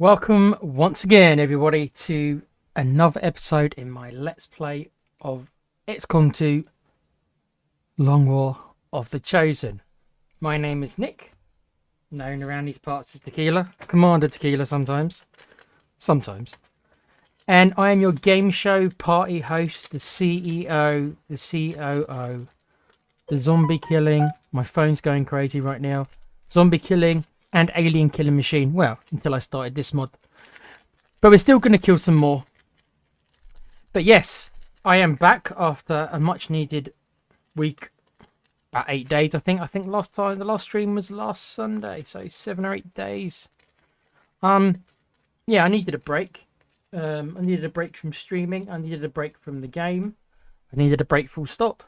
Welcome once again, everybody, to another episode in my Let's Play of XCOM2 Long War of the Chosen. My name is Nick, known around these parts as Tequila, Commander Tequila sometimes. And I am your game show party host, the CEO, the COO, the zombie killing. My phone's going crazy right now. Zombie killing and alien killing machine. Well, until I started this mod. But we're still going to kill some more. But yes, I am back after a much needed week. About 8 days, I think. I think the last stream was last Sunday. So 7 or 8 days. Yeah, I needed a break. I needed a break from streaming. I needed a break from the game. I needed a break full stop.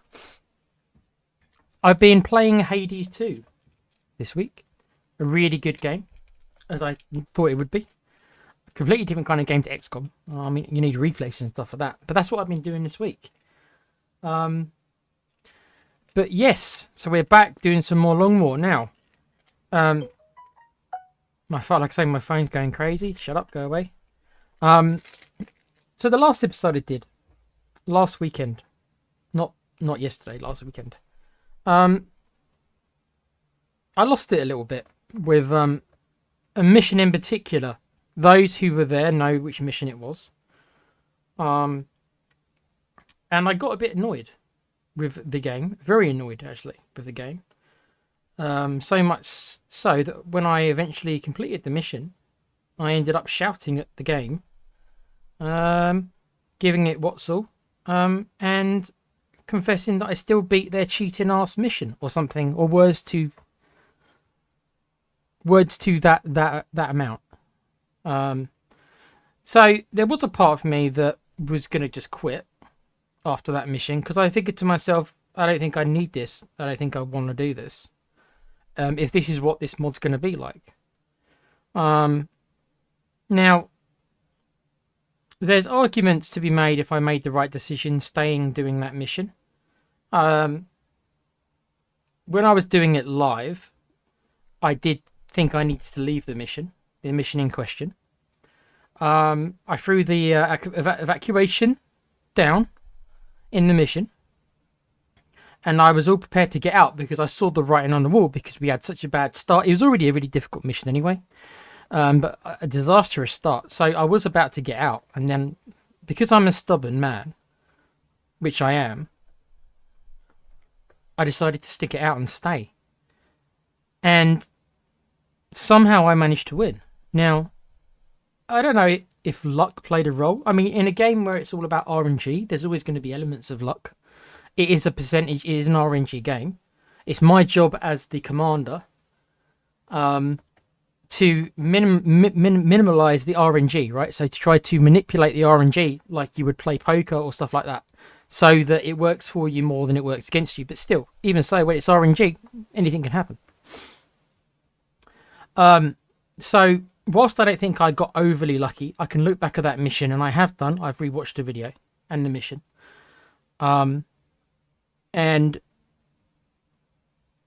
I've been playing Hades 2 this week. A really good game, as I thought it would be. A completely different kind of game to XCOM. I mean, you need reflexes and stuff for that. But that's what I've been doing this week. But yes, so we're back doing some more Long War now. Like I say, my phone's going crazy. Shut up, go away. So the last episode I did last weekend, not yesterday, last weekend. I lost it a little bit with a mission in particular. Those who were there know which mission it was. And I got a bit annoyed with the game. Very annoyed, actually, with the game. So much so that when I eventually completed the mission, I ended up shouting at the game, giving it what's all, and confessing that I still beat their cheating ass mission or something, or words to that amount. So there was a part of me that was going to just quit after that mission, because I figured to myself, I don't think I need this. I don't think I want to do this. If this is what this mod's going to be like. Now, there's arguments to be made if I made the right decision staying doing that mission. When I was doing it live, I did think I needed to leave the mission in question. I threw the evacuation down in the mission, and I was all prepared to get out because I saw the writing on the wall, because we had such a bad start. It was already a really difficult mission anyway, but a disastrous start. So I was about to get out, and then because I'm a stubborn man, which I am, I decided to stick it out and stay. And somehow I managed to win. Now, I don't know if luck played a role. I mean, in a game where it's all about RNG, there's always going to be elements of luck. It is a percentage, it is an RNG game. It's my job as the commander to minimize the RNG, right? So to try to manipulate the RNG like you would play poker or stuff like that, so that it works for you more than it works against you. But still, even so, when it's RNG, anything can happen. So whilst I don't think I got overly lucky, I can look back at that mission, and I have done. I've rewatched the video and the mission. And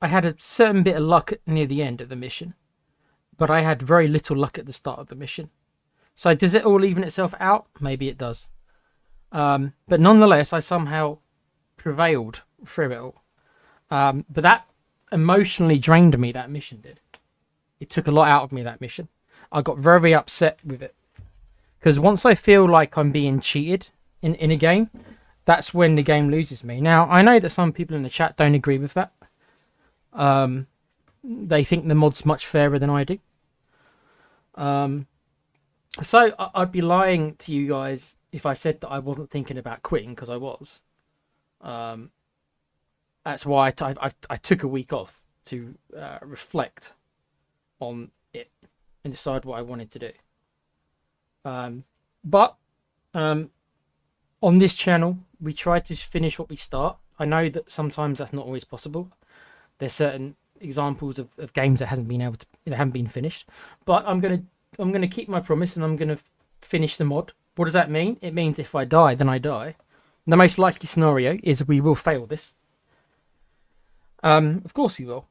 I had a certain bit of luck near the end of the mission, but I had very little luck at the start of the mission. So does it all even itself out? Maybe it does. But nonetheless, I somehow prevailed through it all. But that emotionally drained me, that mission did. It took a lot out of me, that mission. I got very upset with it. Because once I feel like I'm being cheated in a game, that's when the game loses me. Now, I know that some people in the chat don't agree with that. They think the mod's much fairer than I do. So I'd be lying to you guys if I said that I wasn't thinking about quitting, because I was. That's why I took a week off to reflect on it and decide what I wanted to do. But on this channel, we try to finish what we start. I know that sometimes that's not always possible. There's certain examples of games that haven't been finished. But I'm gonna keep my promise, and I'm gonna finish the mod. What does that mean? It means if I die, then I die. The most likely scenario is we will fail this. Of course we will.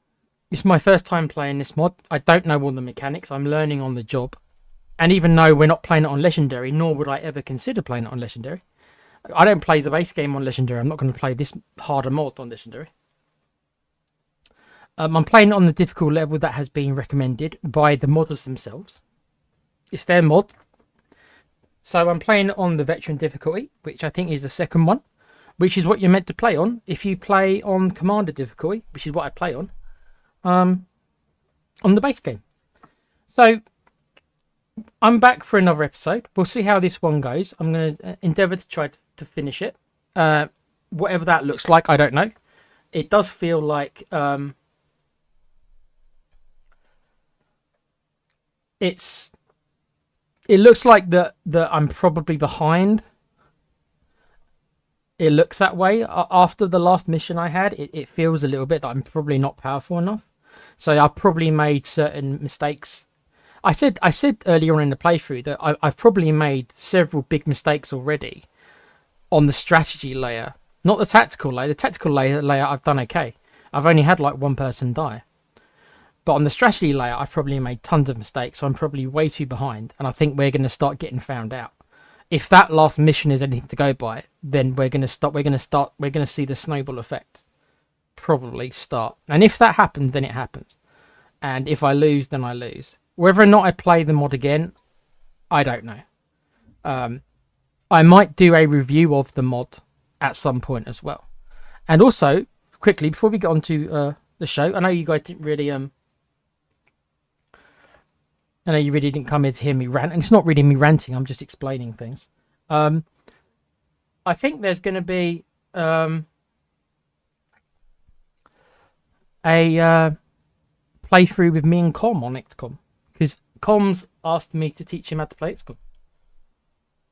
It's my first time playing this mod. I don't know all the mechanics. I'm learning on the job. And even though we're not playing it on Legendary, nor would I ever consider playing it on Legendary. I don't play the base game on Legendary. I'm not going to play this harder mod on Legendary. I'm playing it on the difficult level that has been recommended by the modders themselves. It's their mod. So I'm playing it on the veteran difficulty, which I think is the second one, which is what you're meant to play on. If you play on commander difficulty, which is what I play on the base game. So I'm back for another episode. We'll see how this one goes. I'm going to endeavour to try to finish it. Whatever that looks like, I don't know. It does feel like it looks like that I'm probably behind. It looks that way. After the last mission I had, it feels a little bit that I'm probably not powerful enough. So I've probably made certain mistakes. I said earlier on in the playthrough that I've probably made several big mistakes already on the strategy layer. Not the tactical layer. The tactical layer I've done okay. I've only had like one person die. But on the strategy layer, I've probably made tons of mistakes, so I'm probably way too behind. And I think we're going to start getting found out. If that last mission is anything to go by, then we're going to see the snowball effect probably start. And if that happens, then it happens. And if I lose, then I lose. Whether or not I play the mod again, I don't know. I might do a review of the mod at some point as well. And also, quickly, before we get on to the show, I know you guys didn't really... I know you really didn't come here to hear me rant, and it's not really me ranting, I'm just explaining things. I think there's going to be a playthrough with me and Com on XCOM, because Com's asked me to teach him how to play XCOM,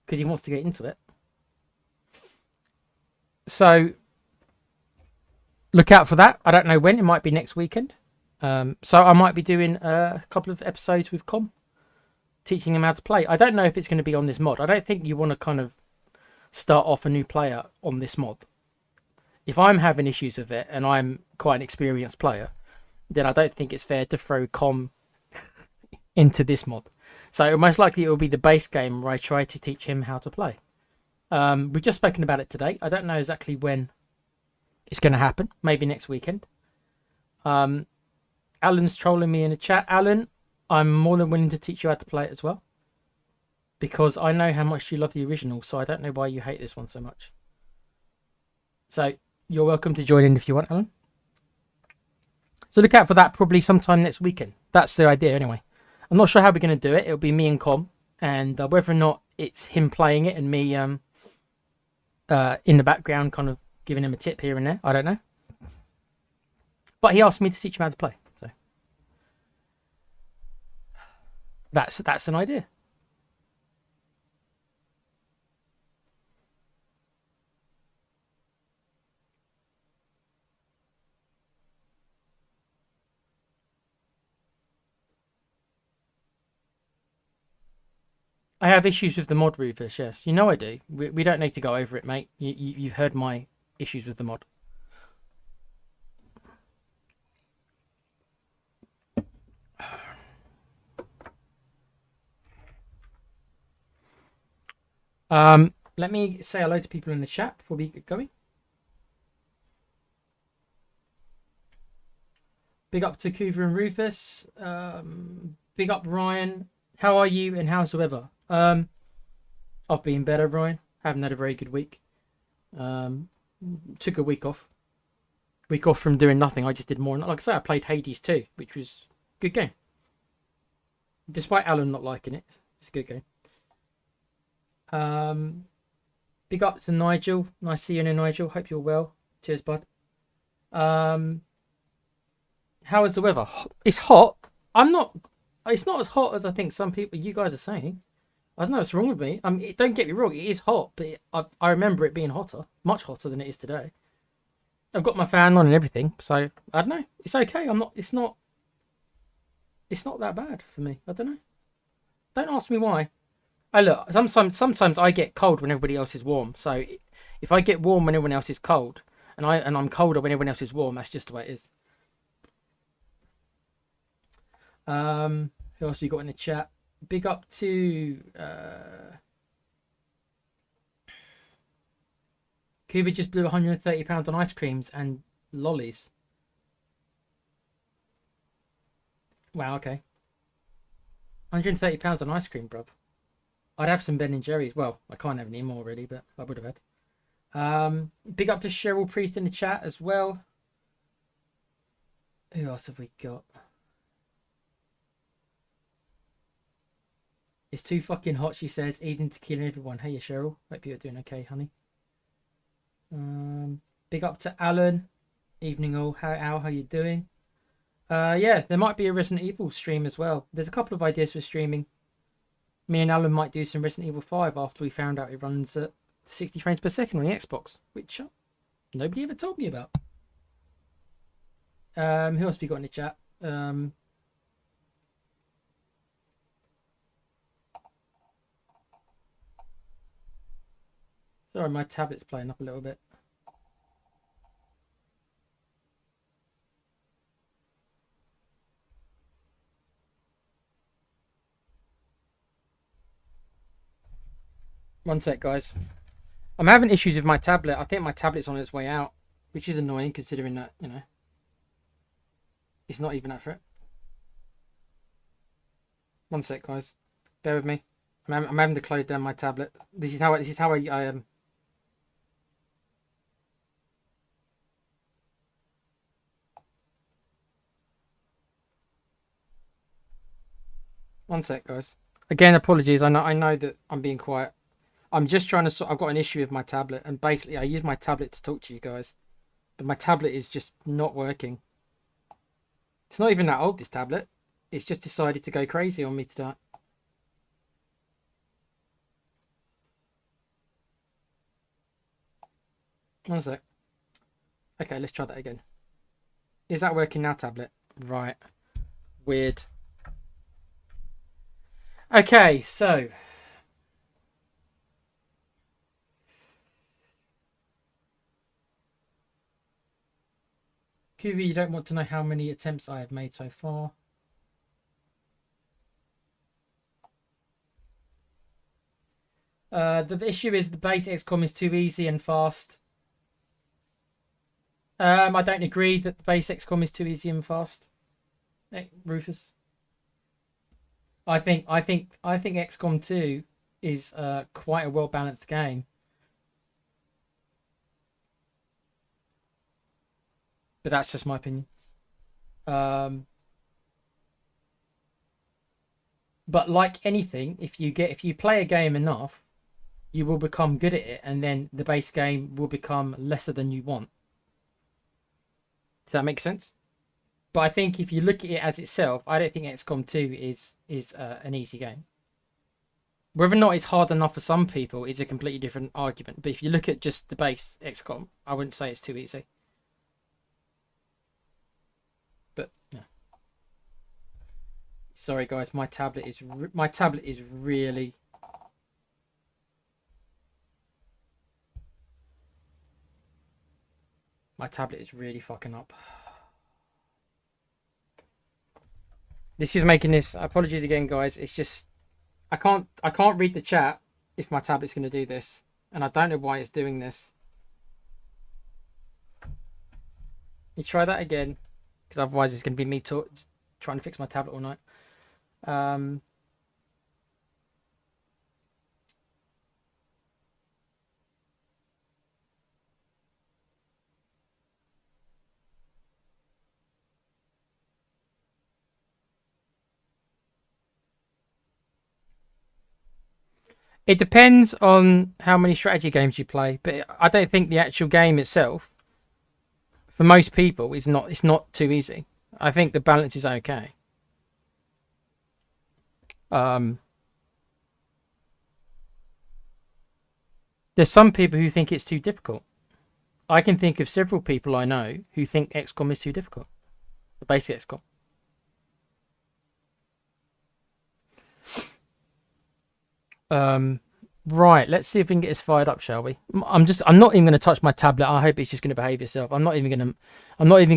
because he wants to get into it. So look out for that. I don't know when. It might be next weekend. So I might be doing a couple of episodes with Com, teaching him how to play. I don't know if it's going to be on this mod. I don't think you want to kind of start off a new player on this mod. If I'm having issues with it and I'm quite an experienced player, then I don't think it's fair to throw Com into this mod. So most likely it will be the base game where I try to teach him how to play. We've just spoken about it today. I don't know exactly when it's going to happen. Maybe next weekend. Alan's trolling me in the chat. Alan, I'm more than willing to teach you how to play it as well, because I know how much you love the original, so I don't know why you hate this one so much. So you're welcome to join in if you want, Alan. So look out for that probably sometime next weekend. That's the idea anyway. I'm not sure how we're going to do it. It'll be me and Com, and whether or not it's him playing it and me in the background kind of giving him a tip here and there, I don't know. But he asked me to teach him how to play. That's an idea. I have issues with the mod, Rufus, yes. You know I do. We don't need to go over it, mate. You've heard my issues with the mod. Let me say hello to people in the chat before we get going. Big up to Kuva and Rufus. Big up Ryan. How are you and how's the weather? I've been better, Ryan. Haven't had a very good week. Took a week off. Week off from doing nothing. I just did more. Like I say, I played Hades 2, which was a good game. Despite Alan not liking it, it's a good game. Big up to Nigel. Nice seeing you, Nigel. Hope you're well. Cheers, bud. How is the weather? It's hot. It's not as hot as I think some people, you guys are saying. I don't know what's wrong with me. Don't get me wrong. It is hot, but I remember it being hotter, much hotter than it is today. I've got my fan on and everything, so I don't know. It's okay. It's not that bad for me. I don't know. Don't ask me why. Look, sometimes I get cold when everybody else is warm. So if I get warm when everyone else is cold, and I'm colder when everyone else is warm, that's just the way it is. Who else have we got in the chat? Big up to Cuba just blew £130 on ice creams and lollies. Wow, okay. £130 on ice cream, bruv. I'd have some Ben and Jerry's. Well, I can't have any more really, but I would have had. Big up to Cheryl Priest in the chat as well. Who else have we got? It's too fucking hot, she says. Eating tequila, everyone. Hey, Cheryl. Hope you're doing okay, honey. Big up to Alan. Evening all. How you doing? Yeah, there might be a Resident Evil stream as well. There's a couple of ideas for streaming. Me and Alan might do some Resident Evil 5 after we found out it runs at 60 frames per second on the Xbox, which nobody ever told me about. Who else have we got in the chat? Sorry, my tablet's playing up a little bit. One sec, guys. I'm having issues with my tablet. I think my tablet's on its way out, which is annoying considering that, you know, it's not even accurate. One sec, guys. Bear with me. I'm having to close down my tablet. This is how I One sec, guys. Again, apologies. I know that I'm being quiet. I'm just trying to I've got an issue with my tablet, and basically I use my tablet to talk to you guys, but my tablet is just not working. It's not even that old, this tablet. It's just decided to go crazy on me today. One sec. Okay, let's try that again. Is that working now, tablet? Right. Weird. Okay, so QV, you don't want to know how many attempts I have made so far. The issue is the base XCOM is too easy and fast. I don't agree that the base XCOM is too easy and fast. Rufus. I think XCOM2 is quite a well balanced game. But that's just my opinion. But like anything, if you play a game enough, you will become good at it, and then the base game will become lesser than you want. Does that make sense? But I think if you look at it as itself, I don't think XCOM2 is an easy game. Whether or not it's hard enough for some people is a completely different argument. But if you look at just the base XCOM, I wouldn't say it's too easy. But yeah. Sorry guys, my tablet is really. My tablet is really fucking up. This is making this. Apologies again, guys. It's just I can't read the chat if my tablet's going to do this, and I don't know why it's doing this. You try that again, because otherwise it's going to be me trying to fix my tablet all night. It depends on how many strategy games you play, but I don't think the actual game itself, for most people, it's not too easy. I think the balance is okay. There's some people who think it's too difficult. I can think of several people I know who think XCOM is too difficult. The basic XCOM. Right, let's see if we can get this fired up, shall we? I'm not even going to touch my tablet. I hope it's just going to behave itself. I'm not even going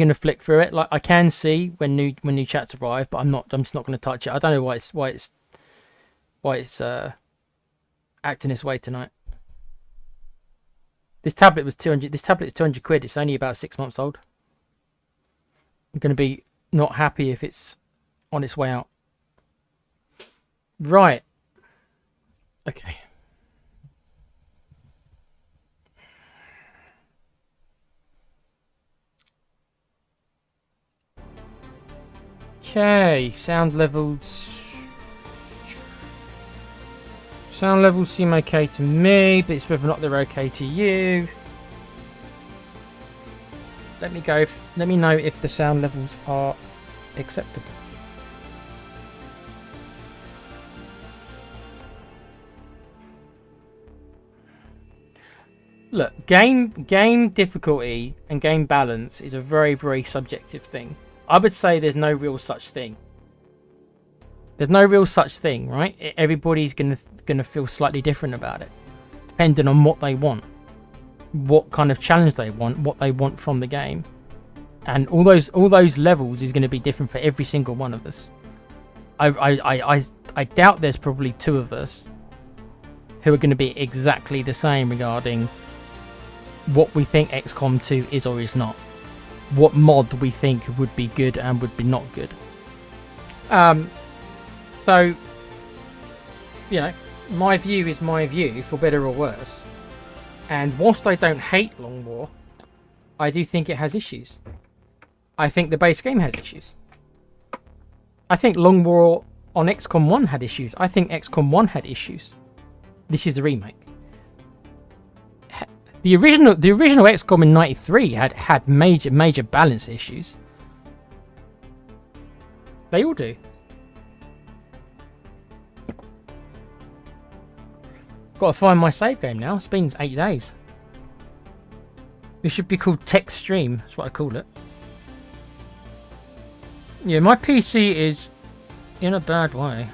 to flick through it. Like, I can see when new chats arrive, but I'm just not going to touch it. I don't know why it's why it's acting this way tonight. This tablet was 200. This tablet is 200 quid. It's only about 6 months old. I'm going to be not happy if it's on its way out. Right. Okay. Okay, sound levels. Sound levels seem okay to me, but it's whether or not they're okay to you. Let me know if the sound levels are acceptable. Look, game difficulty and game balance is a very, very subjective thing. I would say there's no real such thing. There's no real such thing, right? Everybody's gonna feel slightly different about it, depending on what they want, what kind of challenge they want, what they want from the game, and all those levels is going to be different for every single one of us. I doubt there's probably 2 of us who are going to be exactly the same regarding what we think XCOM2 is or is not, what mod we think would be good and would be not good. So, you know, my view is my view, for better or worse. And whilst I don't hate Long War, I do think it has issues. I think the base game has issues. I think Long War on XCOM 1 had issues. I think XCOM 1 had issues. This is the remake. The original XCOM in '93 had major balance issues. They all do. Got to find my save game now. It's been 8 days. It should be called Tech Stream. That's what I call it. Yeah, my PC is in a bad way.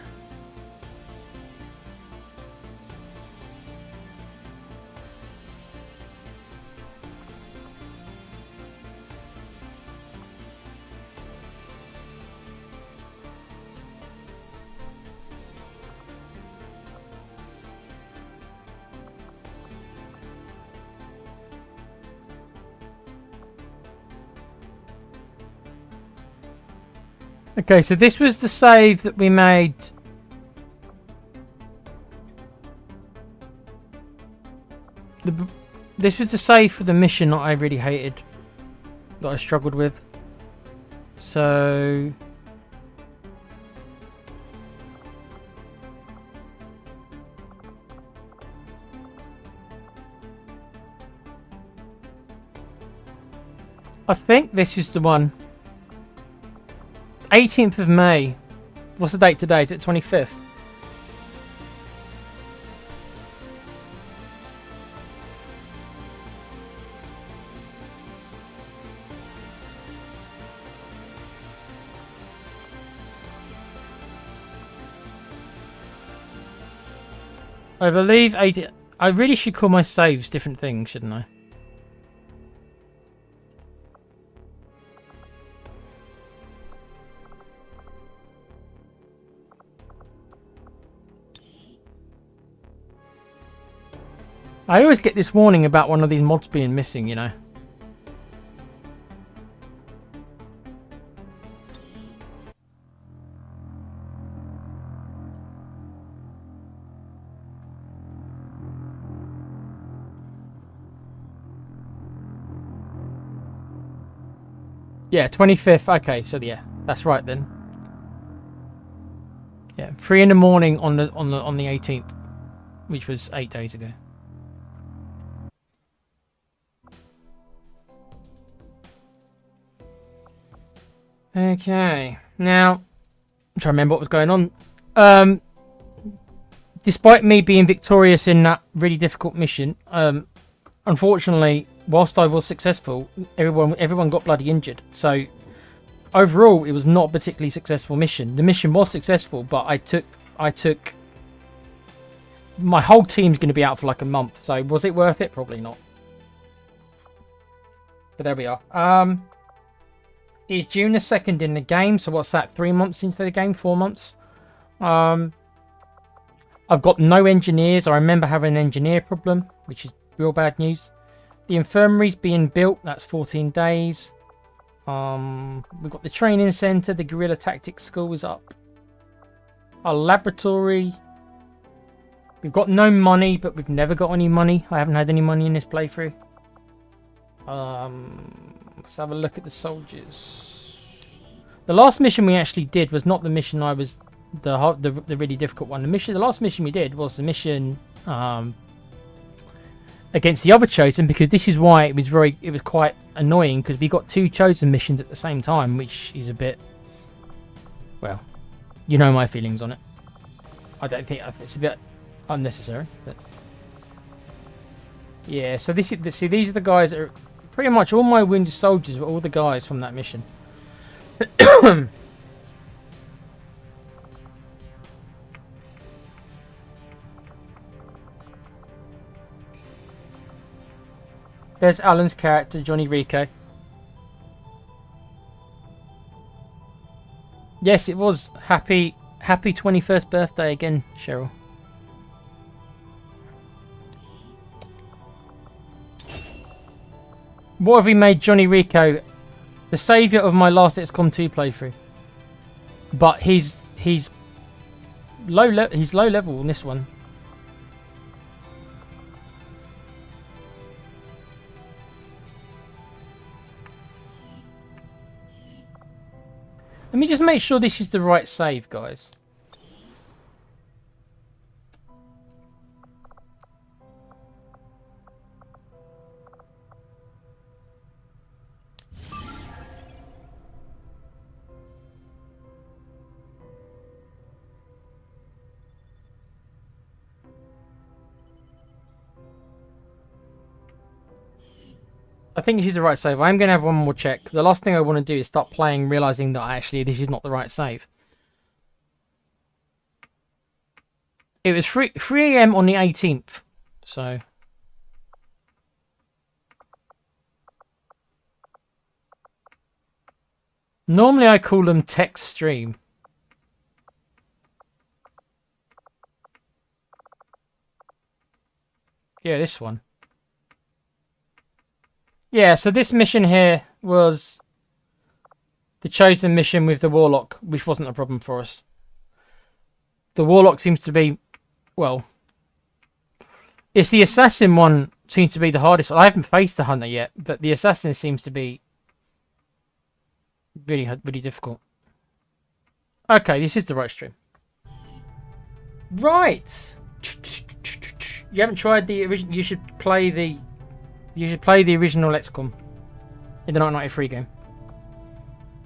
Okay, so this was the save that we made. This was the save for the mission that I really hated, that I struggled with. So I think this is the one. 18th of May. What's the date today? Is it 25th? I believe 80. I really should call my saves different things, shouldn't I? I always get this warning about one of these mods being missing, you know. Yeah, 25th. Okay, so yeah, that's right then. Yeah, 3 in the morning on the 18th, which was 8 days ago. Okay, now I'm trying to remember what was going on. Despite me being victorious in that really difficult mission, unfortunately, whilst I was successful, everyone got bloody injured. So overall, it was not a particularly successful mission. The mission was successful, but I took my whole team's going to be out for like a month. So was it worth it? Probably not. But there we are. It's June the 2nd in the game, so what's that? 3 months into the game? 4 months? I've got no engineers. I remember having an engineer problem, which is real bad news. The infirmary's being built. That's 14 days. We've got the training center. The guerrilla tactics school is up. Our laboratory. We've got no money, but we've never got any money. I haven't had any money in this playthrough. Let's have a look at the soldiers. The last mission we actually did was not the mission I was the really difficult one. The last mission we did was the mission against the other chosen, because this is why it was quite annoying, because we got 2 chosen missions at the same time, which is a bit, well, you know my feelings on it. I think it's a bit unnecessary, but yeah. So these are the guys that are pretty much all my wounded soldiers were all the guys from that mission. There's Alan's character, Johnny Rico. Yes, it was. Happy 21st birthday again, Cheryl. What have we made Johnny Rico? The saviour of my last XCOM2 playthrough. But he's low level in this one. Let me just make sure this is the right save, guys. I think this is the right save. I'm going to have one more check. The last thing I want to do is stop playing, realizing that actually this is not the right save. It was 3 AM on the 18th, so... Normally I call them text stream. Yeah, this one. Yeah, so this mission here was the chosen mission with the Warlock, which wasn't a problem for us. The Warlock seems to be, well, it's the Assassin one seems to be the hardest. I haven't faced the Hunter yet, but the Assassin seems to be really difficult. Okay, this is the right stream. Right. You haven't tried the original. You should play the original XCOM in the 1993 game.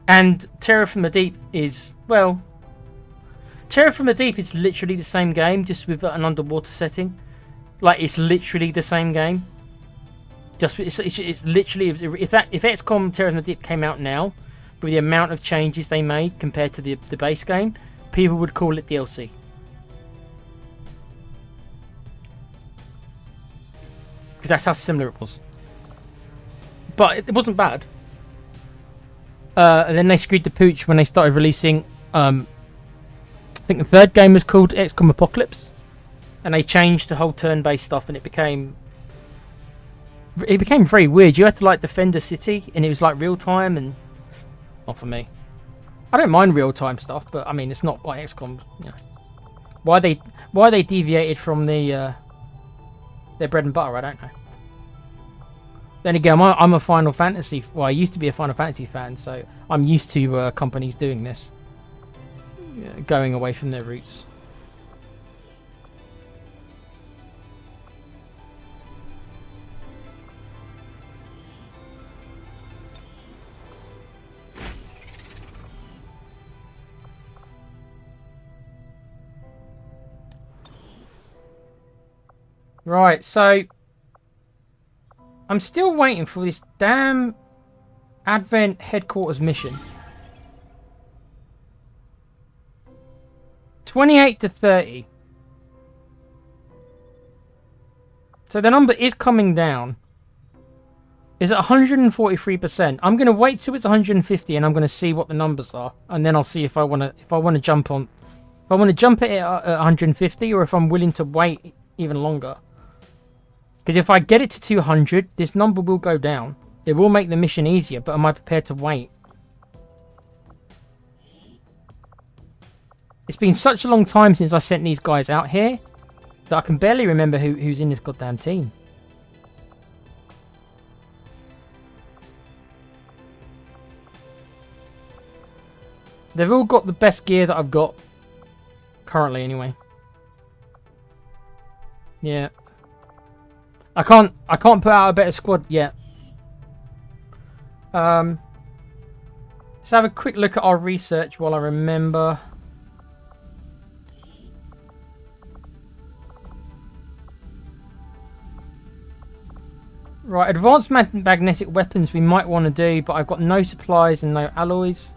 And Terror from the Deep is, well, Terror from the Deep is literally the same game, just with an underwater setting. Like, it's literally the same game. Just it's literally, if XCOM Terror from the Deep came out now, with the amount of changes they made compared to the base game, people would call it DLC. Because that's how similar it was. But it wasn't bad. And then they screwed the pooch when they started releasing, I think the third game was called XCOM Apocalypse. And they changed the whole turn-based stuff, and it became very weird. You had to like defend a city, and it was like real time, and not for me. I don't mind real time stuff, but I mean it's not like XCOM. You know. Why they deviated from their bread and butter, I don't know. Then again, I'm a Final Fantasy. Well, I used to be a Final Fantasy fan, so I'm used to companies doing this, going away from their roots. Right, so I'm still waiting for this damn Advent headquarters mission. 28 to 30. So the number is coming down. Is at 143%. I'm going to wait till it's 150 and I'm going to see what the numbers are, and then I'll see if I want to jump on. If I want to jump it at 150 or if I'm willing to wait even longer. Because if I get it to 200, this number will go down. It will make the mission easier, but am I prepared to wait? It's been such a long time since I sent these guys out here that I can barely remember who's in this goddamn team. They've all got the best gear that I've got currently anyway. Yeah. I can't put out a better squad yet. Let's have a quick look at our research while I remember. Right, advanced magnetic weapons we might want to do, but I've got no supplies and no alloys.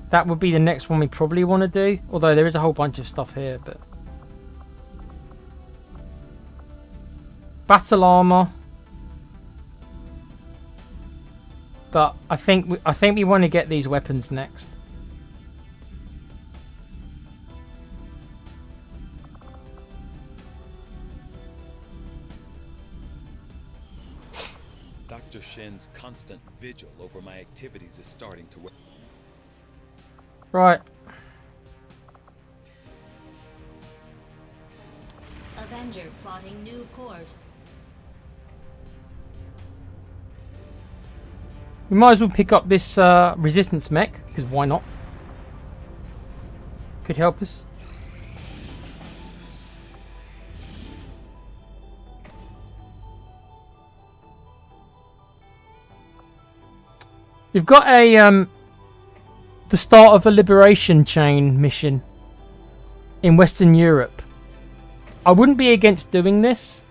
That would be the next one we probably want to do, although there is a whole bunch of stuff here, but... Battle armor. But I think we want to get these weapons next. Dr. Shen's constant vigil over my activities is starting to work. Right. Avenger plotting new course. We might as well pick up this resistance mech, because why not? Could help us. We've got a the start of a liberation chain mission in Western Europe. I wouldn't be against doing this.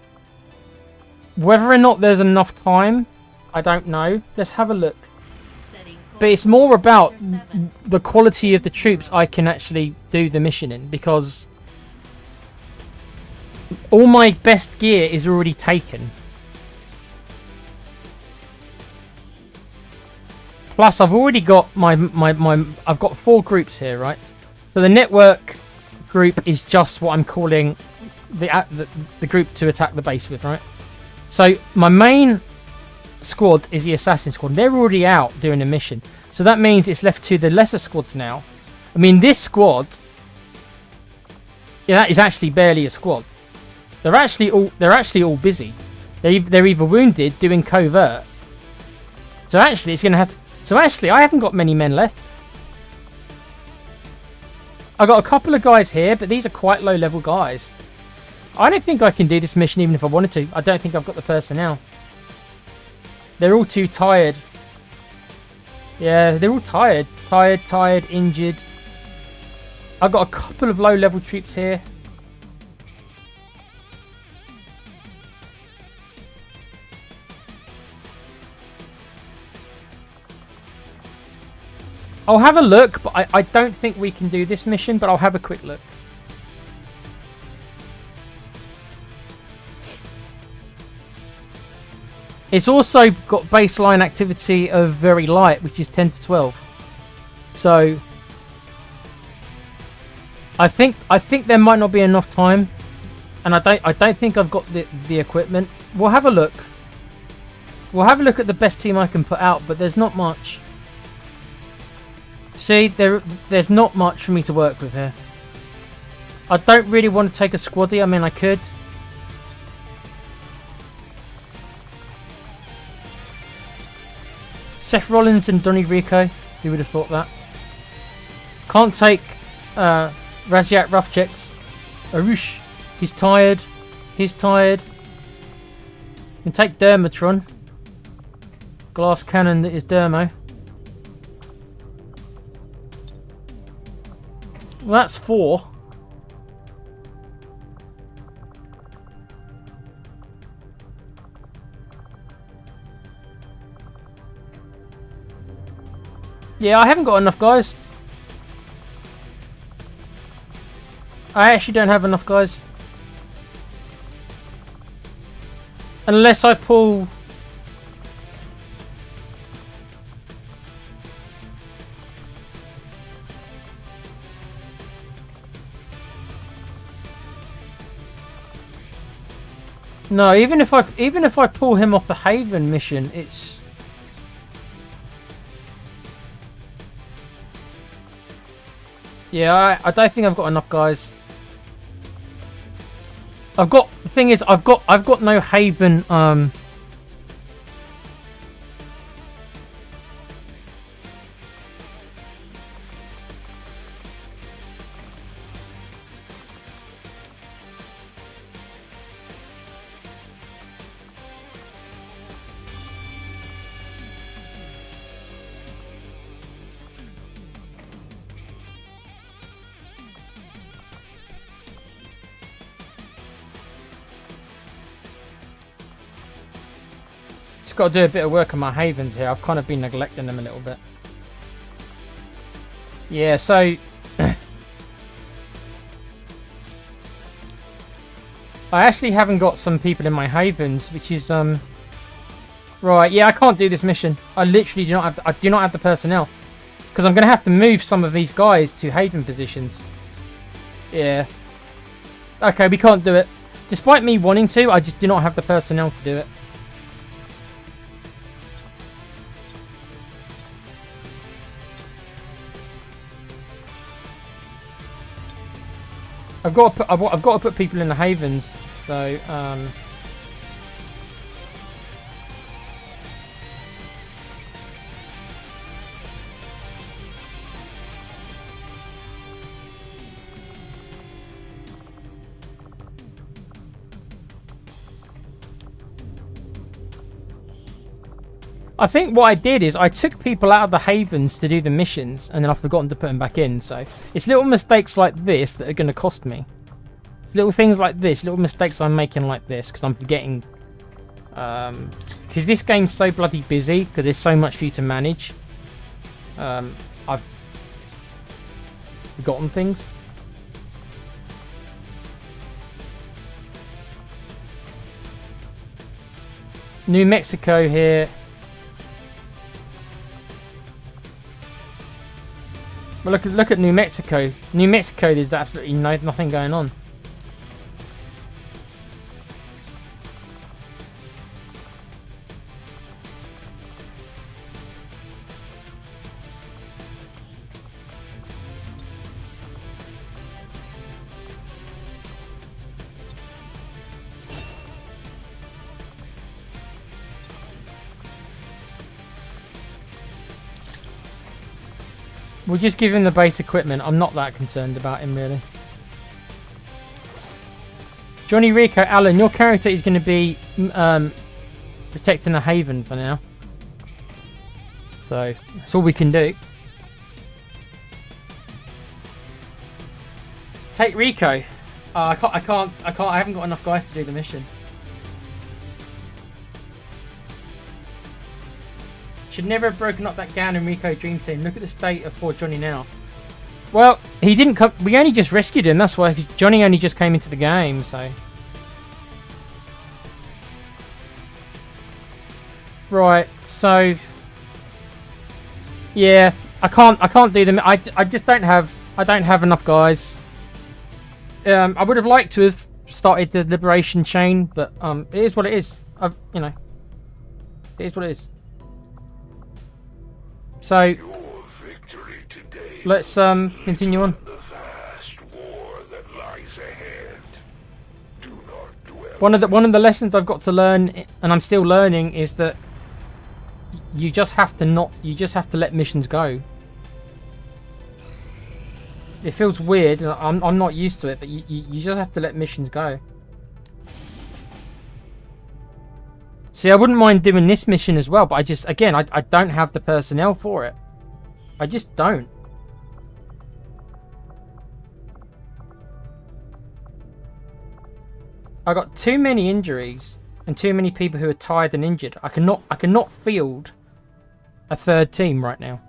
Whether or not there's enough time, I don't know. Let's have a look. But it's more about the quality of the troops I can actually do the mission in, because all my best gear is already taken. Plus, I've already got I've got 4 groups here, right? So the network group is just what I'm calling the group to attack the base with, right? So my main squad is the assassin squad. They're already out doing a mission, so that means it's left to the lesser squads now. I mean, this squad, yeah, that is actually barely a squad. They're actually all busy. They're either wounded, doing covert. So actually, it's gonna have to. So actually, I haven't got many men left. I got a couple of guys here, but these are quite low-level guys. I don't think I can do this mission even if I wanted to. I don't think I've got the personnel. They're all too tired. Yeah, they're all tired. Tired, injured. I've got a couple of low-level troops here. I'll have a look, but I don't think we can do this mission, but I'll have a quick look. It's also got baseline activity of very light, which is 10 to 12. So I think there might not be enough time, and I don't think I've got the equipment. We'll have a look. We'll have a look at the best team I can put out, but there's not much. See, there's not much for me to work with here. I don't really want to take a squaddy. I mean, I could. Seth Rollins and Donny Rico. Who would have thought that? Can't take Raziat Roughchecks. Arush. He's tired. He's tired. You can take Dermatron. Glass cannon that is Dermo. Well, that's 4. Yeah, I haven't got enough guys. I actually don't have enough guys. Unless I pull... No, even if I pull him off the Haven mission, it's... Yeah, I don't think I've got enough guys. The thing is, I've got no Haven, just got to do a bit of work on my Havens here. I've kind of been neglecting them a little bit. Yeah, so... I actually haven't got some people in my Havens, which is, Right, yeah, I can't do this mission. I literally do not have the personnel. Because I'm going to have to move some of these guys to Haven positions. Yeah. Okay, we can't do it. Despite me wanting to, I just do not have the personnel to do it. I've got to put people in the Havens, so I think what I did is I took people out of the Havens to do the missions, and then I've forgotten to put them back in. So it's little mistakes like this that are going to cost me. It's little things like this, little mistakes I'm making like this, because I'm forgetting. Because this game's so bloody busy, because there's so much for you to manage. I've forgotten things. New Mexico here. Well, look at New Mexico. New Mexico, there's absolutely nothing going on. We'll just give him the base equipment. I'm not that concerned about him, really. Johnny Rico, Alan, your character is going to be protecting a Haven for now. So, that's all we can do. Take Rico. I haven't got enough guys to do the mission. Should never have broken up that Gan and Rico dream team. Look at the state of poor Johnny now. Well, he didn't come. We only just rescued him. That's why, 'cause Johnny only just came into the game. So, right. So, yeah, I can't do them. I just don't have. I don't have enough guys. I would have liked to have started the liberation chain, but it is what it is. You know, it is what it is. So let's continue on. One of the lessons I've got to learn, and I'm still learning, is that you just have to let missions go. It feels weird, and I'm not used to it, but you just have to let missions go. See, I wouldn't mind doing this mission as well, but I don't have the personnel for it. I just don't. I got too many injuries and too many people who are tired and injured. I cannot field a third team right now.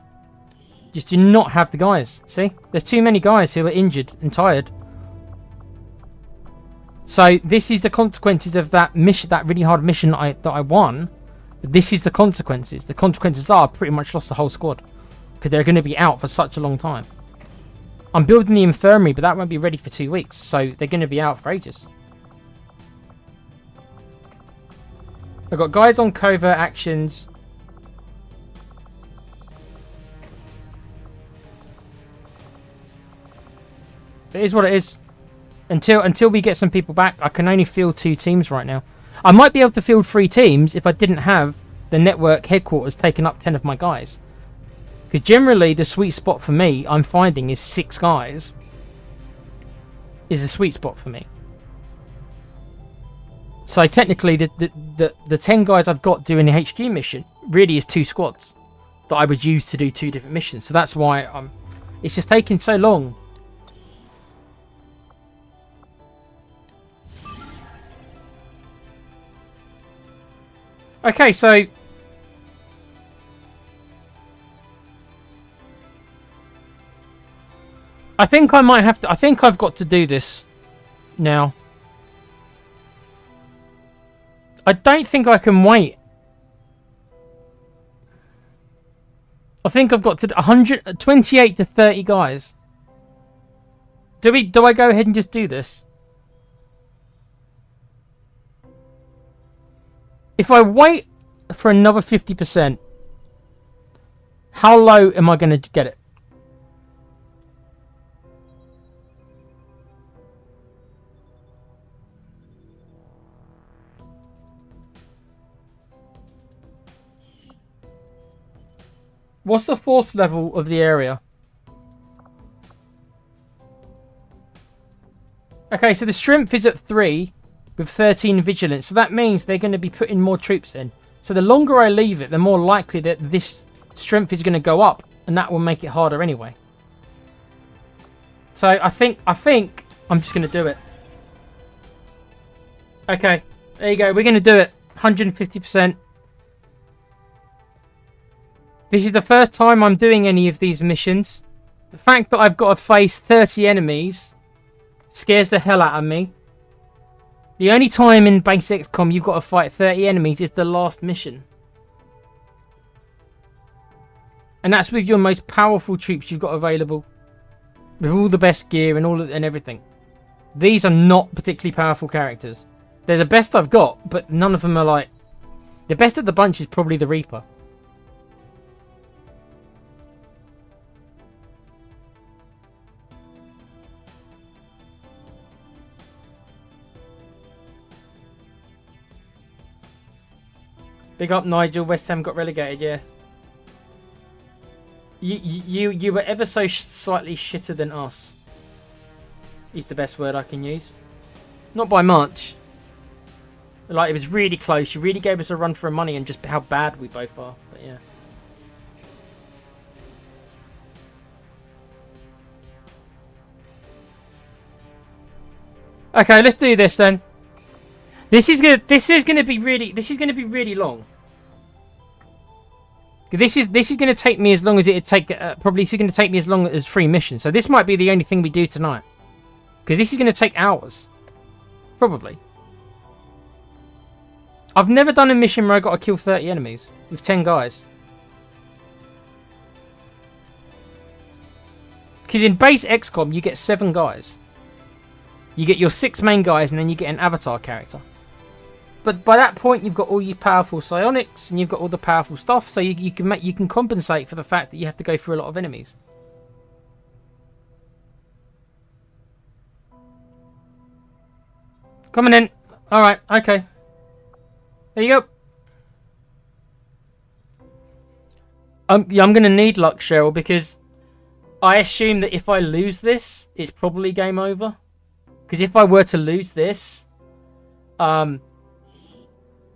Just do not have the guys. See? There's too many guys who are injured and tired. So this is the consequences of that mission, that really hard mission that I won. This is the consequences. The consequences are I pretty much lost the whole squad because they're going to be out for such a long time. I'm building the infirmary, but that won't be ready for 2 weeks, so they're going to be out for ages. I've got guys on covert actions. It is what it is. Until we get some people back, I can only field 2 teams right now. I might be able to field 3 teams if I didn't have the network headquarters taking up 10 of my guys. Because generally, the sweet spot for me, I'm finding, is 6 guys. Is a sweet spot for me. So technically, the 10 guys I've got doing the HQ mission really is 2 squads that I would use to do 2 different missions. So that's why it's just taking so long. Okay, so I think I might have to. I think I've got to do this now. I don't think I can wait. I think I've got to 128 to 30 guys. Do I go ahead and just do this? If I wait for another 50%, how low am I going to get it? What's the force level of the area? Okay, so the strength is at 3 with 13 vigilance. So that means they're going to be putting more troops in. So the longer I leave it, the more likely that this strength is going to go up. And that will make it harder anyway. So I think I'm just going to do it. Okay, there you go. We're going to do it. 150%. This is the first time I'm doing any of these missions. The fact that I've got to face 30 enemies scares the hell out of me. The only time in base XCOM you've got to fight 30 enemies is the last mission. And that's with your most powerful troops you've got available. With all the best gear and and everything. These are not particularly powerful characters. They're the best I've got, but none of them are like... The best of the bunch is probably the Reaper. Big up, Nigel. West Ham got relegated, yeah. You were ever so slightly shitter than us. Is the best word I can use. Not by much. Like, it was really close. You really gave us a run for our money and just how bad we both are. But yeah. Okay, let's do this then. This is gonna be really long. This is going to take me as long as it'd take. Probably this is going to take me as long as 3 missions. So this might be the only thing we do tonight, because this is going to take hours, probably. I've never done a mission where I got to kill 30 enemies with 10 guys. Because in base XCOM you get 7 guys. You get your 6 main guys, and then you get an avatar character. But by that point, you've got all your powerful psionics, and you've got all the powerful stuff, so you can compensate for the fact that you have to go through a lot of enemies. Coming in. All right. Okay. There you go. Yeah, I'm going to need luck, Cheryl, because I assume that if I lose this, it's probably game over. Because if I were to lose this,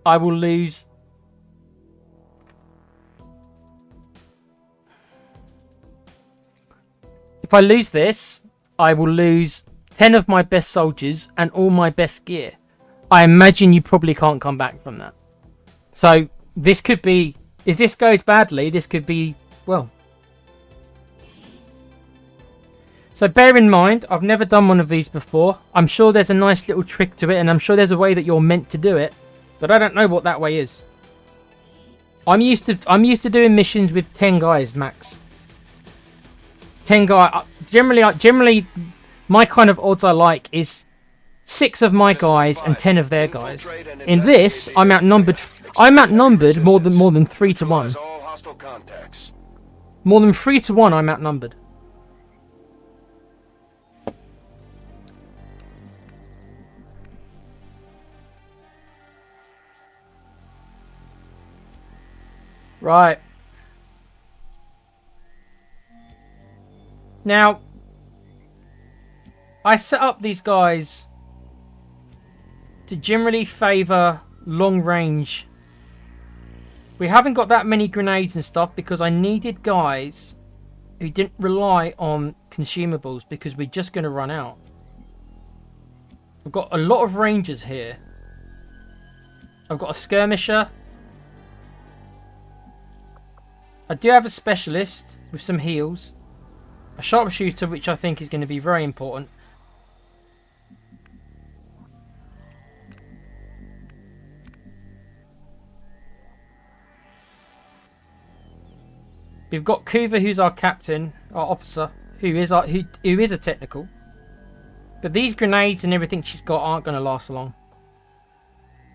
I will lose... If I lose this, I will lose 10 of my best soldiers and all my best gear. I imagine you probably can't come back from that. So, this could be... If this goes badly, this could be... Well... So bear in mind, I've never done one of these before. I'm sure there's a nice little trick to it, and I'm sure there's a way that you're meant to do it. But I don't know what that way is. I'm used to doing missions with 10 guys max. 10 guys. Generally, my kind of odds I like is 6 of my guys and 10 of their guys. In this, I'm outnumbered I'm outnumbered more than 3 to 1. Neutralize all hostile contacts. More than 3 to 1, I'm outnumbered. Right. Now, I set up these guys to generally favour long range. We haven't got that many grenades and stuff because I needed guys who didn't rely on consumables because we're just going to run out. I've got a lot of rangers here. I've got a skirmisher. I do have a specialist with some heals. A sharpshooter, which I think is going to be very important. We've got Kuva, who's our captain, our officer, who is a technical. But these grenades and everything she's got aren't going to last long.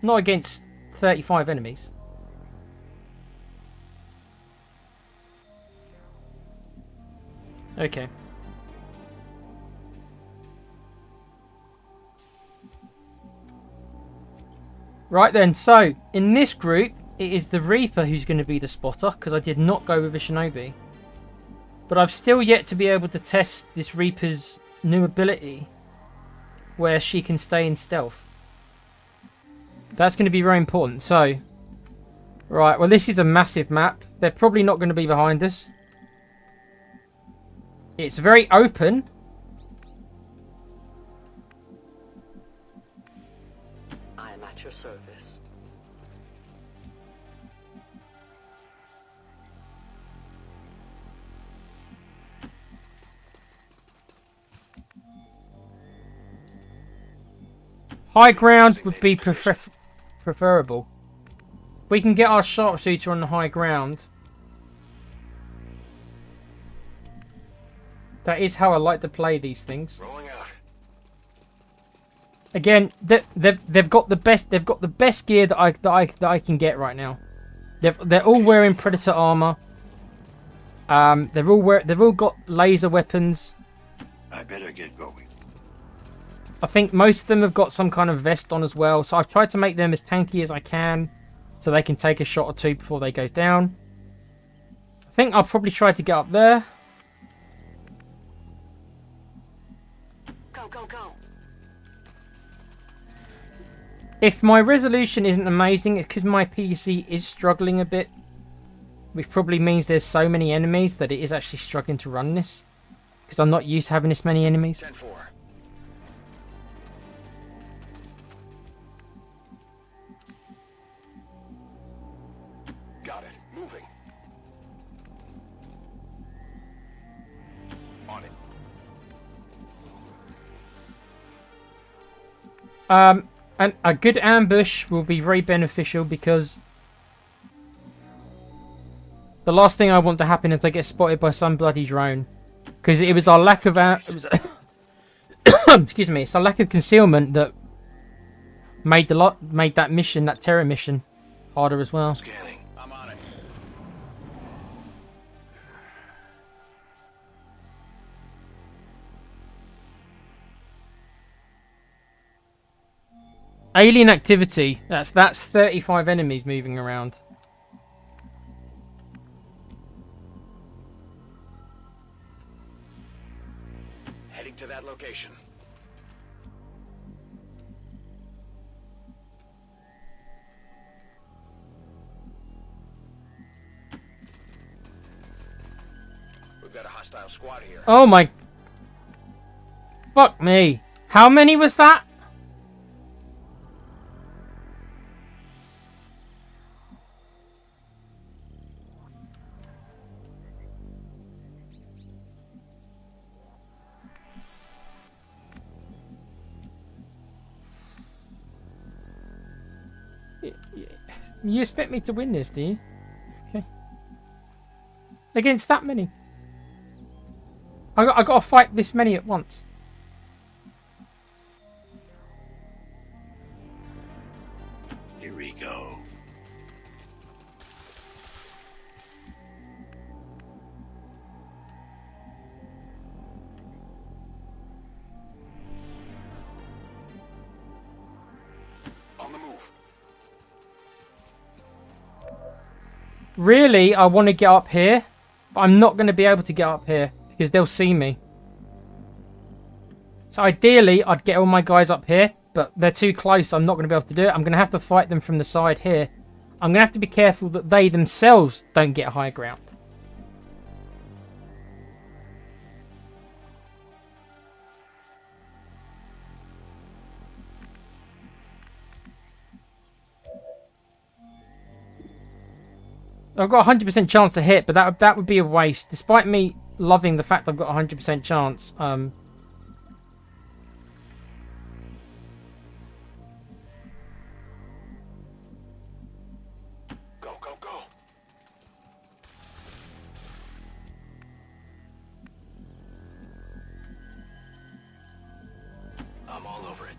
Not against 35 enemies. Okay. Right then, so in this group, it is the Reaper who's going to be the spotter because I did not go with a Shinobi. But I've still yet to be able to test this Reaper's new ability where she can stay in stealth. That's going to be very important. So, right, well, this is a massive map. They're probably not going to be behind us. It's very open. I am at your service. High ground would be preferable. We can get our sharpshooter on the high ground. That is how I like to play these things. Rolling out. Again, they've got the best gear that I can get right now. They're all wearing Predator armor. They've all got laser weapons. I better get going. I think most of them have got some kind of vest on as well. So I've tried to make them as tanky as I can, so they can take a shot or two before they go down. I think I'll probably try to get up there. Go, go, go. If my resolution isn't amazing, it's because my PC is struggling a bit. Which probably means there's so many enemies that it is actually struggling to run this. Because I'm not used to having this many enemies. 10-4. Got it. Moving. On it. And a good ambush will be very beneficial because the last thing I want to happen is I get spotted by some bloody drone. Because it was our lack of excuse me, it's our lack of concealment that made that mission, that terror mission, harder as well. Scanning. I'm on it. Alien activity. That's 35 enemies moving around. Heading to that location. We've got a hostile squad here. Oh my... Fuck me. How many was that? You expect me to win this, do you? Okay. Against that many? I got to fight this many at once. Here we go. Really, I want to get up here, but I'm not going to be able to get up here because they'll see me. So ideally, I'd get all my guys up here, but they're too close. I'm not going to be able to do it. I'm going to have to fight them from the side here. I'm going to have to be careful that they themselves don't get high ground. I've got a 100% chance to hit, but that would be a waste. Despite me loving the fact I've got a 100% chance. Go, go, go. I'm all over it.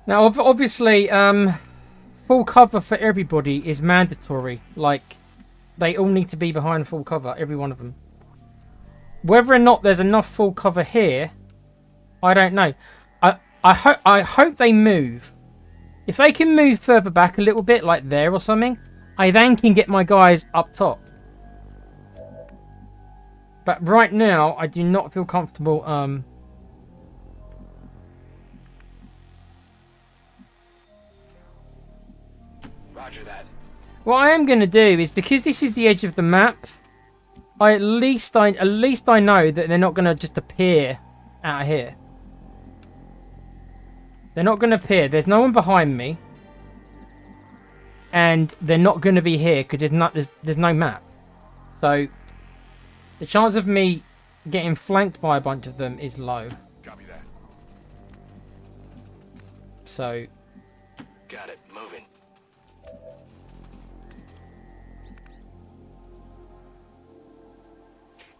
Now, obviously, full cover for everybody is mandatory. Like, they all need to be behind full cover, every one of them. Whether or not there's enough full cover here, I don't know. I hope they move. If they can move further back a little bit, like there or something, I then can get my guys up top. But right now, I do not feel comfortable. Roger that. What I am going to do is, because this is the edge of the map, at least I know that they're not going to just appear out of here. They're not going to appear. There's no one behind me, and they're not going to be here because there's no map. So the chance of me getting flanked by a bunch of them is low. Copy that. So Got it. Moving.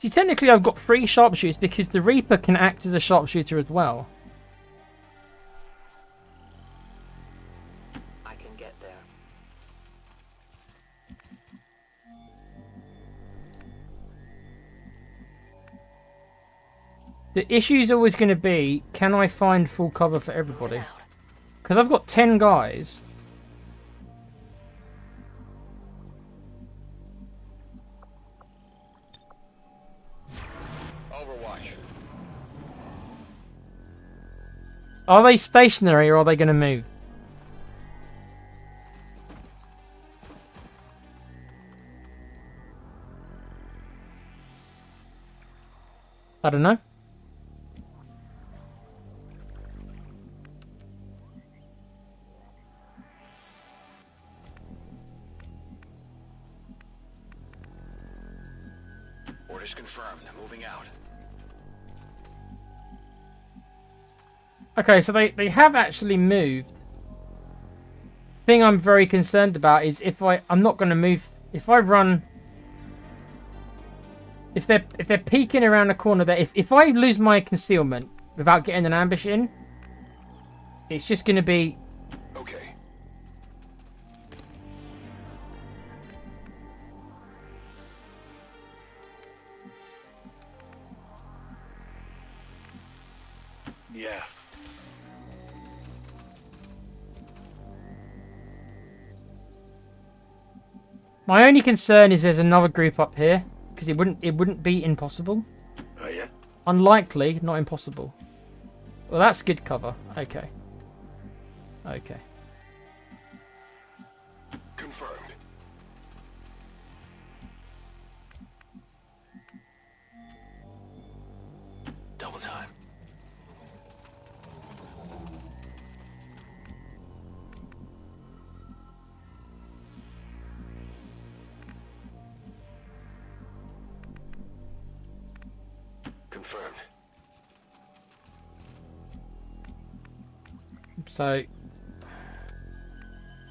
see, technically I've got 3 sharpshooters because the Reaper can act as a sharpshooter as well. I can get there. The issue is always going to be, can I find full cover for everybody? Because I've got 10 guys. Overwatch. Are they stationary or are they going to move? I don't know. Orders confirmed. Moving out. Okay, so they have actually moved. Thing I'm very concerned about is if I'm not going to move. If I run, if they're peeking around the corner there, if I lose my concealment without getting an ambush in, it's just going to be. Okay. Yeah. My only concern is there's another group up here because it wouldn't be impossible. Oh yeah. Unlikely, not impossible. Well, that's good cover. Okay. Okay. Confirmed. Double time. Confirmed. So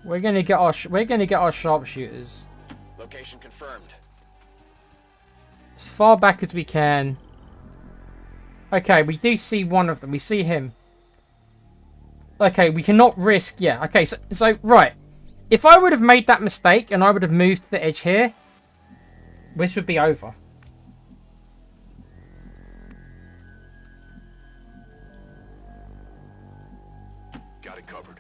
we're gonna get our sharpshooters Location confirmed. as far back as we can. Okay, we do see one of them. We see him. Okay, we cannot risk. Yeah. Okay. So right. If I would have made that mistake and I would have moved to the edge here, this would be over. Got it covered.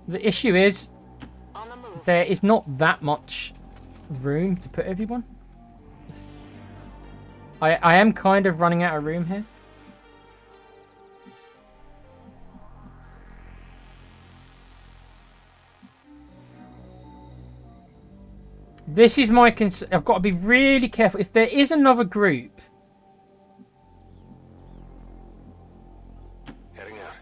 The issue is On the move. there is not that much room to put everyone. I am kind of running out of room here. This is my concern. I've got to be really careful. If there is another group, Heading out.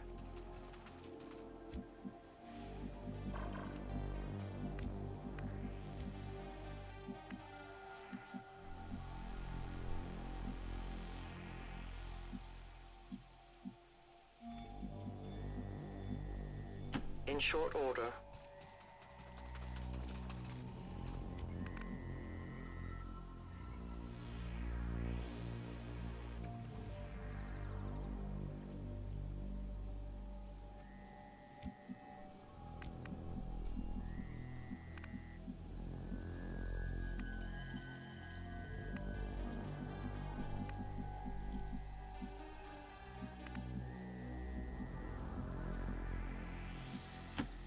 In short order.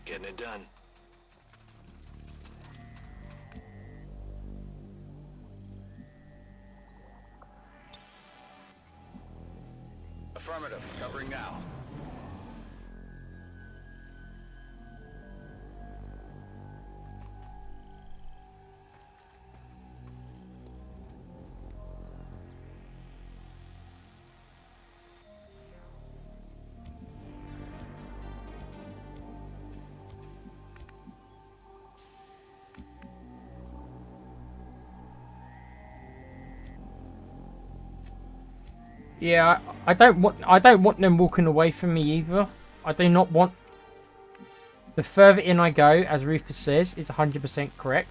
Getting it done. Affirmative. Covering now. yeah, I don't want them walking away from me either. I do not want. The further in I go, as Rufus says, it's 100% correct.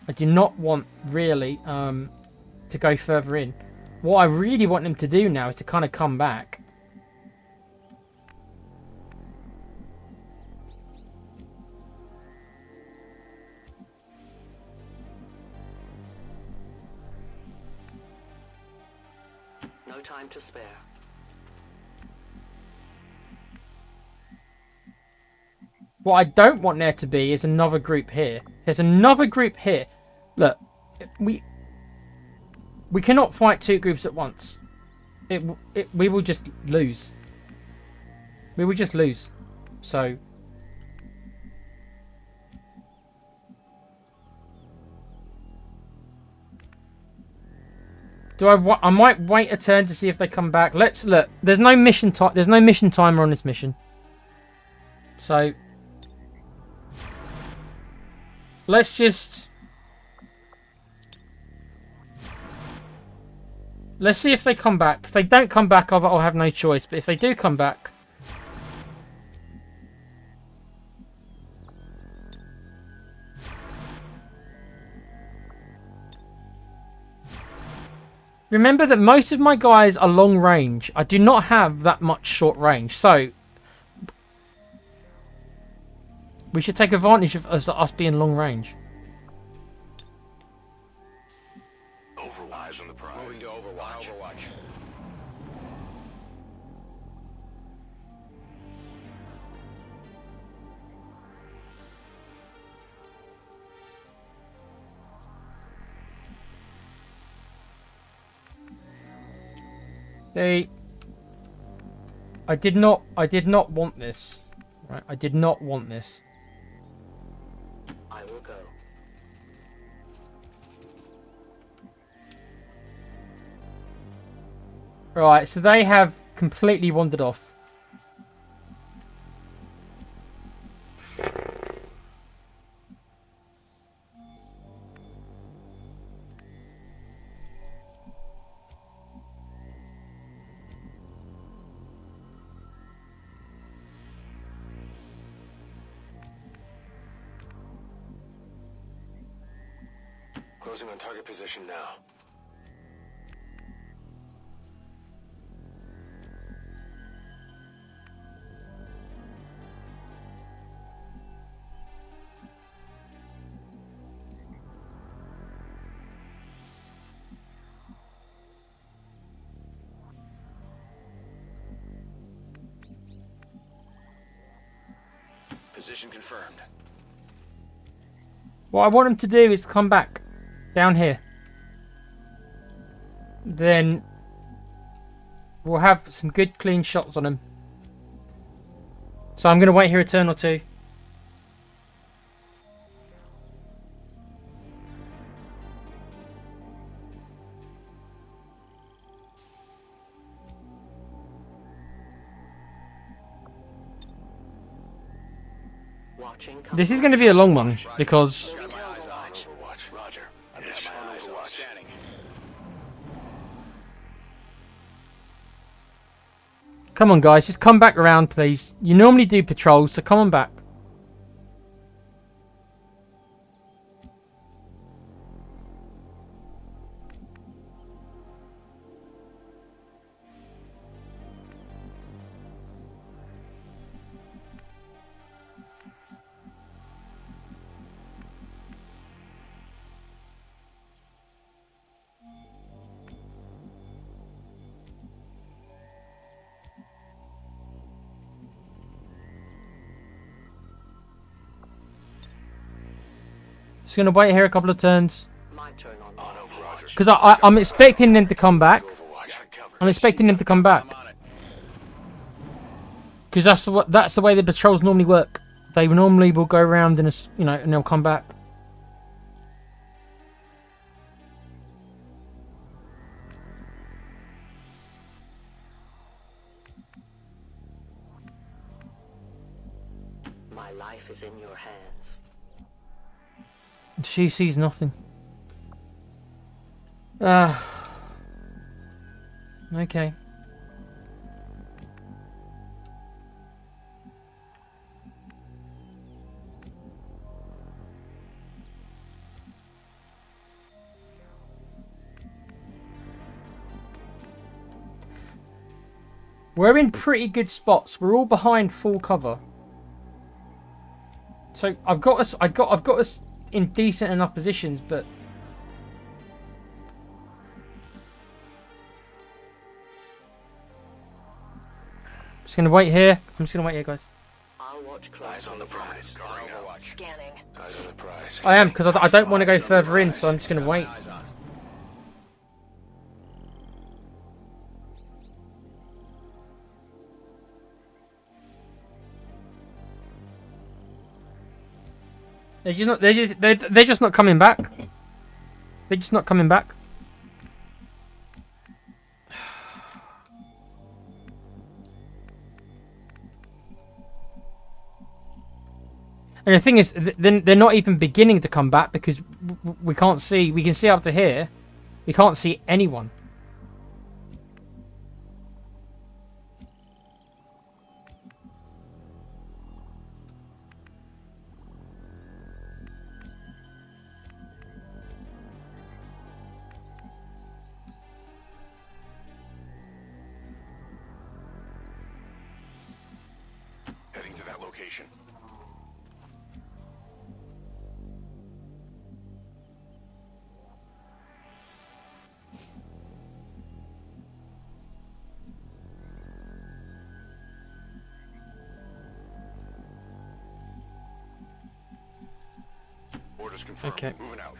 I do not want really to go further in. What I really want them to do now is to kind of come back. No time to spare. What I don't want there to be is another group here. There's another group here. Look, we cannot fight two groups at once. We will just lose. We will just lose. So I might wait a turn to see if they come back. Let's look. There's no mission time. There's no mission timer on this mission. So let's see if they come back. If they don't come back, I'll have no choice. But if they do come back, remember that most of my guys are long range. I do not have that much short range, so we should take advantage of us being long range. Eyes on the prize. Moving to Overwatch. I did not want this. Right? I did not want this. I will go. Right, so they have completely wandered off. Closing on target position now. Position confirmed. What I want them to do is come back down here. Then we'll have some good clean shots on them. So I'm going to wait here a turn or two. Watching. This is going to be a long one because Got my eyes on Overwatch. Roger. I've got my eyes on scanning. come on guys, just come back around please. You normally do patrols, so come on back. Just gonna wait here a couple of turns My turn on Overwatch. because I'm expecting them to come back. Overwatch. Covered. I'm expecting them to come back I'm on it. because that's the way the patrols normally work. They normally will go around and and they'll come back. My life is in your hands. She sees nothing. Okay. We're in pretty good spots. We're all behind full cover. So I've got us in decent enough positions, but I'm just gonna wait here. I'm just gonna wait here, guys. I'll watch closely. Eyes on the prize. Covering Overwatch. Scanning. Eyes on the prize. I am because I don't want to go further in, so I'm just gonna wait. Eyes on. They're just not coming back. They're just not coming back. And the thing is, they're not even beginning to come back because we can't see. We can see up to here. We can't see anyone. Heading to that location. Orders confirmed. Okay. Moving out.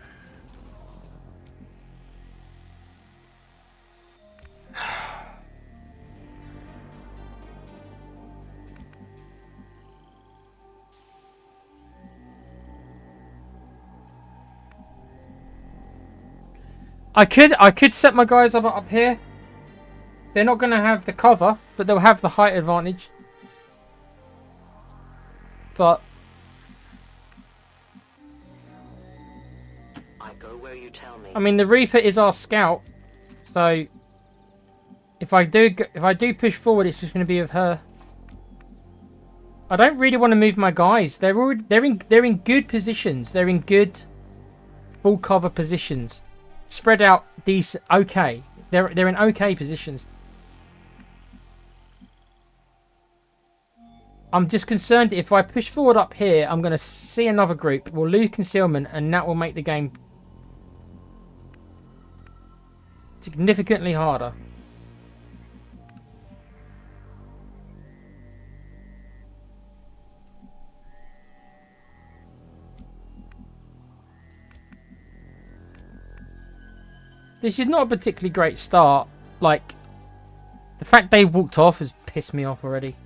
I could set my guys up here. They're not going to have the cover, but they'll have the height advantage. But I go where you tell me. I mean, the Reaper is our scout, so if I do push forward, it's just going to be with her. I don't really want to move my guys. They're in good positions. They're in good full cover positions. Spread out decent. Okay, they're in okay positions. I'm just concerned if I push forward up here, I'm going to see another group. We'll lose concealment, and that will make the game significantly harder. This is not a particularly great start. Like, the fact they walked off has pissed me off already.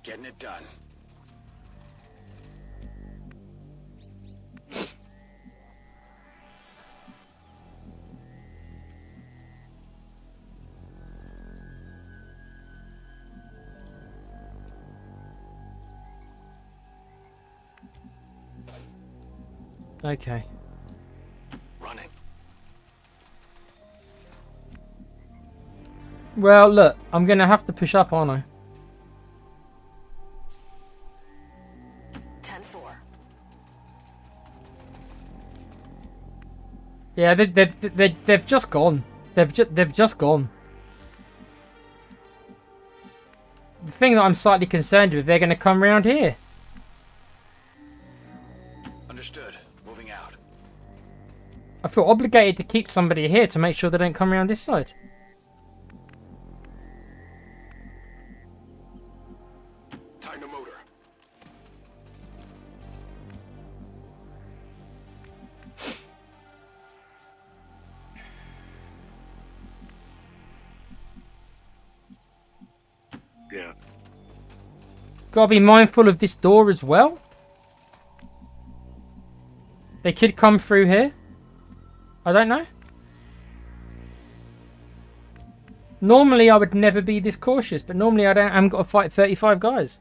Getting it done. Okay. Running. Well, look, I'm going to have to push up, aren't I? 10-4. Yeah, they've just gone. They've just gone. The thing that I'm slightly concerned with, they're going to come round here. Understood. Moving out. I feel obligated to keep somebody here to make sure they don't come around this side. Time to motor. Yeah. Gotta be mindful of this door as well. They could come through here. I don't know. Normally I would never be this cautious, but normally I haven't got to fight 35 guys.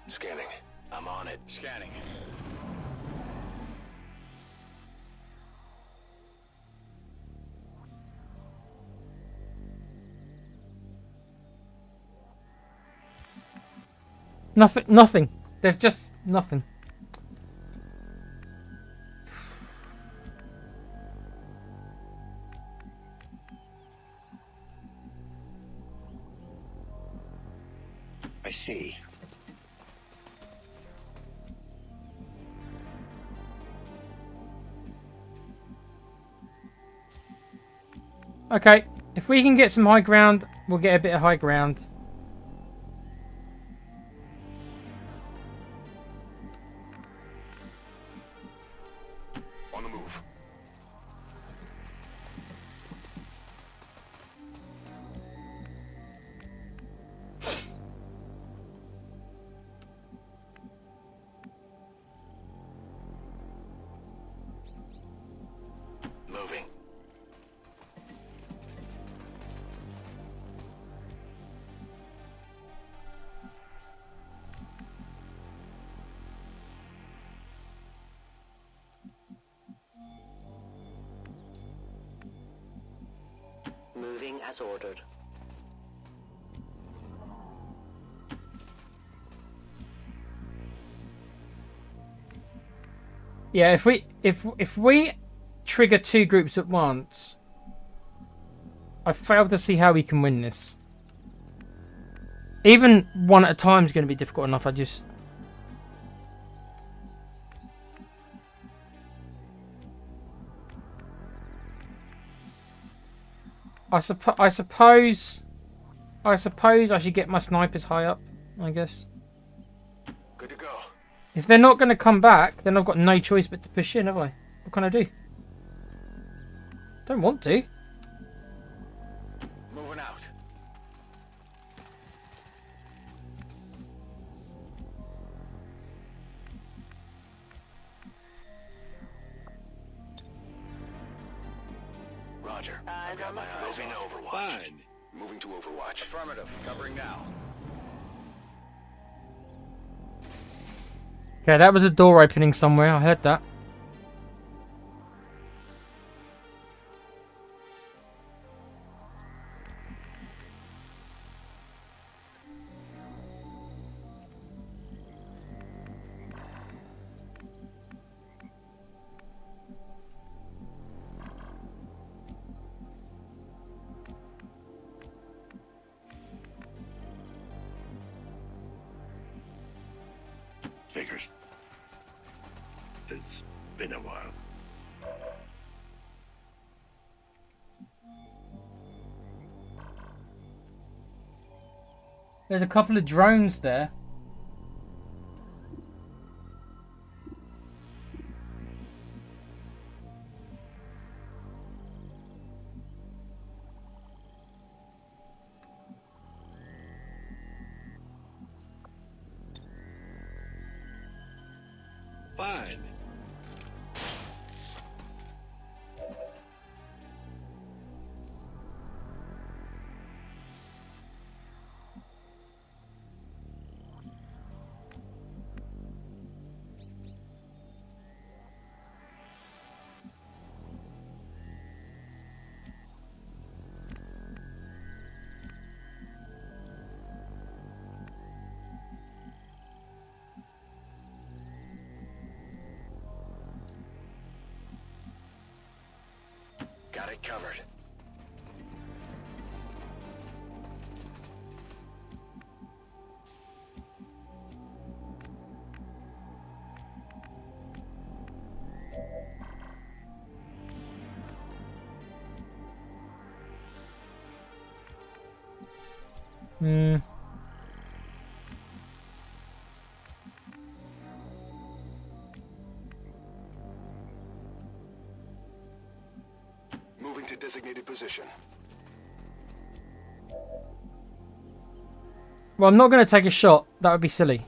Scanning. I'm on it. Scanning. Nothing. They've just nothing. I see. Okay, if we can get some high ground, we'll get a bit of high ground. On the move. Moving. Moving as ordered. Yeah, if we trigger two groups at once, I fail to see how we can win this. Even one at a time is going to be difficult enough. I suppose I should get my snipers high up, I guess. Good to go. If they're not going to come back, then I've got no choice but to push in, have I? What can I do? Don't want to. Moving out. Roger. I've got my eyes on Overwatch. Fine. Moving to Overwatch. Affirmative. Covering now. Okay, that was a door opening somewhere. I heard that. Figures. It's been a while. There's a couple of drones there. Fine. Got it covered. Hmm. Moving to designated position. Well, I'm not going to take a shot. That would be silly.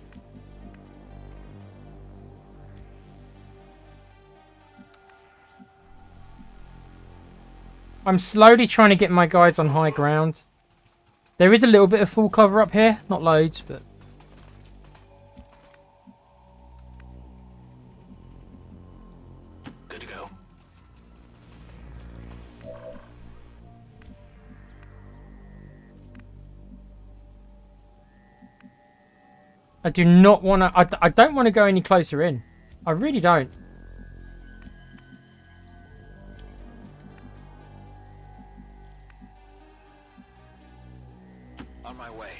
I'm slowly trying to get my guys on high ground. There is a little bit of full cover up here. Not loads, but... Good to go. I do not want to... I don't want to go any closer in. I really don't. On my way.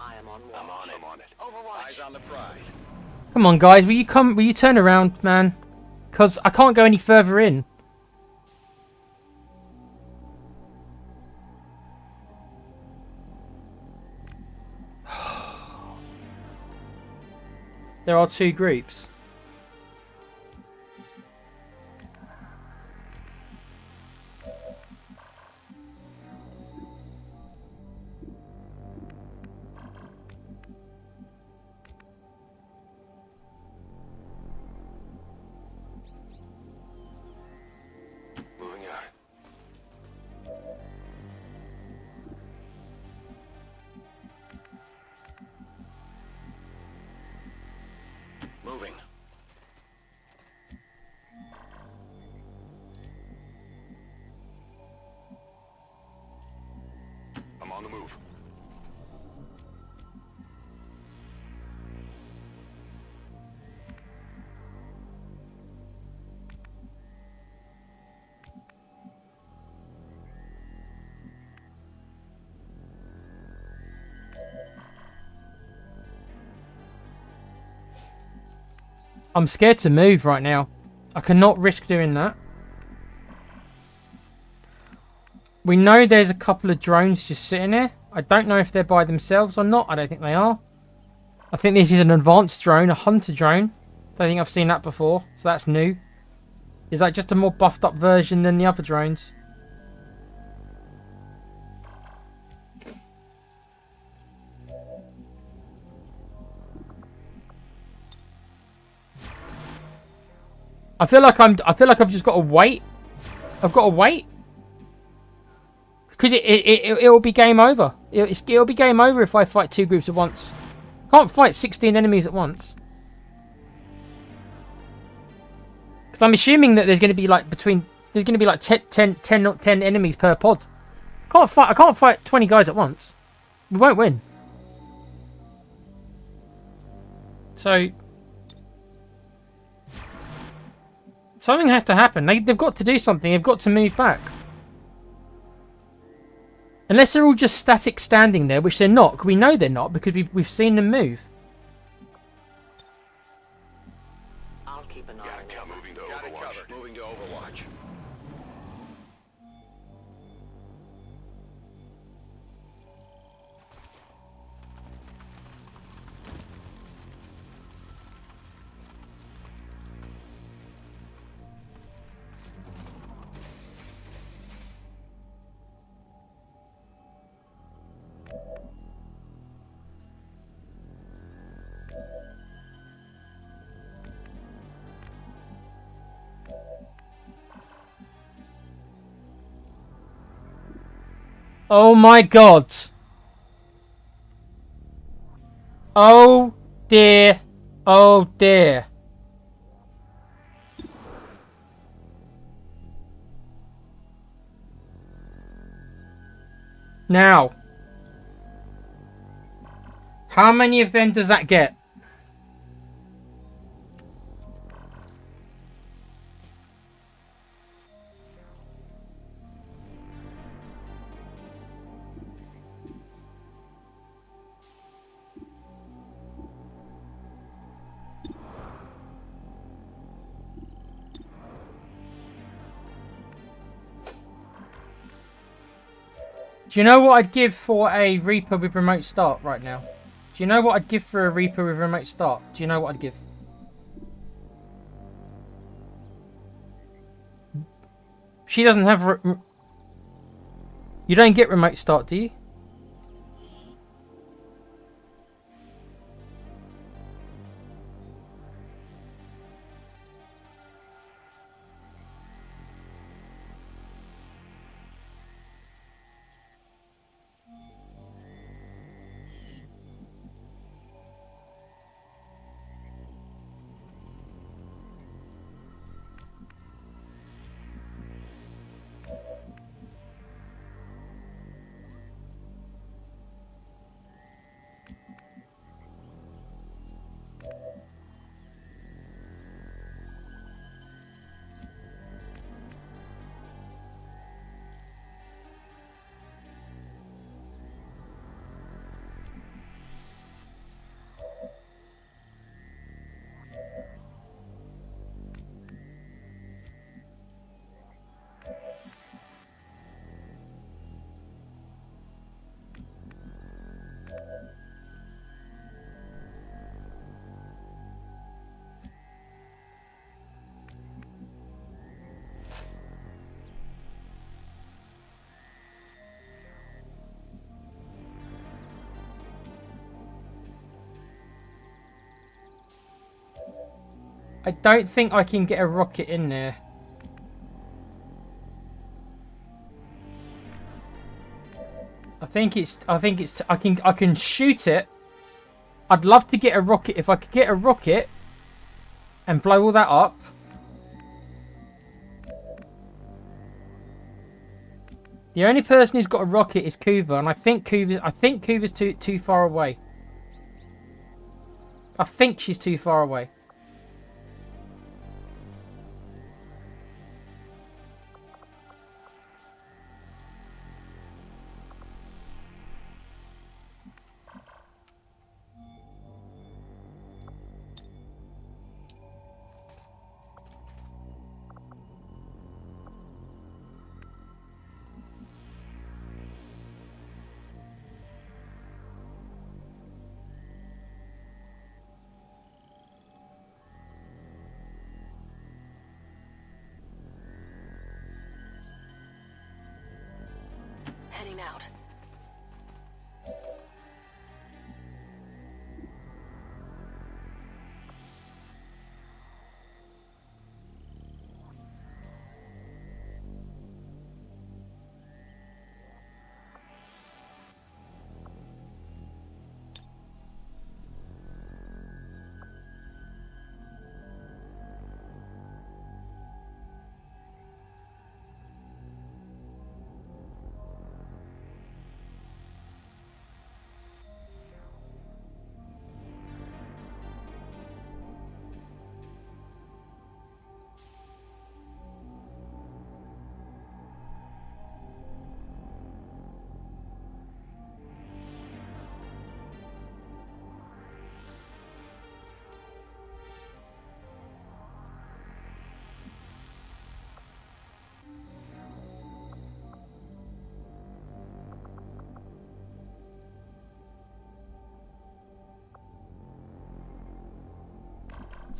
I am on watch. I'm on it. I'm on it. Overwatch. Eyes on the prize. Come on, guys. Will you turn around, man? Because I can't go any further in. There are two groups. Moving out. Moving. I'm on the move. I'm scared to move right now. I cannot risk doing that. We know there's a couple of drones just sitting there. I don't know if they're by themselves or not. I don't think they are. I think this is an advanced drone, a hunter drone. Don't think I've seen that before, so that's new. Is that just a more buffed up version than the other drones? I feel like I've just got to wait. I've got to wait. Because it'll be game over. It'll be game over if I fight two groups at once. Can't fight 16 enemies at once. Because I'm assuming that there's going to be like there's going to be like 10 enemies per pod. I can't fight 20 guys at once. We won't win. So Something has to happen. They've got to do something. They've got to move back. Unless they're all just static standing there, which they're not. We know they're not because we've seen them move. I'll keep an eye on them. Moving to Overwatch. Moving to Overwatch. Oh my god. Oh dear. Oh dear. Now, how many of them does that get? Do you know what I'd give for a Reaper with remote start right now? Do you know what I'd give for a Reaper with remote start? Do you know what I'd give? She doesn't have... You don't get remote start, do you? I don't think I can get a rocket in there. I can shoot it. I'd love to get a rocket. If I could get a rocket and blow all that up. The only person who's got a rocket is Kuva, and I think Kuva's too far away. I think she's too far away.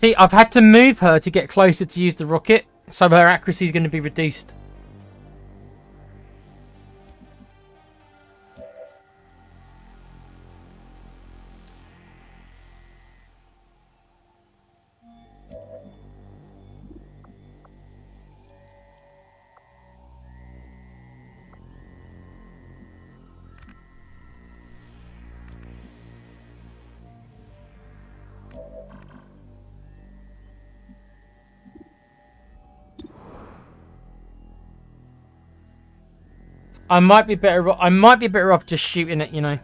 See, I've had to move her to get closer to use the rocket, so her accuracy is going to be reduced. I might be better off just shooting it, you know.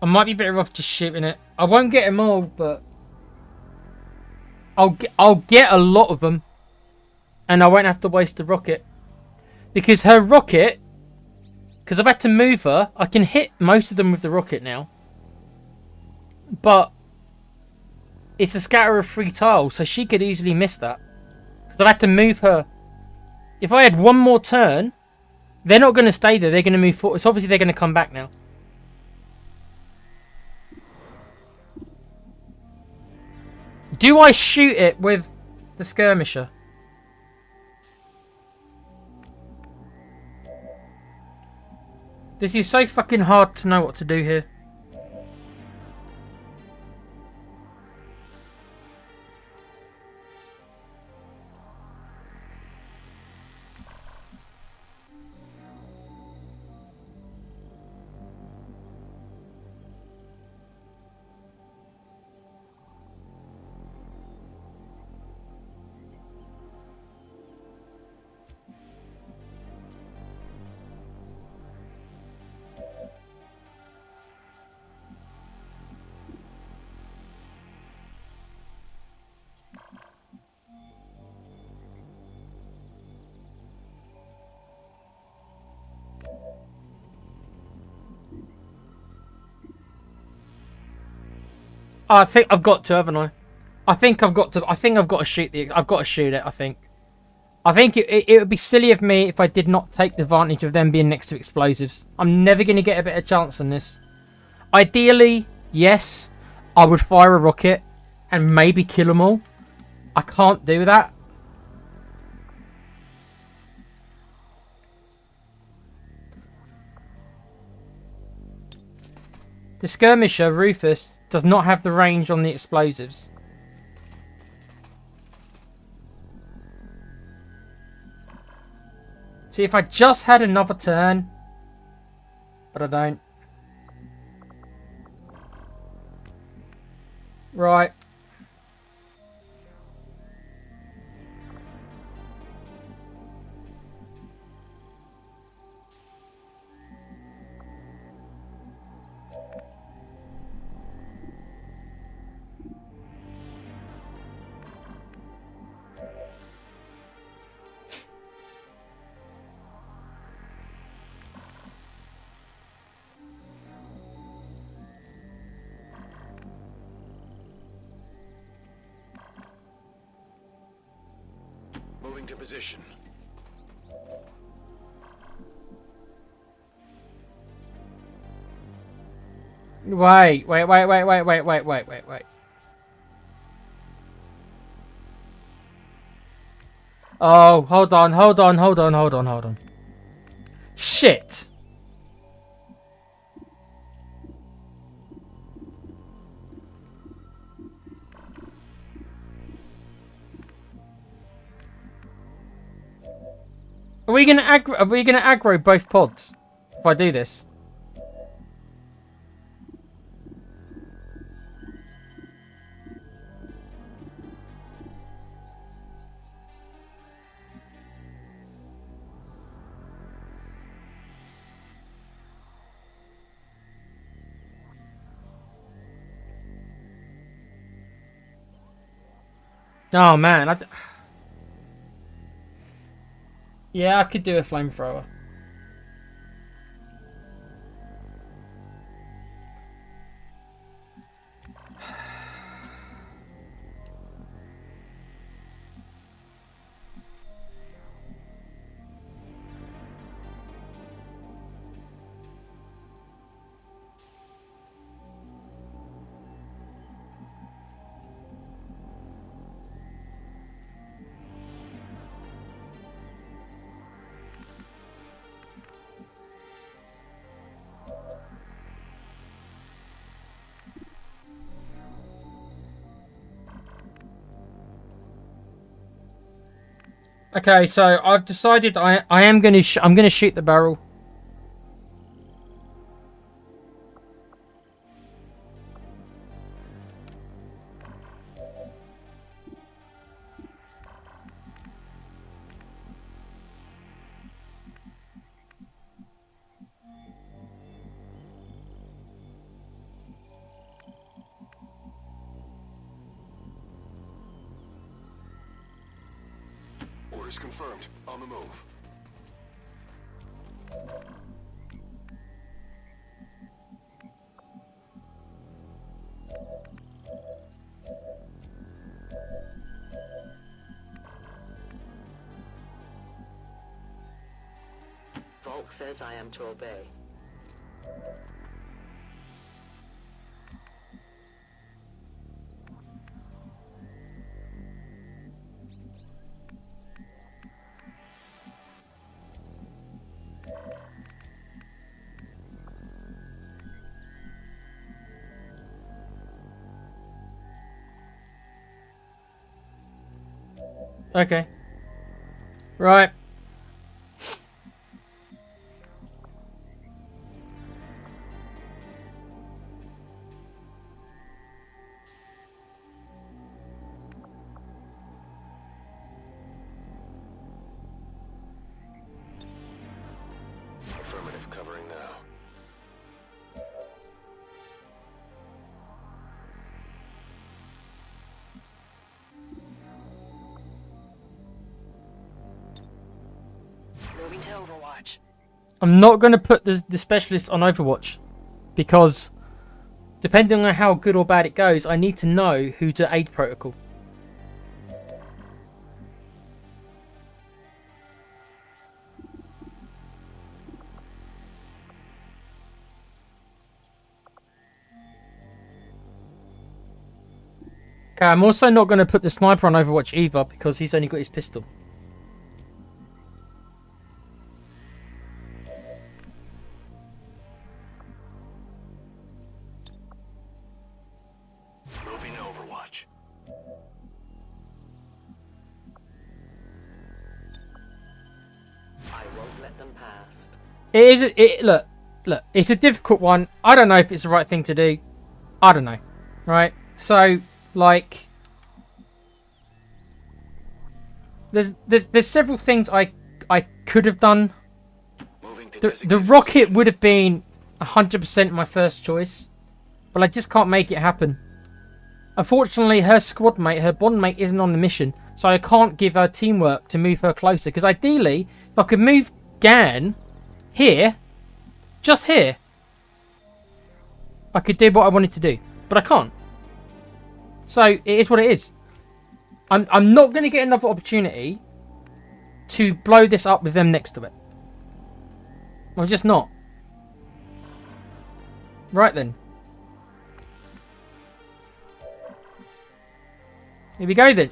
I might be better off just shooting it. I won't get them all, but I'll get a lot of them, and I won't have to waste the rocket. Because her rocket, because I've had to move her, I can hit most of them with the rocket now. But it's a scatter of 3 tiles, so she could easily miss that. Because I've had to move her. If I had one more turn, they're not going to stay there. They're going to move forward. So obviously they're going to come back now. Do I shoot it with the skirmisher? This is so fucking hard to know what to do here. I think I've got to, haven't I? I think I've got to shoot the. I've got to shoot it. I think it would be silly of me if I did not take the advantage of them being next to explosives. I'm never going to get a better chance than this. Ideally, yes, I would fire a rocket and maybe kill them all. I can't do that. The skirmisher, Rufus, does not have the range on the explosives. See, if I just had another turn, but I don't. Right. Moving to position. Wait. Oh, hold on. Shit. Are we gonna aggro both pods if I do this? Oh man, yeah, I could do a flamethrower. Okay, so I've decided I am going to I'm going to shoot the barrel. Orders confirmed. On the move. Volk says I am to obey. Okay. Right. Affirmative, covering now. Moving to Overwatch. I'm not going to put the specialist on Overwatch because depending on how good or bad it goes, I need to know who to aid protocol. Okay, I'm also not going to put the sniper on Overwatch either because he's only got his pistol. Moving to Overwatch. I won't let them pass. It is. Look. It's a difficult one. I don't know if it's the right thing to do. I don't know. Right. So, like, there's several things I could have done. Moving to The designated rocket would have been 100% my first choice, but I just can't make it happen. Unfortunately, her squad mate, her bond mate, isn't on the mission, so I can't give her teamwork to move her closer. Because ideally, if I could move Gan here, just here, I could do what I wanted to do, but I can't. So it is what it is. I'm not going to get another opportunity to blow this up with them next to it. I'm just not. Right then. Here we go then.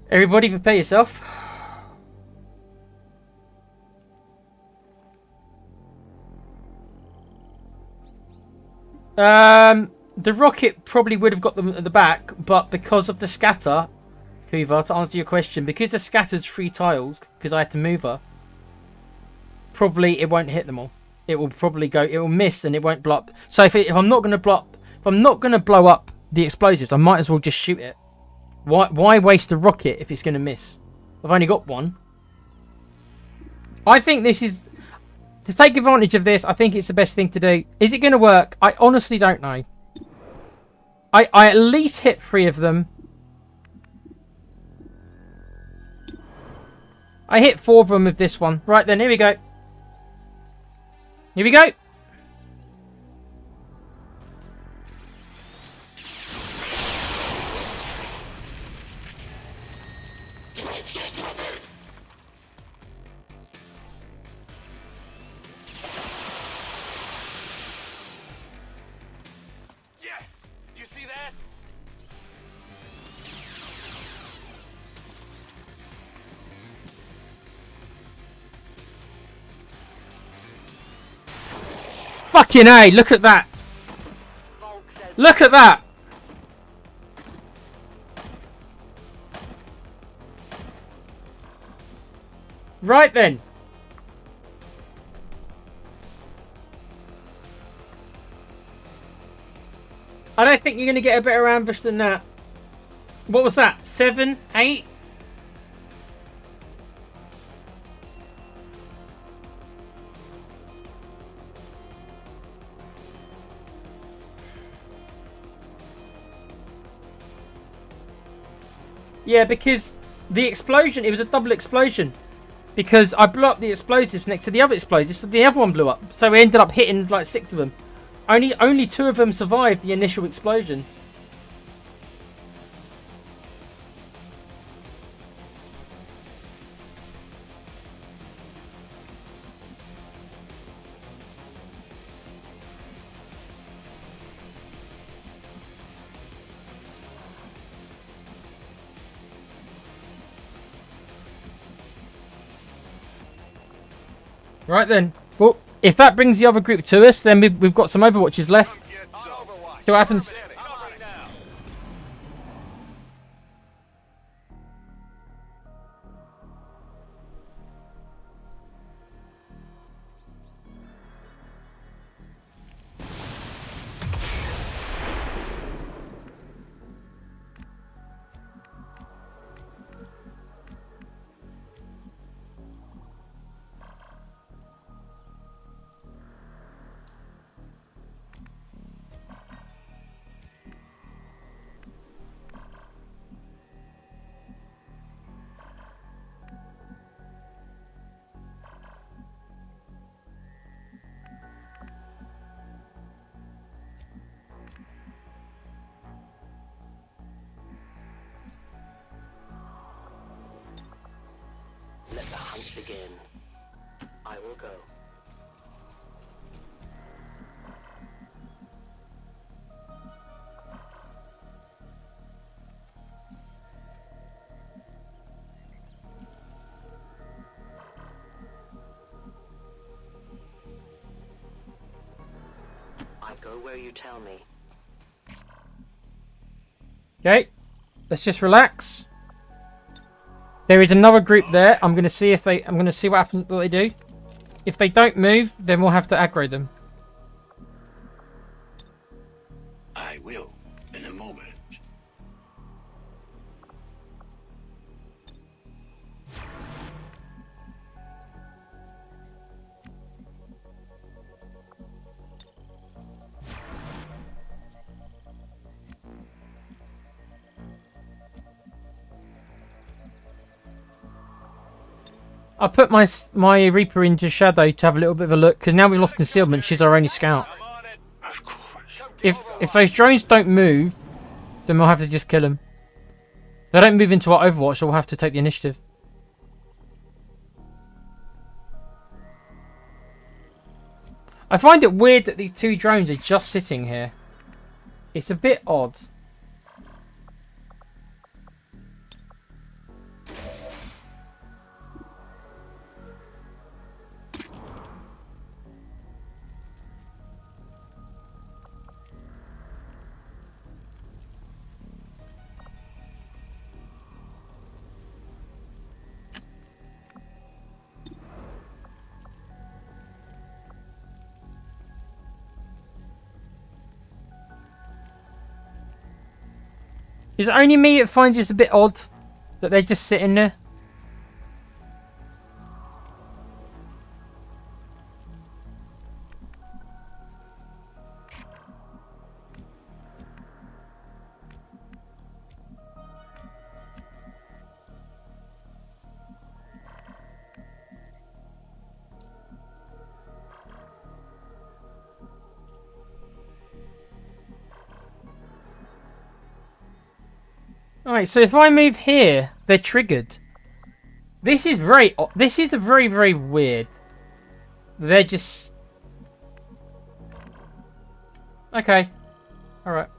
Everybody prepare yourself. The rocket probably would have got them at the back, but because of the scatter, Hoover, to answer your question, because the scatter's 3 tiles, because I had to move her, probably it won't hit them all. It will probably go, it will miss and it won't blow up. So if I'm not going to blow up the explosives, I might as well just shoot it. Why waste a rocket if it's going to miss? I've only got one. I think this is, to take advantage of this, I think it's the best thing to do. Is it going to work? I honestly don't know. I at least hit 3 of them. I hit 4 of them with this one. Right then, here we go. Here we go. Yes! You see that? Fucking A, look at that. Volk says Look at that. Right then. I don't think you're going to get a better ambush than that. What was that? 7, 8? Yeah, because the explosion, it was a double explosion. Because I blew up the explosives next to the other explosives, so the other one blew up. So we ended up hitting like 6 of them. Only 2 of them survived the initial explosion. Right then. Well, if that brings the other group to us, then we've got some Overwatches left. See what happens. Covering now. Let the hunt begin. I will go. I go where you tell me. Okay. Let's just relax. There is another group there. I'm going to see what happens, what they do. If they don't move, then we'll have to aggro them. I will, in a moment. I put my Reaper into Shadow to have a little bit of a look, because now we've lost concealment, she's our only scout. I'm on it. Of course. If those drones don't move, then we'll have to just kill them. If they don't move into our Overwatch, so we'll have to take the initiative. I find it weird that these 2 drones are just sitting here. It's a bit odd. Is it only me that finds this a bit odd that they're just sitting there? Alright, so if I move here, they're triggered. This is very, very weird. They're just... Okay. Alright.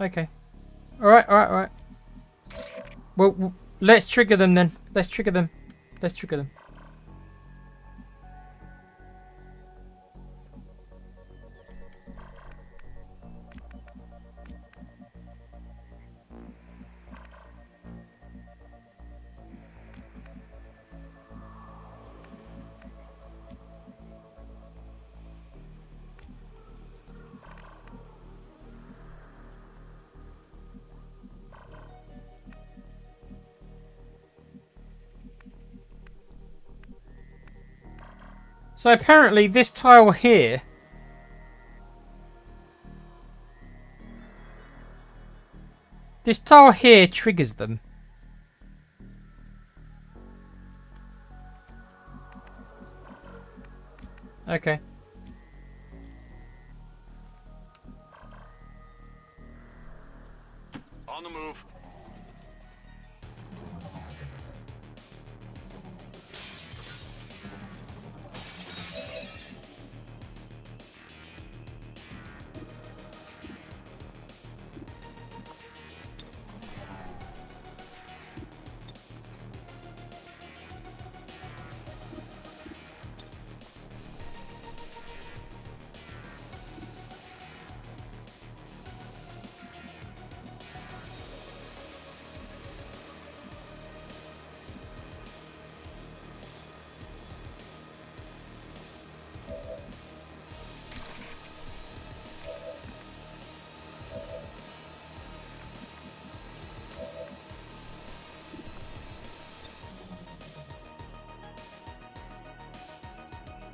Okay. Alright. Well, let's trigger them then. Let's trigger them. So apparently this tile here triggers them. Okay. On the move.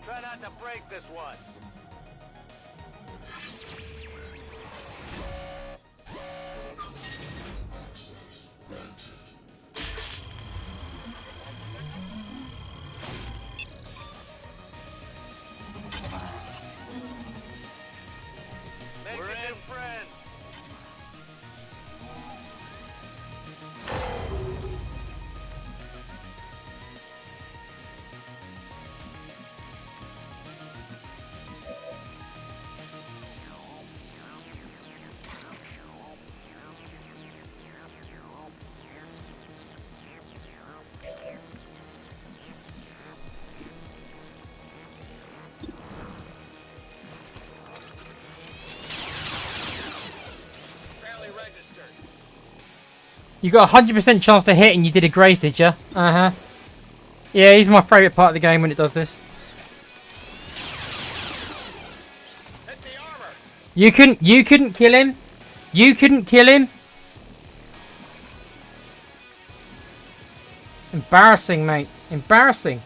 Try not to break this one. Make new friends. Fairly registered. You got a 100% chance to hit and you did a graze, did you? Uh-huh. Yeah, he's my favourite part of the game when it does this. Hit the armor. You couldn't kill him. You couldn't kill him. Embarrassing, mate. Embarrassing.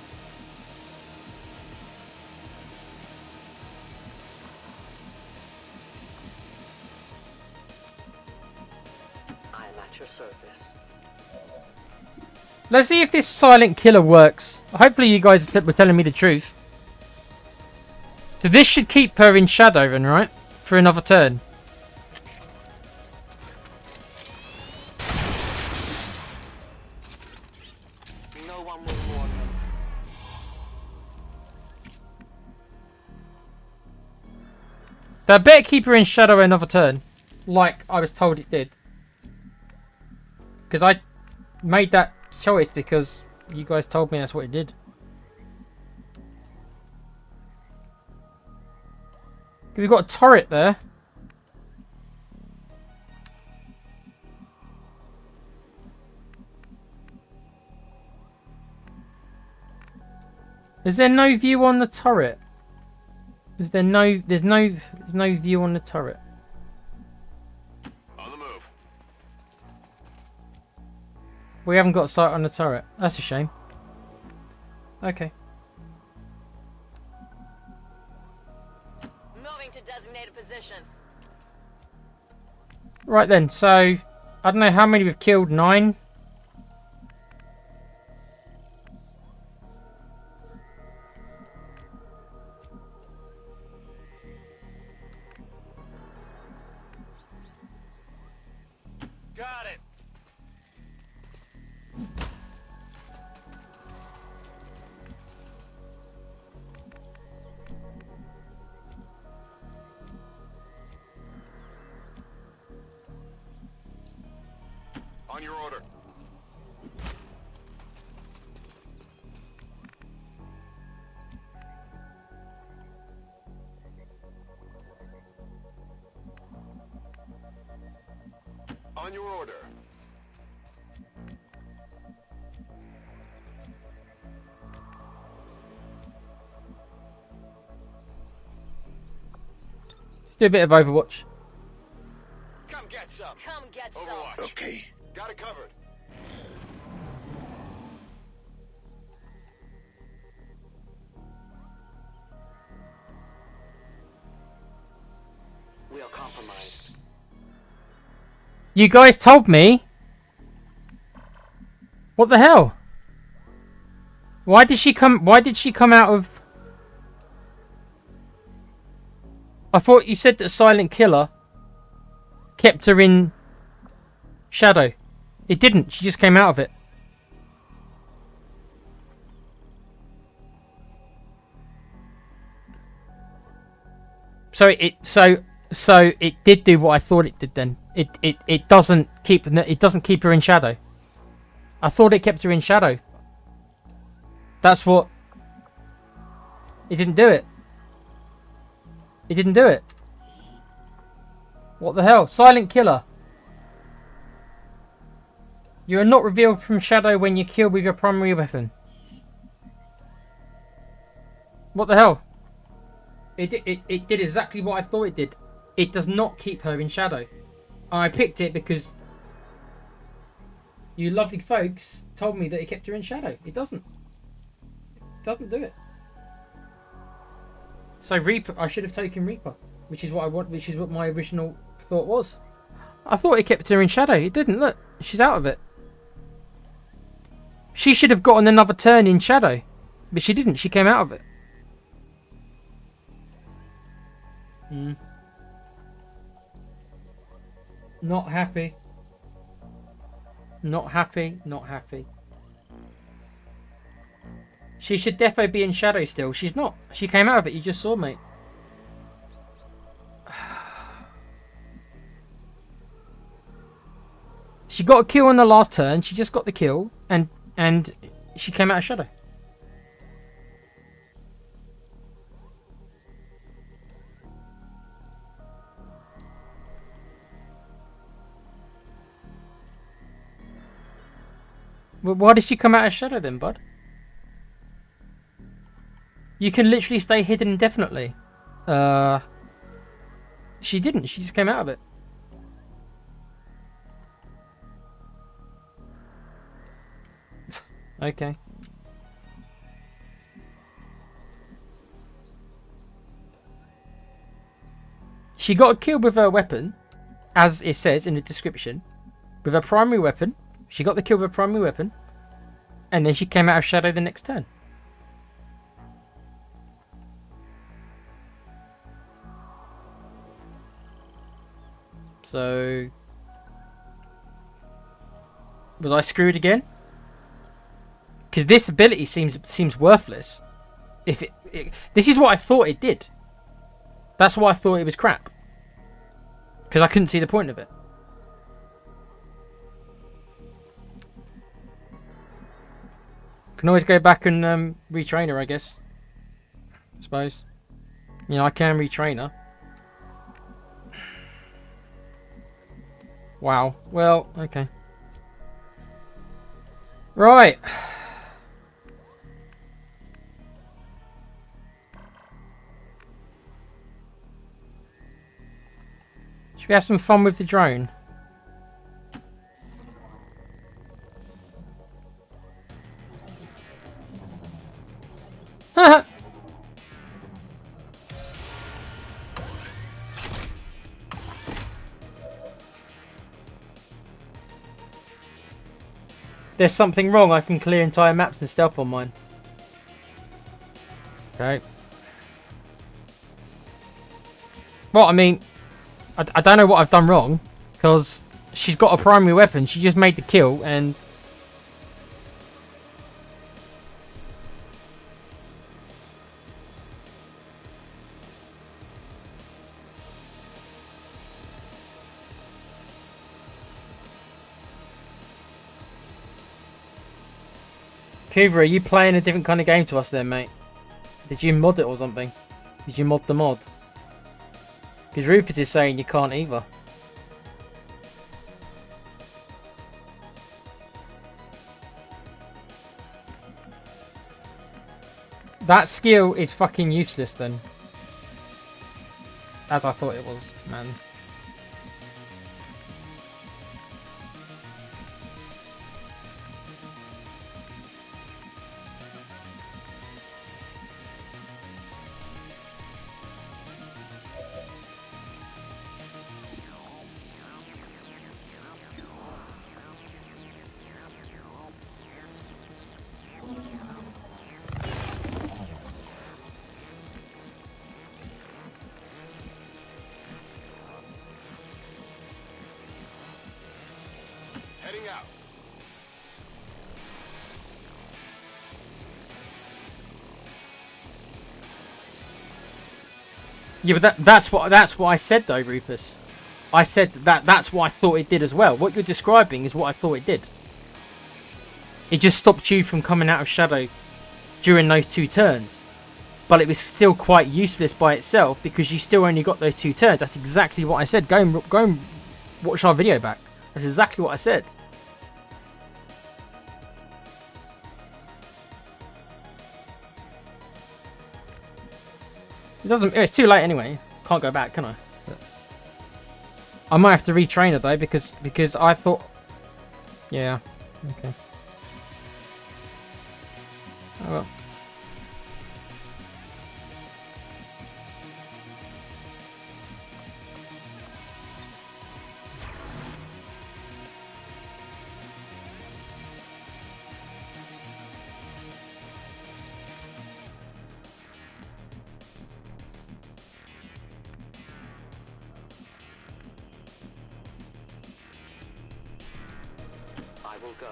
I am at your service. Let's see if this silent killer works. Hopefully you guys were telling me the truth. So this should keep her in shadow then, right? For another turn. No one will warn them. So I better keep her in shadow another turn. Like I was told it did. Because I made that choice because you guys told me that's what it did. We've got a turret there. Is there no view on the turret? Is there no? There's no view on the turret. On the move. We haven't got sight on the turret. That's a shame. Okay. Moving to designated position. Right then. So I don't know how many we've killed. 9. Got it. On your order. On your order. Let's do a bit of Overwatch. Come get some. Come get some. Overwatch. Okay. Got it covered. compromised. You guys told me. What the hell? Why did she come out of... I thought you said that Silent Killer kept her in shadow. It didn't. She just came out of it. So it did do what I thought it did then. It doesn't keep her in shadow. I thought it kept her in shadow. That's what... It didn't do it. It didn't do it. What the hell? Silent Killer. You are not revealed from shadow when you kill with your primary weapon. What the hell? It did exactly what I thought it did. It does not keep her in shadow. I picked it because you lovely folks told me that it kept her in shadow. It doesn't. It doesn't do it. So Reaper, I should have taken Reaper, which is what I want. Which is what my original thought was. I thought it kept her in shadow. It didn't. Look, she's out of it. She should have gotten another turn in shadow, but she didn't. She came out of it. Not happy. Not happy. Not happy. She should defo be in shadow still. She's not. She came out of it. You just saw, mate. She got a kill on the last turn. She just got the kill, and she came out of shadow. Well, why did she come out of shadow then, bud? You can literally stay hidden indefinitely. She didn't. She just came out of it. Okay. She got a kill with her weapon, as it says in the description. With her primary weapon. She got the kill with her primary weapon. And then she came out of shadow the next turn. So... Was I screwed again? Because this ability seems worthless. If this is what I thought it did. That's why I thought it was crap. Because I couldn't see the point of it. Can always go back and retrain her, I guess. I suppose. You know, I can retrain her. Wow. Well, okay. Right. Should we have some fun with the drone? Haha. There's something wrong. I can clear entire maps and stealth on mine. Okay. Well, I mean, I don't know what I've done wrong, because she's got a primary weapon. She just made the kill, and... Kuvra, are you playing a different kind of game to us then, mate? Did you mod it or something? Did you mod the mod? Because Rupert is saying you can't either. That skill is fucking useless then. As I thought it was, man. Yeah, but that's what I said though, Rufus. I said that's what I thought it did as well. What you're describing is what I thought it did. It just stopped you from coming out of shadow during those 2 turns. But it was still quite useless by itself because you still only got those 2 turns. That's exactly what I said. Go and watch our video back. That's exactly what I said. It doesn't. It's too late anyway. Can't go back, can I? But I might have to retrain it though because I thought. Yeah. Okay. Oh well. I will go.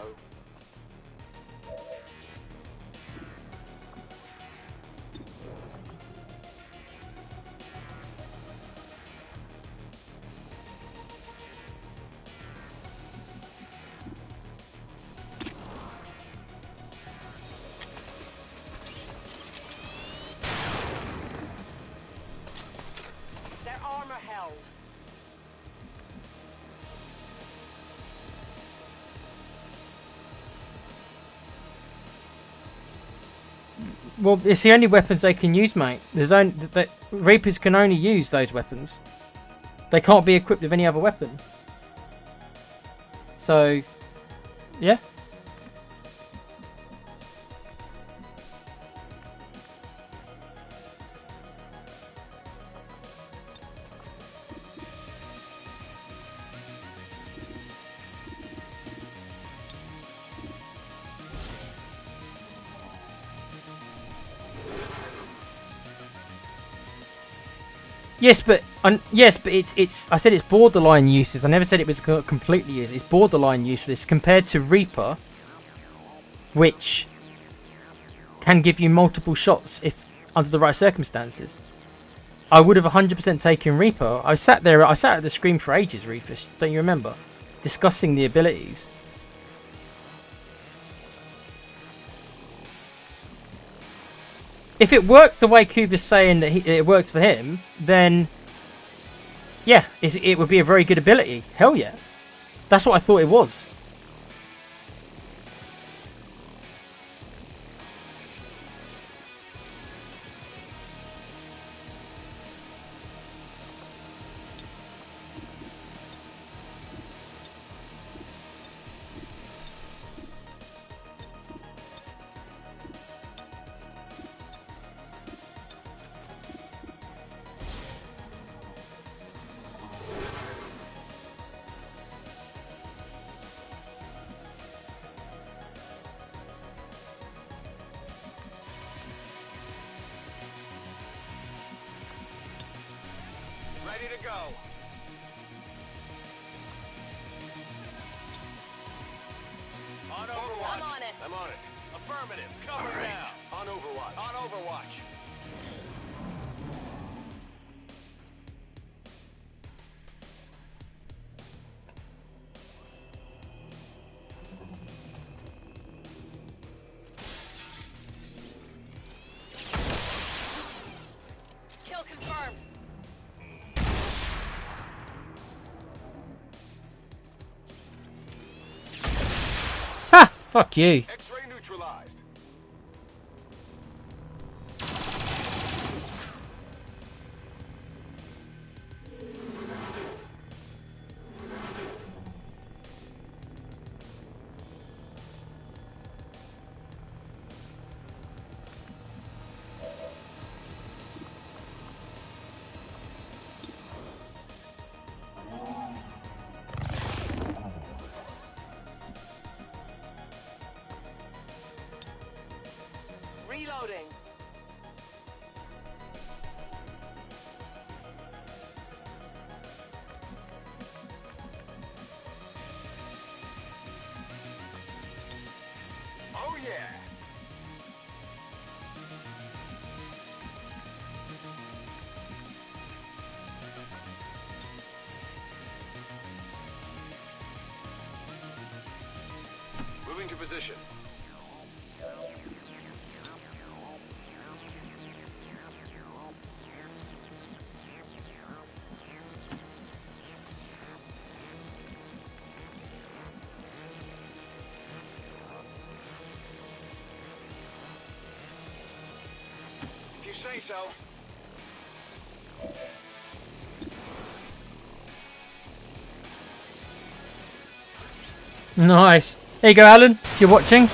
Their armor held. Well, it's the only weapons they can use, mate. There's only Reapers can only use those weapons. They can't be equipped with any other weapon. So, yeah. Yes, but it's. I said it's borderline useless. I never said it was completely useless. It's borderline useless compared to Reaper, which can give you multiple shots if under the right circumstances. I would have 100% taken Reaper. I sat at the screen for ages, Rufus. Don't you remember? Discussing the abilities. If it worked the way Kuba's saying that it works for him, then yeah, it would be a very good ability. Hell yeah. That's what I thought it was. Ready to go. On Overwatch. I'm on it. I'm on it. Affirmative. Cover now. On Overwatch. On Overwatch. Kill confirmed. Ha! Fuck you. X-ray neutralized. to position. If you say so. Nice. There you go, Alan. If you're watching.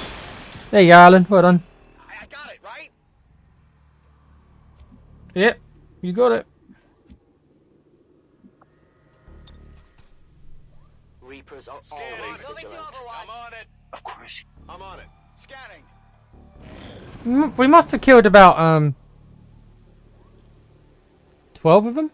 There you go, Alan. Well done. I got it, right? Yep. You got it. Reapers are Scanning. always Moving to vigilant. Overwatch. I'm on it. Of course. I'm on it. Scanning. We must have killed about 12 of them.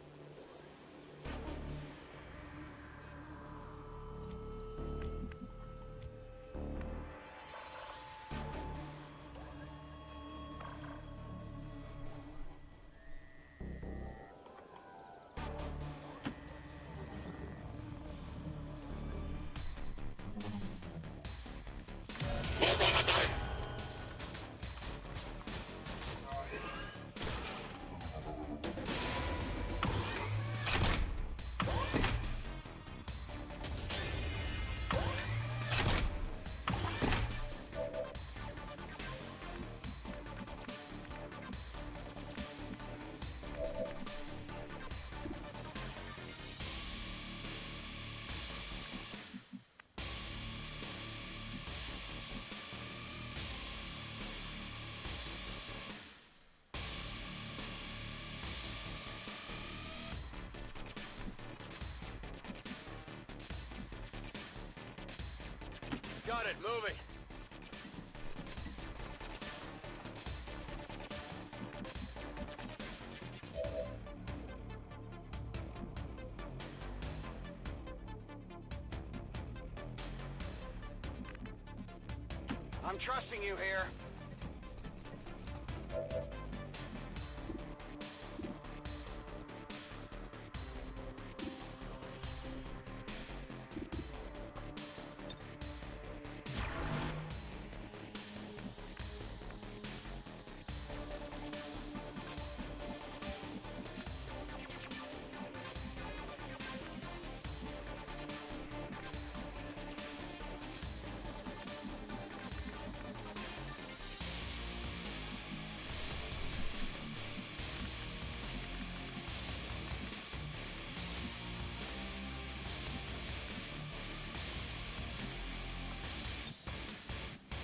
Got it. Moving. I'm trusting you here.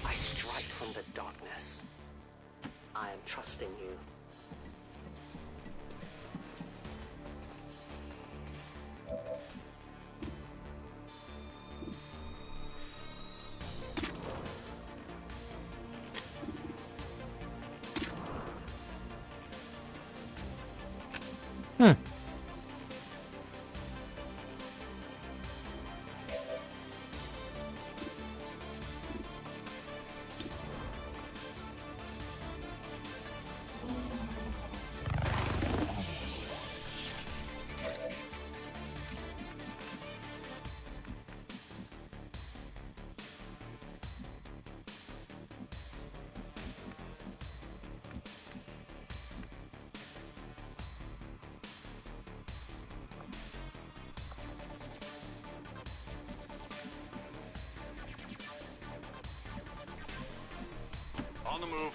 I strike from the darkness. I am trusting you. Hmm. On the move.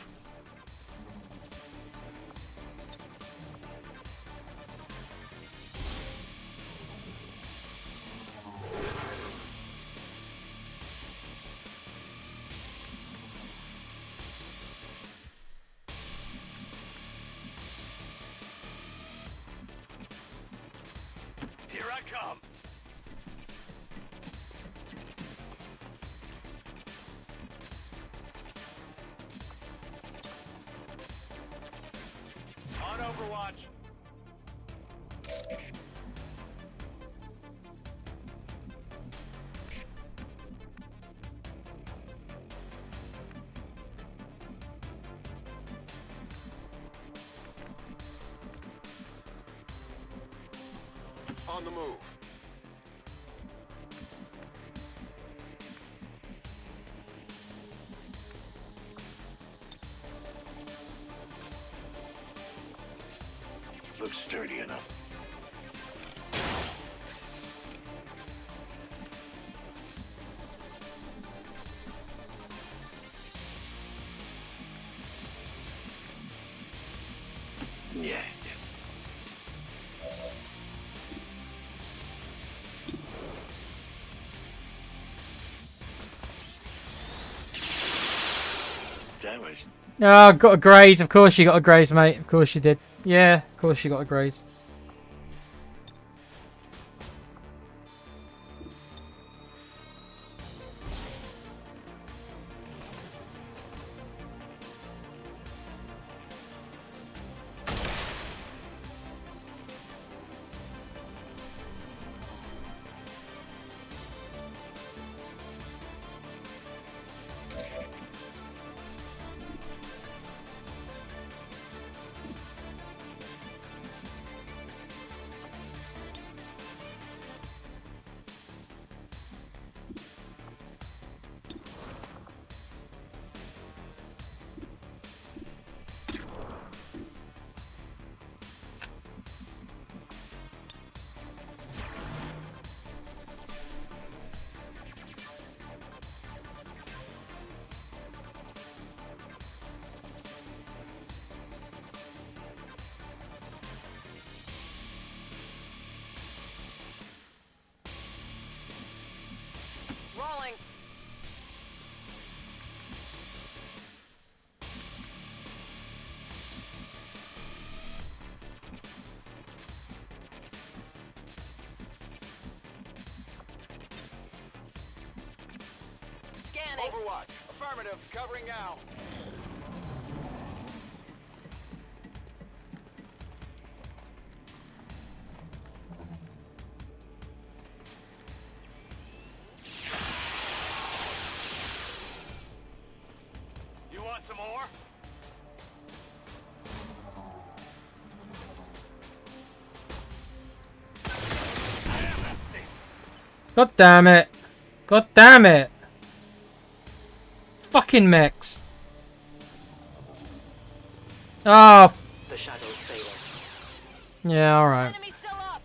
Here I come. On Overwatch. On the move. enough. Yeah. Damage. Oh, got a graze. Of course you got a graze, mate. Of course you did. Yeah, of course you got a graze. Rolling. Scanning. Overwatch. Affirmative. Covering now. You want some more? God damn it. God damn it. Fucking mechs. Oh, The shadows fade. yeah, alright. Enemy still up.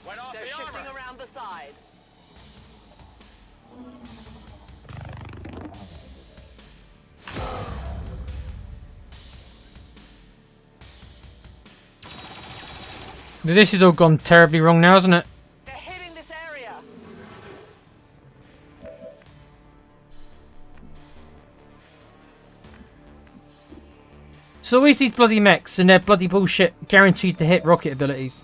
Went off They're the shifting armor. around the side. This has all gone terribly wrong now, hasn't it? They're hitting this area. It's always these bloody mechs and their bloody bullshit guaranteed to hit rocket abilities.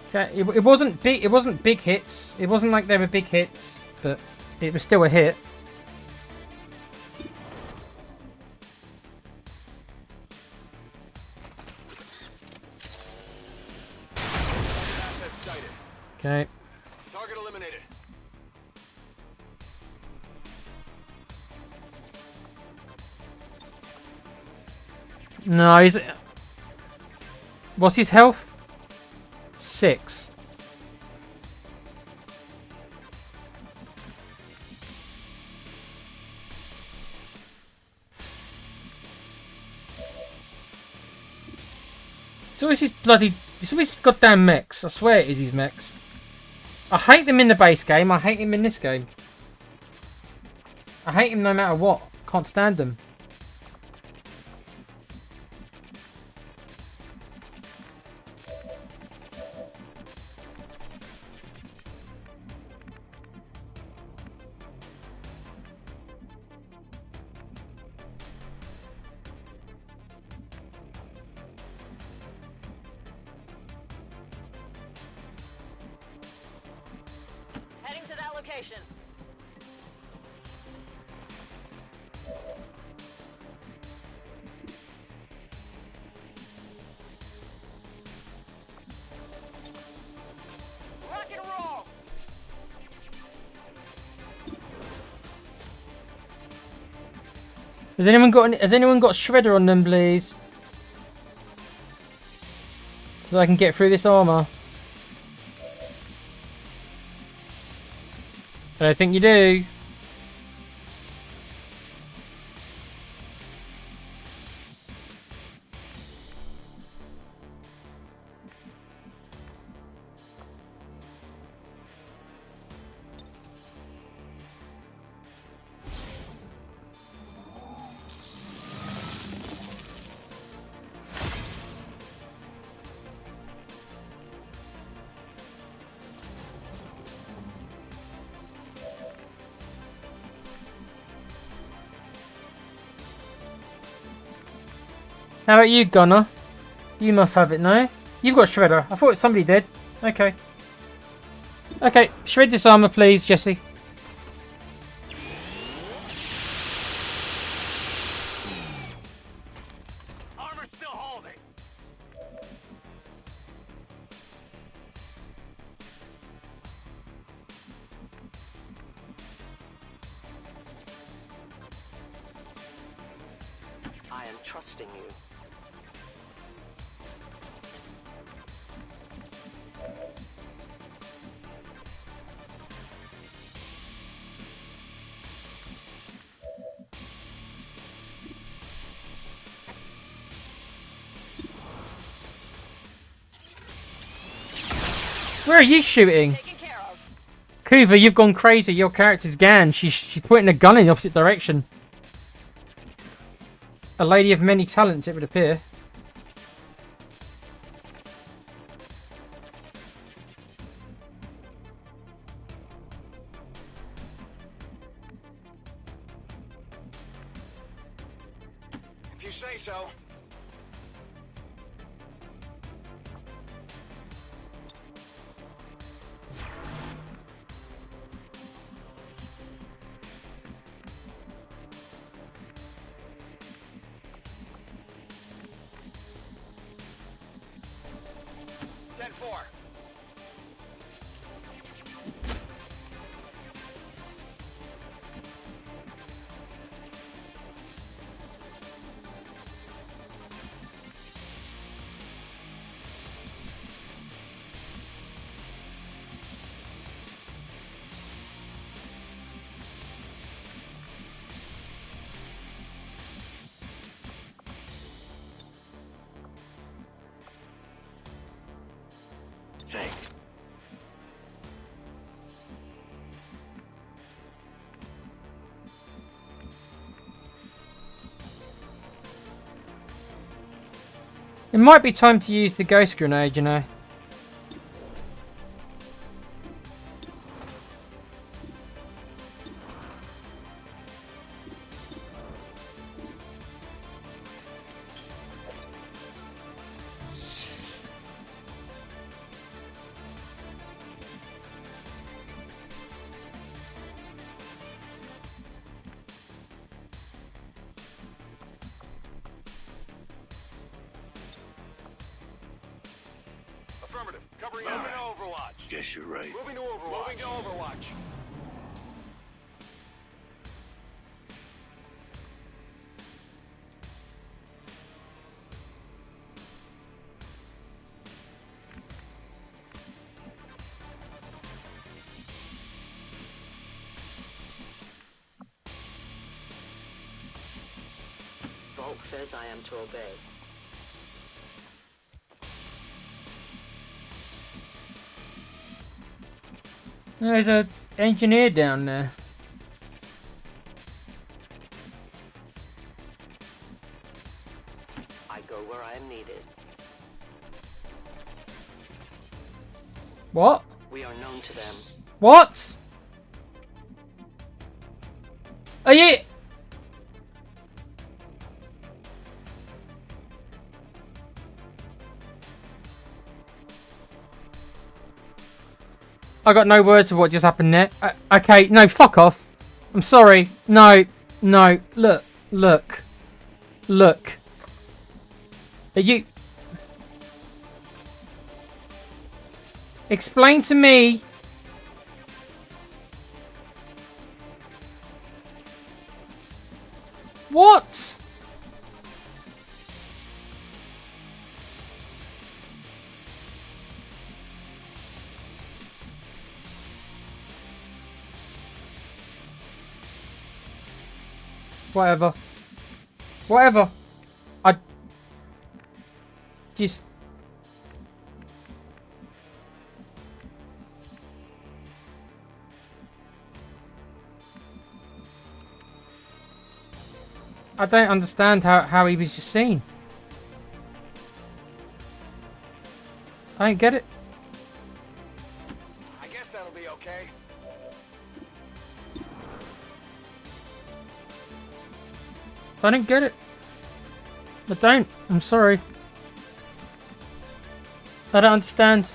Okay, it wasn't big. It wasn't big hits. It wasn't like they were big hits, but it was still a hit. Asset sighted. Okay. Target eliminated. No, he's. What's his health? 6. It's always his bloody. It's always his goddamn mechs. I swear it is his mechs. I hate them in the base game. I hate him in this game. I hate him no matter what. Can't stand them. Heading to that location. Rock and roll. Has anyone got shredder on them, please? So I can get through this armor. I don't think you do. How about you, Gunner? You must have it now. You've got shredder. I thought somebody did. Okay. Okay, shred this armor, please, Jesse. Armor still holding. I am trusting you. Where are you shooting? Taken care of. Kuva, you've gone crazy. Your character's Gan. She's pointing a gun in the opposite direction. A lady of many talents, it would appear. If you say so. Four. Thanks. It might be time to use the ghost grenade, you know. Affirmative. Covering moving to Overwatch. Guess you're right. Moving to Overwatch. Moving to Overwatch. Vault says I am to obey. There's an engineer down there. I go where I am needed. What? We are known to them. What? Are you... I got no words for what just happened there. Okay, no, fuck off. I'm sorry. No, no. Look. Are you... Explain to me... What? Whatever. Whatever. I just... I don't understand how he was just seen. I don't get it. I guess that'll be okay. I don't get it. I don't. I'm sorry. I don't understand.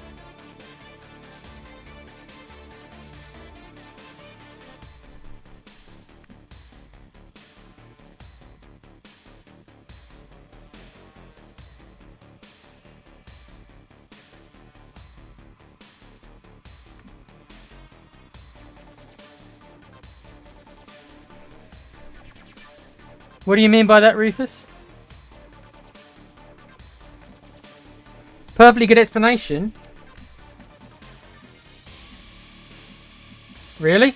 What do you mean by that, Rufus? Perfectly good explanation. Really?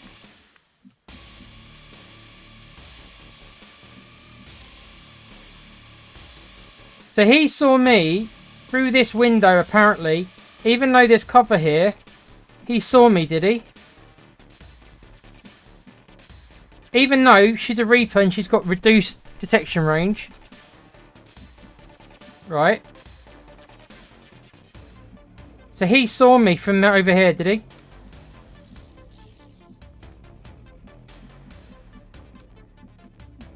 So he saw me through this window, apparently. Even though there's cover here, he saw me, did he? Even though she's a Reaper and she's got reduced detection range. Right. So he saw me from over here, did he?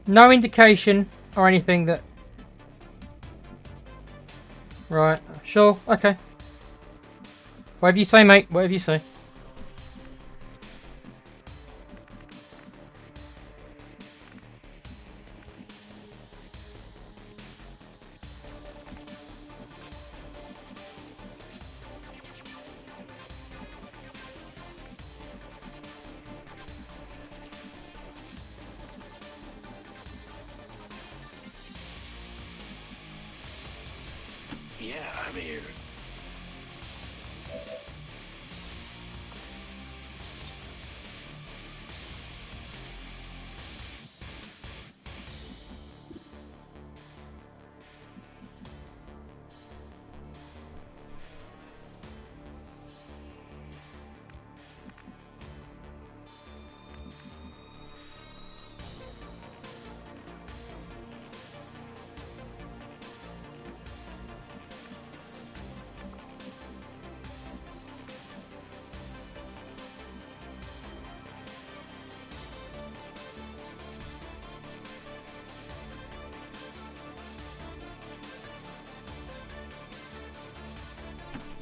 No indication or anything that... Right. Sure. Okay. Whatever you say, mate. Whatever you say. Yeah, I'm here.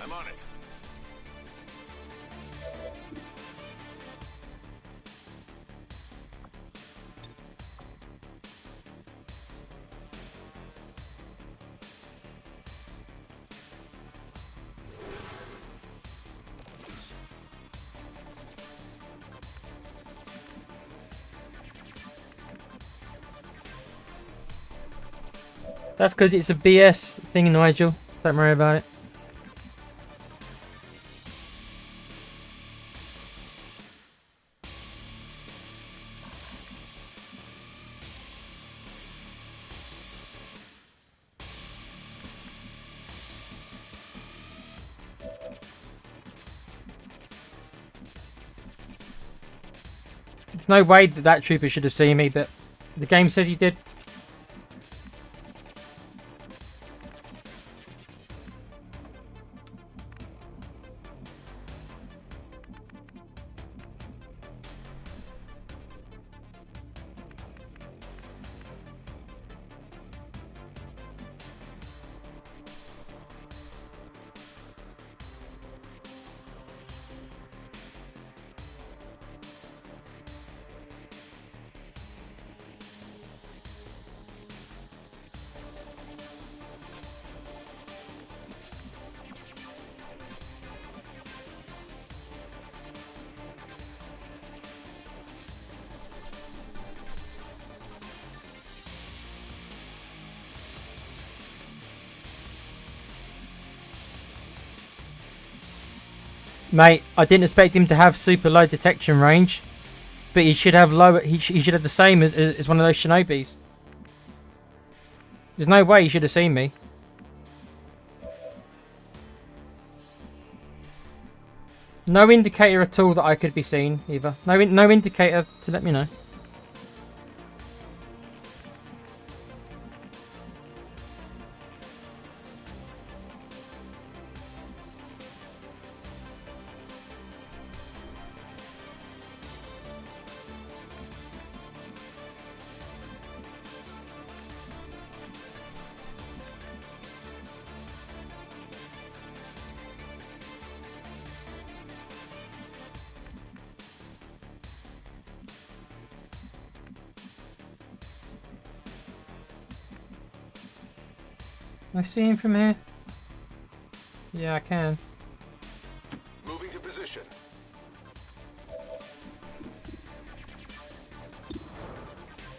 I'm on it. That's because it's a BS thing, Nigel. Don't worry about it. There's no way that that trooper should have seen me, but the game says he did. Mate, I didn't expect him to have super low detection range, but he should have low. He should have the same as one of those Shinobis. There's no way he should have seen me. No indicator at all that I could be seen either. No indicator to let me know. Can I see him from here? Yeah, I can. Moving to position.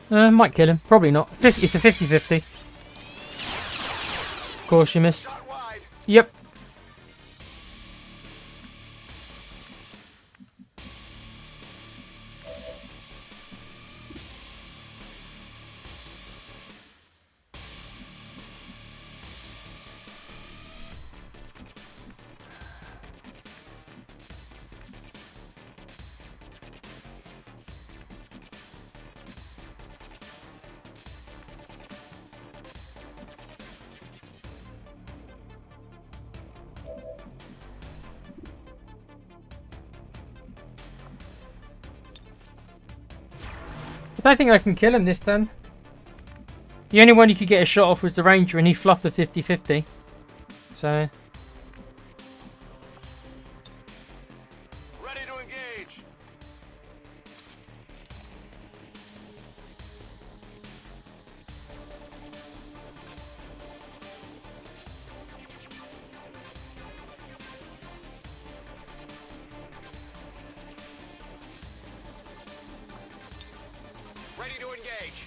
Might kill him. Probably not. It's a 50-50. Of course you missed. Shot wide. Yep. I don't think I can kill him this turn. The only one you could get a shot off was the Ranger, and he fluffed the 50-50. So... Ready to engage. Ready to engage.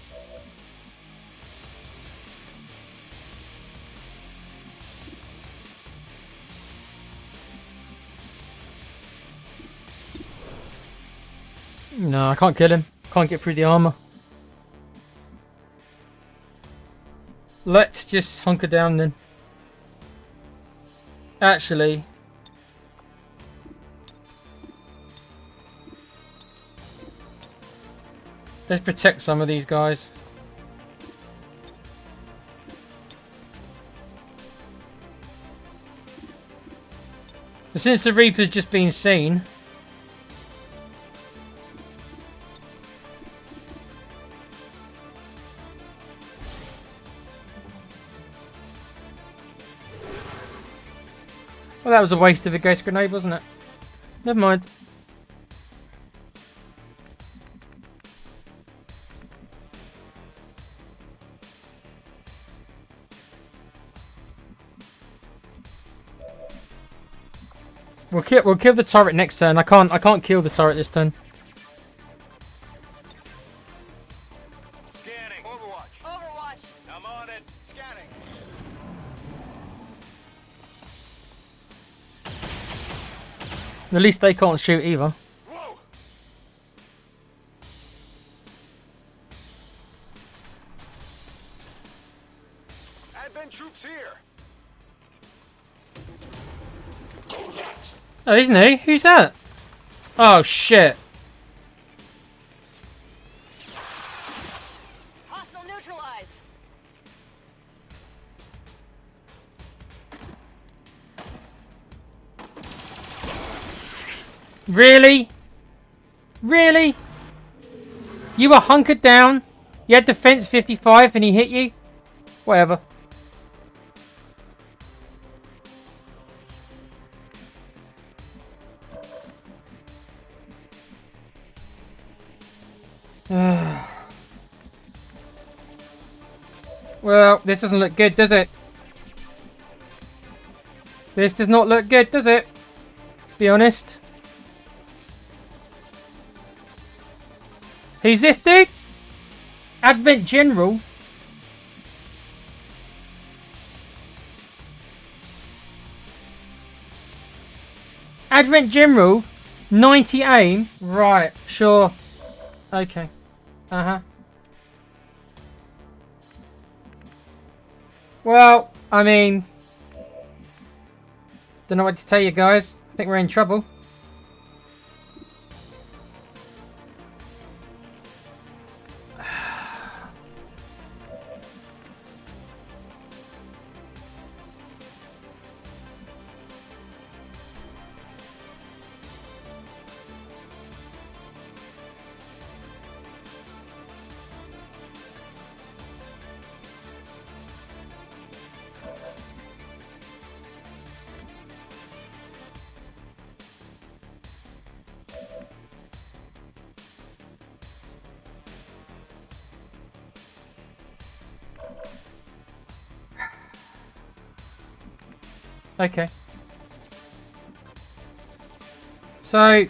No, I can't kill him. Can't get through the armor. Let's just hunker down then. Actually... let's protect some of these guys. But since the Reaper's just been seen... well, that was a waste of a ghost grenade, wasn't it? Never mind. We'll kill the turret next turn. I can't kill the turret this turn. Scanning. Overwatch. Overwatch. I'm on it. Scanning. At least they can't shoot either. Whoa. Advent troops here. Oh, isn't he? Who's that? Oh shit. Hostile neutralized. Really? Really? You were hunkered down. You had defense 55 and he hit you? Whatever. Well, this doesn't look good, does it? This does not look good, does it? Be honest. Who's this dude? Advent General? Advent General, 90 aim. Right, sure. Okay. Uh-huh. Well, I mean, don't know what to tell you guys. I think we're in trouble. Okay. So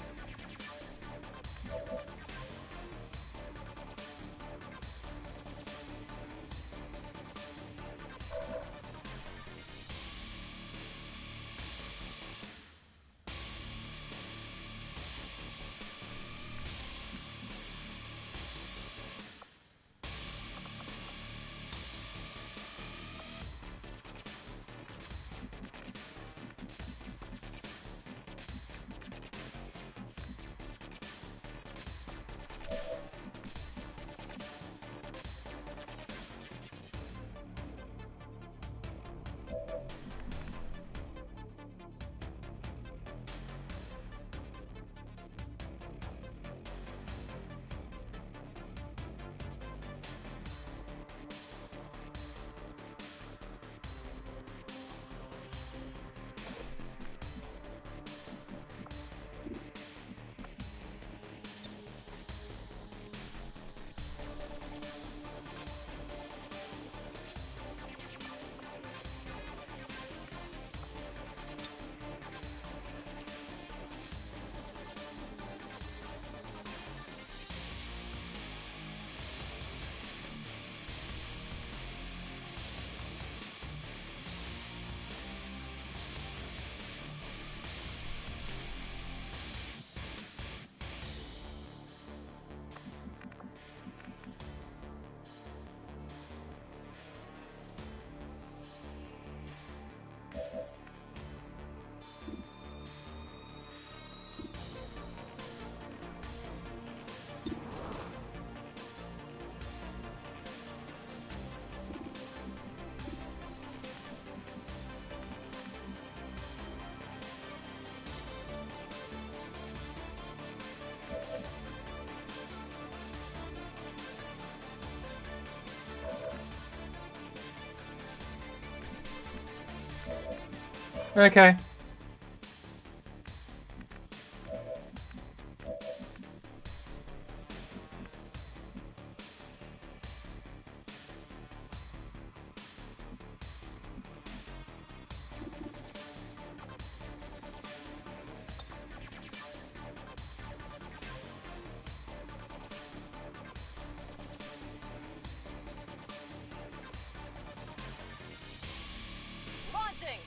okay. Launching!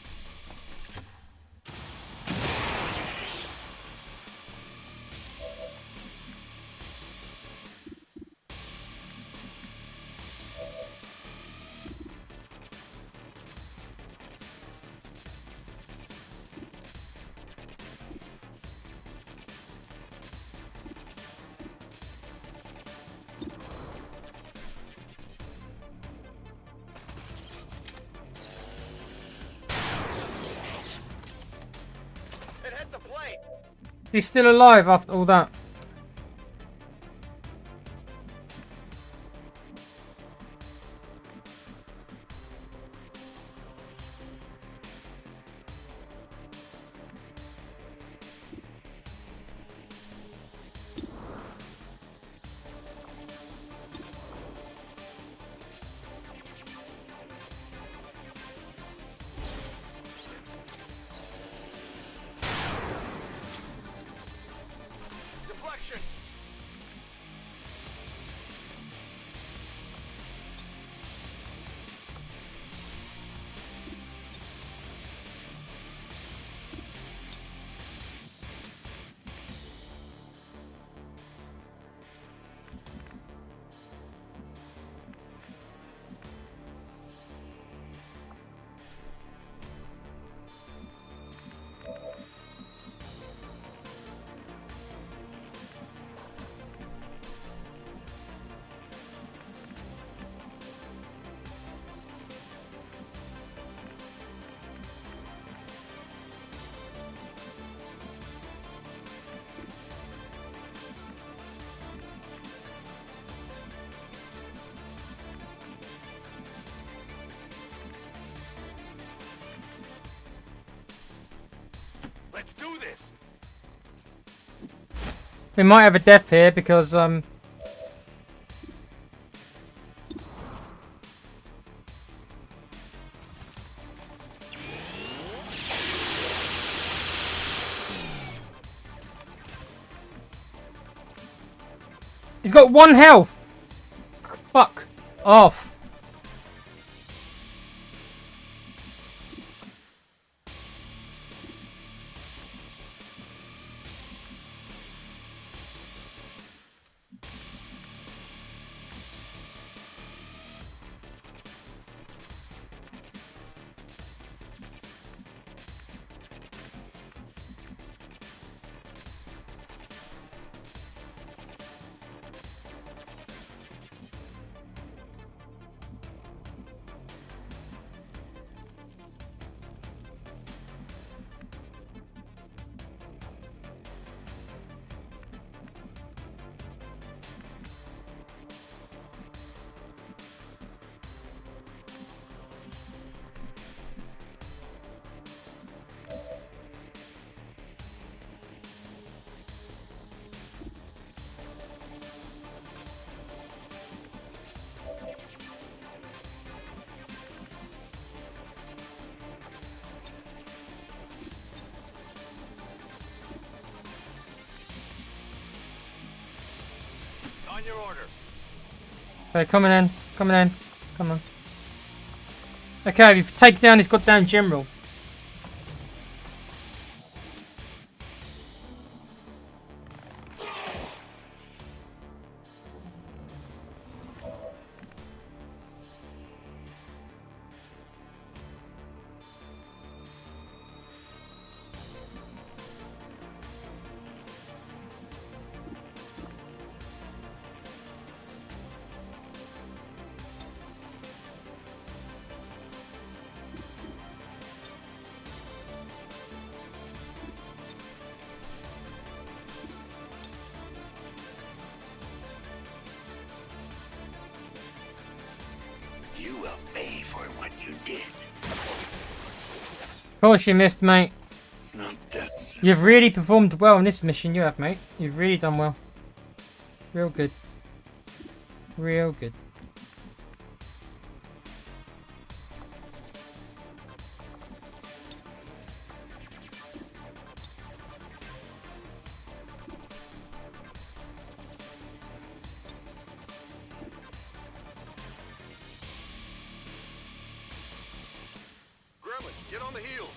It hit the plate! He's still alive after all that. Let's do this. We might have a death here because he's got 1 health. Fuck off. On your order. Okay, coming in. Coming in. Come on. Okay, we've taken down his goddamn general. You will pay for what you did. Of course you missed, mate. Not that. You've really performed well in this mission, you have, mate. You've really done well. Real good. Real good. Gremlin, get on the heels.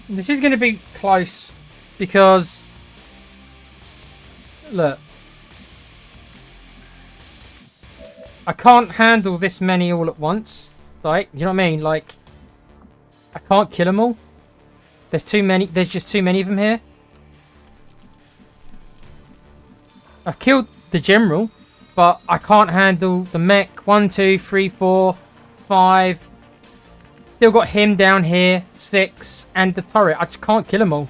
This is going to be close because, look, I can't handle this many all at once. Like, you know what I mean? Like, I can't kill them all. There's too many. There's just too many of them here. I've killed the general, but I can't handle the mech. 1, 2, 3, 4, 5. Still got him down here. 6. And the turret. I just can't kill them all.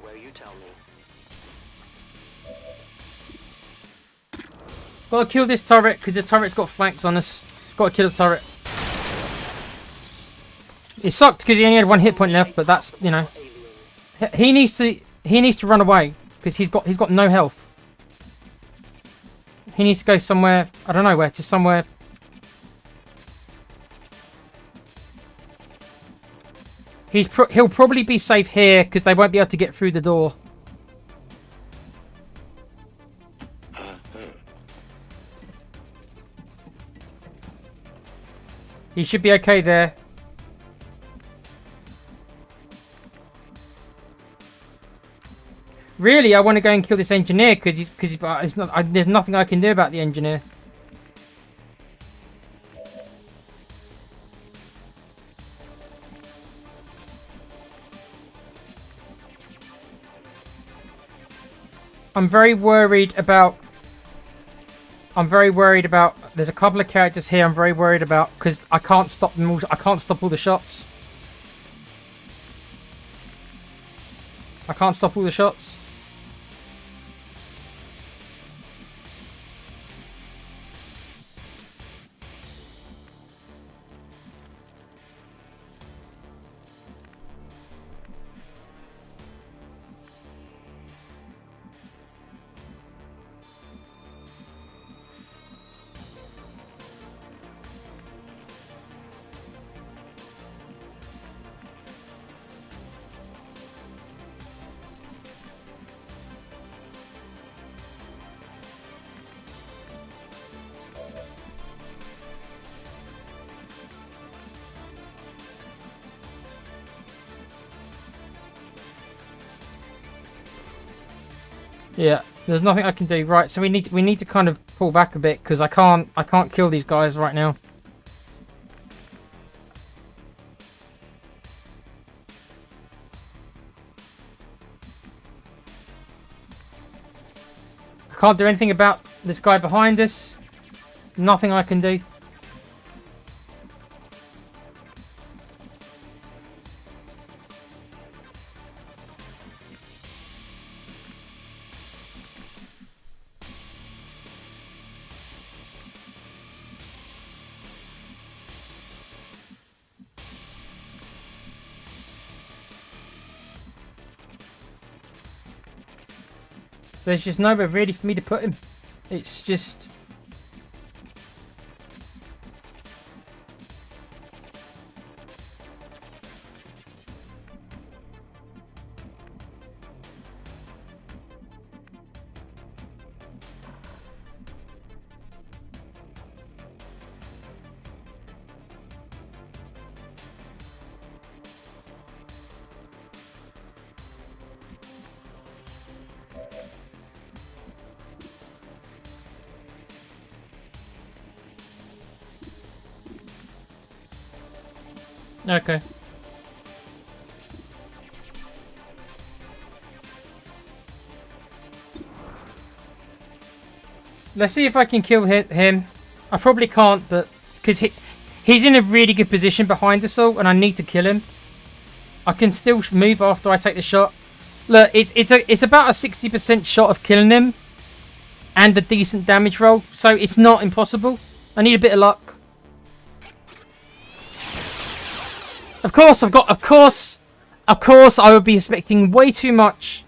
where you tell me. Gotta kill this turret, because the turret's got flanks on us. Gotta kill the turret. It sucked because he only had 1 hit point left, but that's, you know. He needs to run away, because he's got no health. He needs to go somewhere, I don't know where, just somewhere. He'll probably be safe here, because they won't be able to get through the door. He should be okay there. Really, I want to go and kill this engineer because there's nothing I can do about the engineer. I'm very worried about. There's a couple of characters here I'm very worried about because I can't stop them all. I can't stop all the shots. I can't stop all the shots. Yeah, there's nothing I can do. Right, so we need to kind of pull back a bit because I can't kill these guys right now. I can't do anything about this guy behind us. Nothing I can do. There's just nowhere really for me to put him. It's just... Okay. Let's see if I can kill him. I probably can't, but because he's in a really good position behind us all, and I need to kill him. I can still move after I take the shot. Look, it's about a 60% shot of killing him, and a decent damage roll, so it's not impossible. I need a bit of luck. Of course, I would be expecting way too much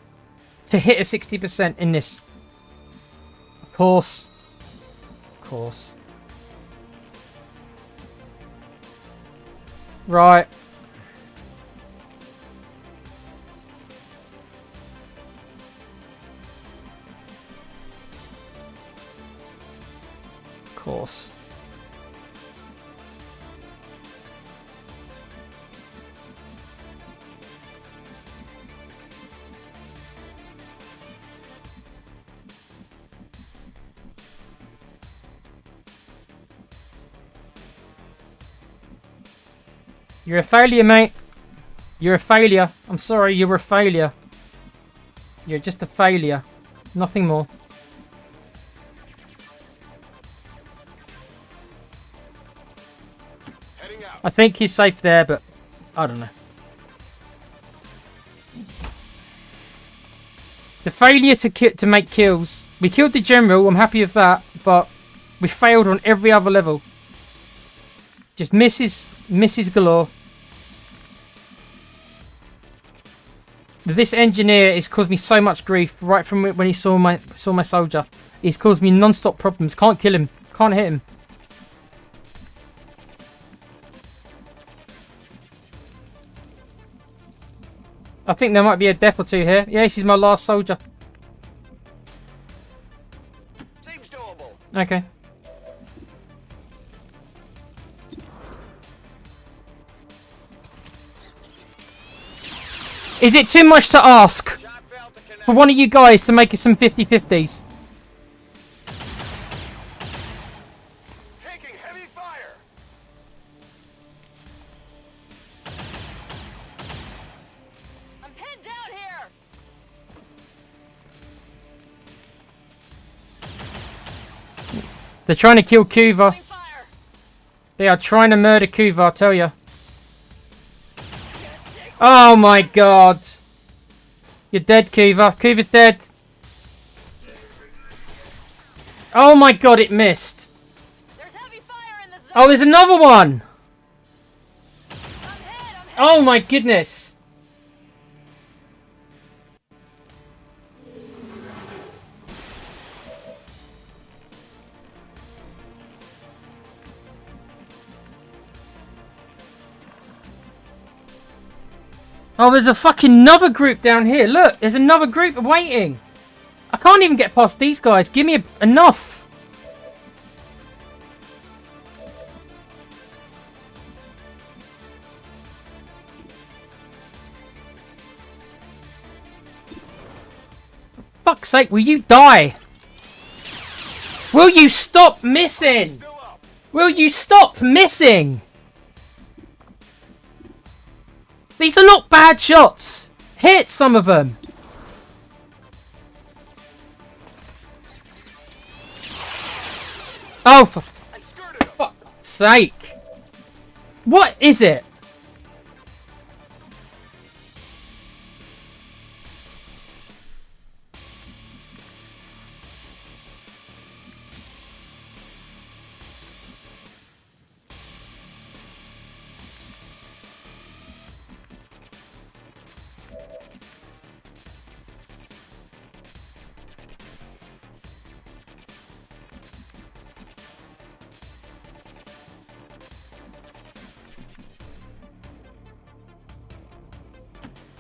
to hit a 60% in this. Of course. Right. Of course. You're a failure, mate. You're a failure. I'm sorry, you're a failure. You're just a failure. Nothing more. Heading out. I think he's safe there, but I don't know. The failure to make kills. We killed the general. I'm happy with that, but we failed on every other level. Just misses galore. This engineer has caused me so much grief right from when he saw my soldier. He's caused me non-stop problems. Can't kill him. Can't hit him. I think there might be a death or two here. Yeah, this is my last soldier. Seems doable. Okay. Is it too much to ask Shot failed to connect. for one of you guys to make it some 50-50s? Taking heavy fire. I'm pinned down here. They're trying to kill Kuva. Opening fire. They are trying to murder Kuva, I tell you. Oh my god. You're dead, Kuva. Kuva's dead. Oh my god, it missed. There's heavy fire in the zone. Oh, there's another one. I'm hit. Oh my goodness. Oh, there's a fucking another group down here. Look, there's another group waiting. I can't even get past these guys. Give me enough. For fuck's sake, will you die? Will you stop missing? Will you stop missing? These are not bad shots. Hit some of them. Oh, for fuck's sake. What is it?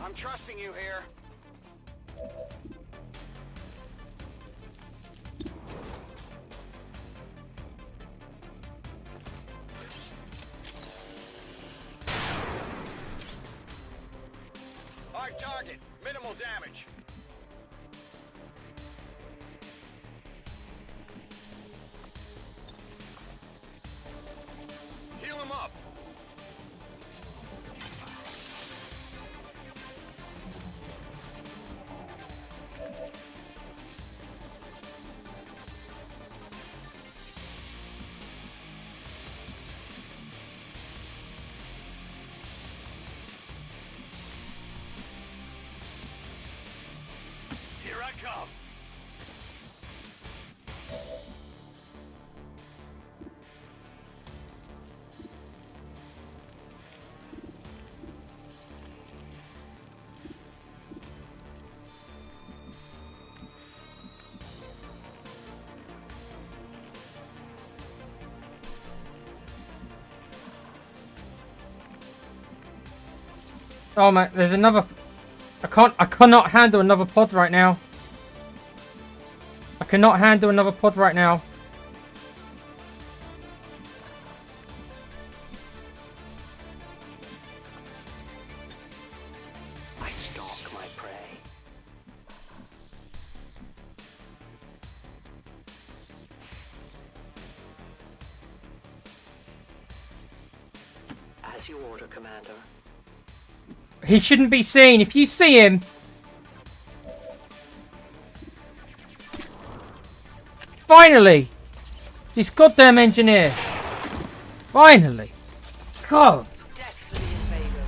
I'm trusting you here. Hard target. Minimal damage. Heal him up. Here I come. Oh man, there's another. I cannot handle another pod right now. I cannot handle another pod right now. I stalk my prey. As you order, Commander. He shouldn't be seen. If you see him... Finally! This goddamn engineer. Finally. God. Death to the invaders.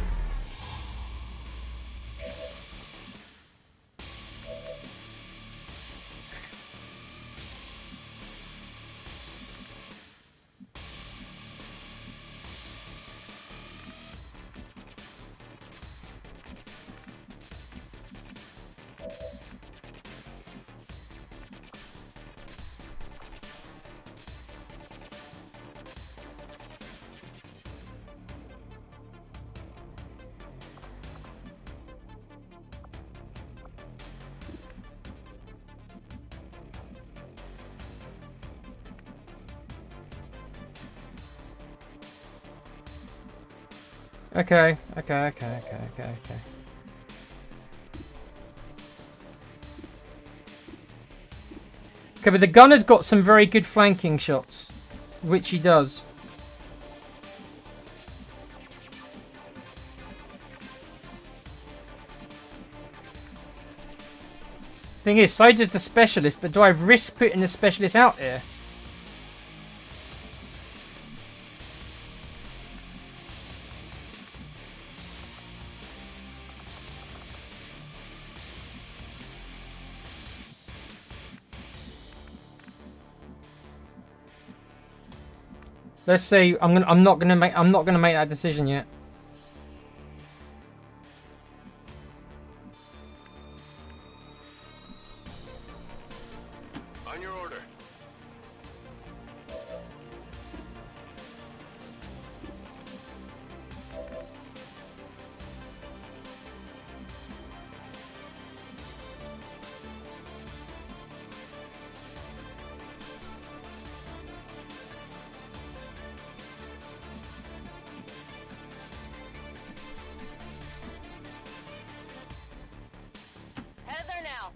Okay. Okay, but the gunner's got some very good flanking shots, which he does. Thing is, so does the specialist, but do I risk putting the specialist out here? Let's see. I'm not gonna make that decision yet. On your order. Headed there now.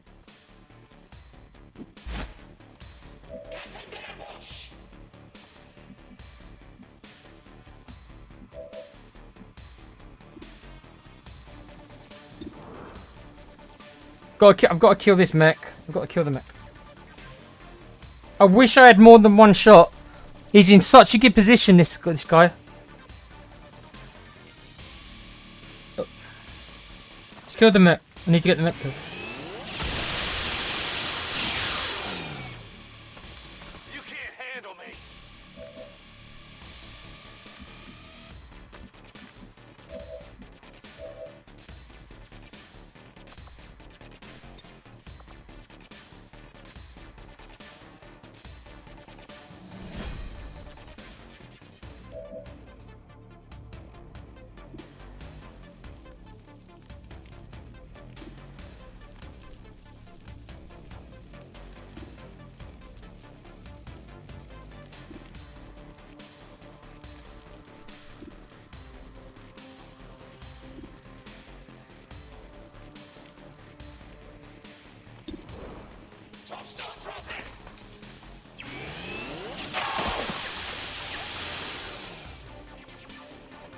I've got to kill this mech. I've got to kill the mech. I wish I had more than one shot. He's in such a good position, this guy. Oh. Let's kill the mech. I need to get the mech killed. You can't handle me.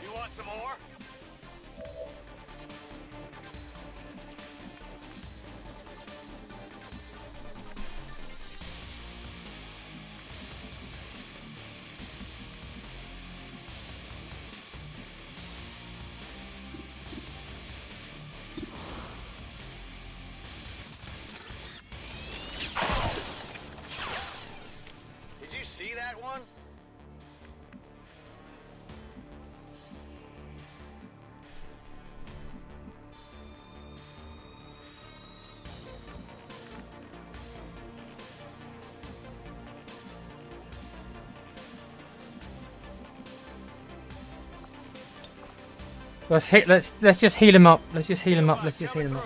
You want some more? Did you see that one? Let's just heal him up. Let's just heal him up. Let's just heal him up.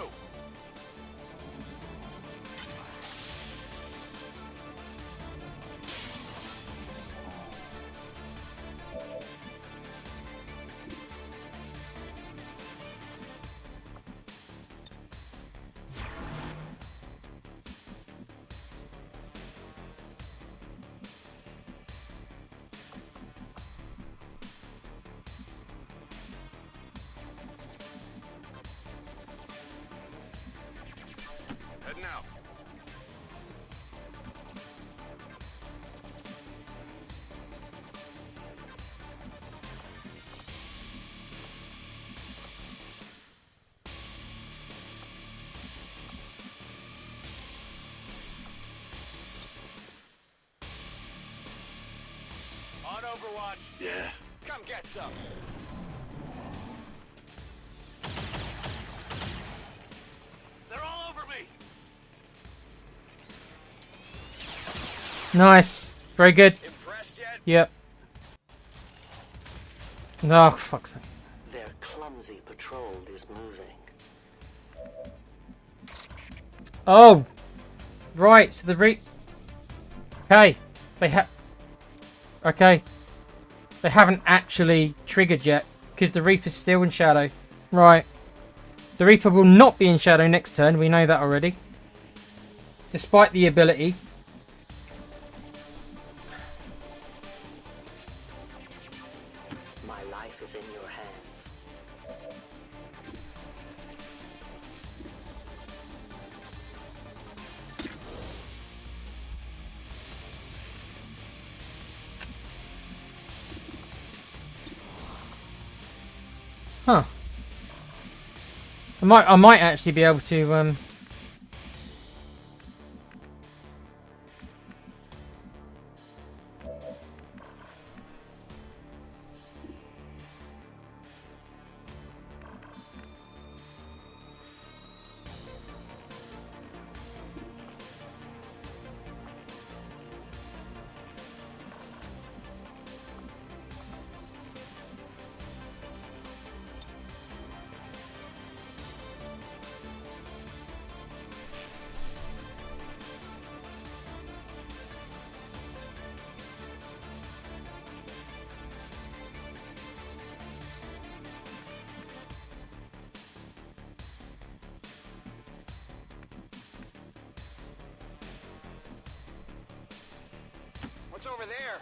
Heading out. On Overwatch. Yeah. Come get some. They're all over me. Nice. Very good. Impressed yet? Yep. No, fuck's sake. Their clumsy patrol is moving. Oh. Right. So Okay. They have. Okay. They haven't actually triggered yet because the Reaper's still in shadow. Right. The Reaper will not be in shadow next turn. We know that already. Despite the ability. My life is in your hands. Huh. I might actually be able to What's over there?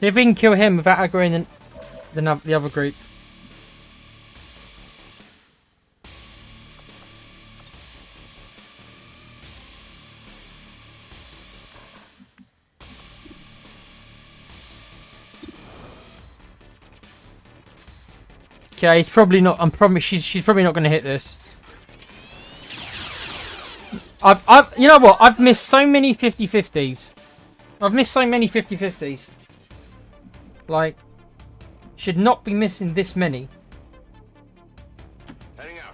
see if we can kill him without aggroing the other group. Okay, he's probably not. She's probably not going to hit this. You know what? I've missed so many 50-50s. I've missed so many 50-50s. Like, should not be missing this many. Heading out.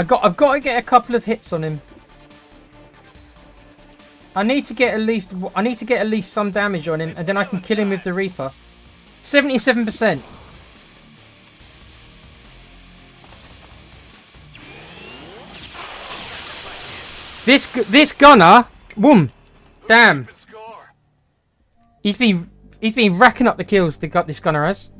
I've got to get a couple of hits on him. I need to get at least some damage on him, and then I can kill him with the Reaper. 77%. This gunner, boom, damn. Good score. He's been racking up the kills. This gunner has.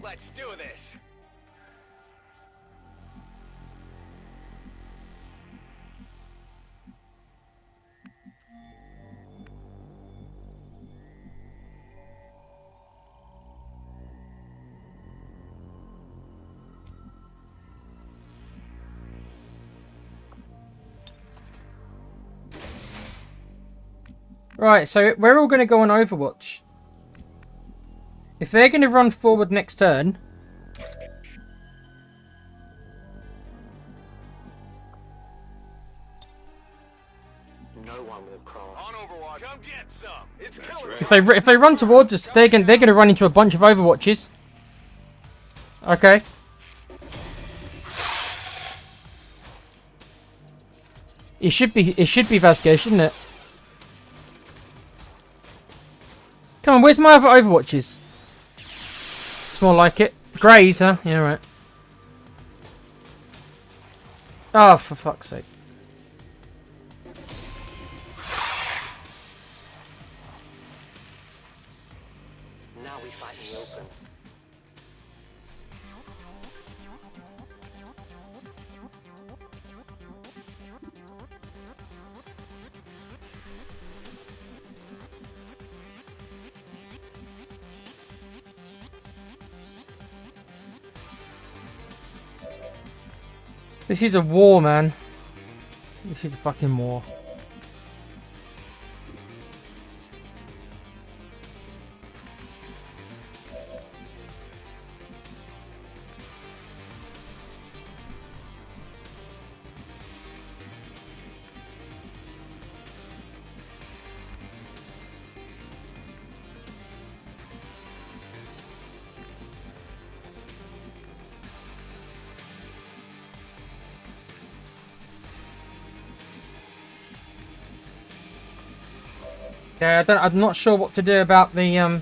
Let's do this. Right, so we're all going to go on Overwatch. If they're going to run forward next turn... No one will cross. On Overwatch. Come get some. It's killer. If they run towards us, they're going to run into a bunch of Overwatches. Okay. It should be Vasquez, shouldn't it? Come on, where's my other Overwatches? It's more like it. Greys, huh? Yeah, right. Oh, for fuck's sake. Now we fight in the open. This is a war, man. This is a fucking war. Yeah, I'm not sure what to do about the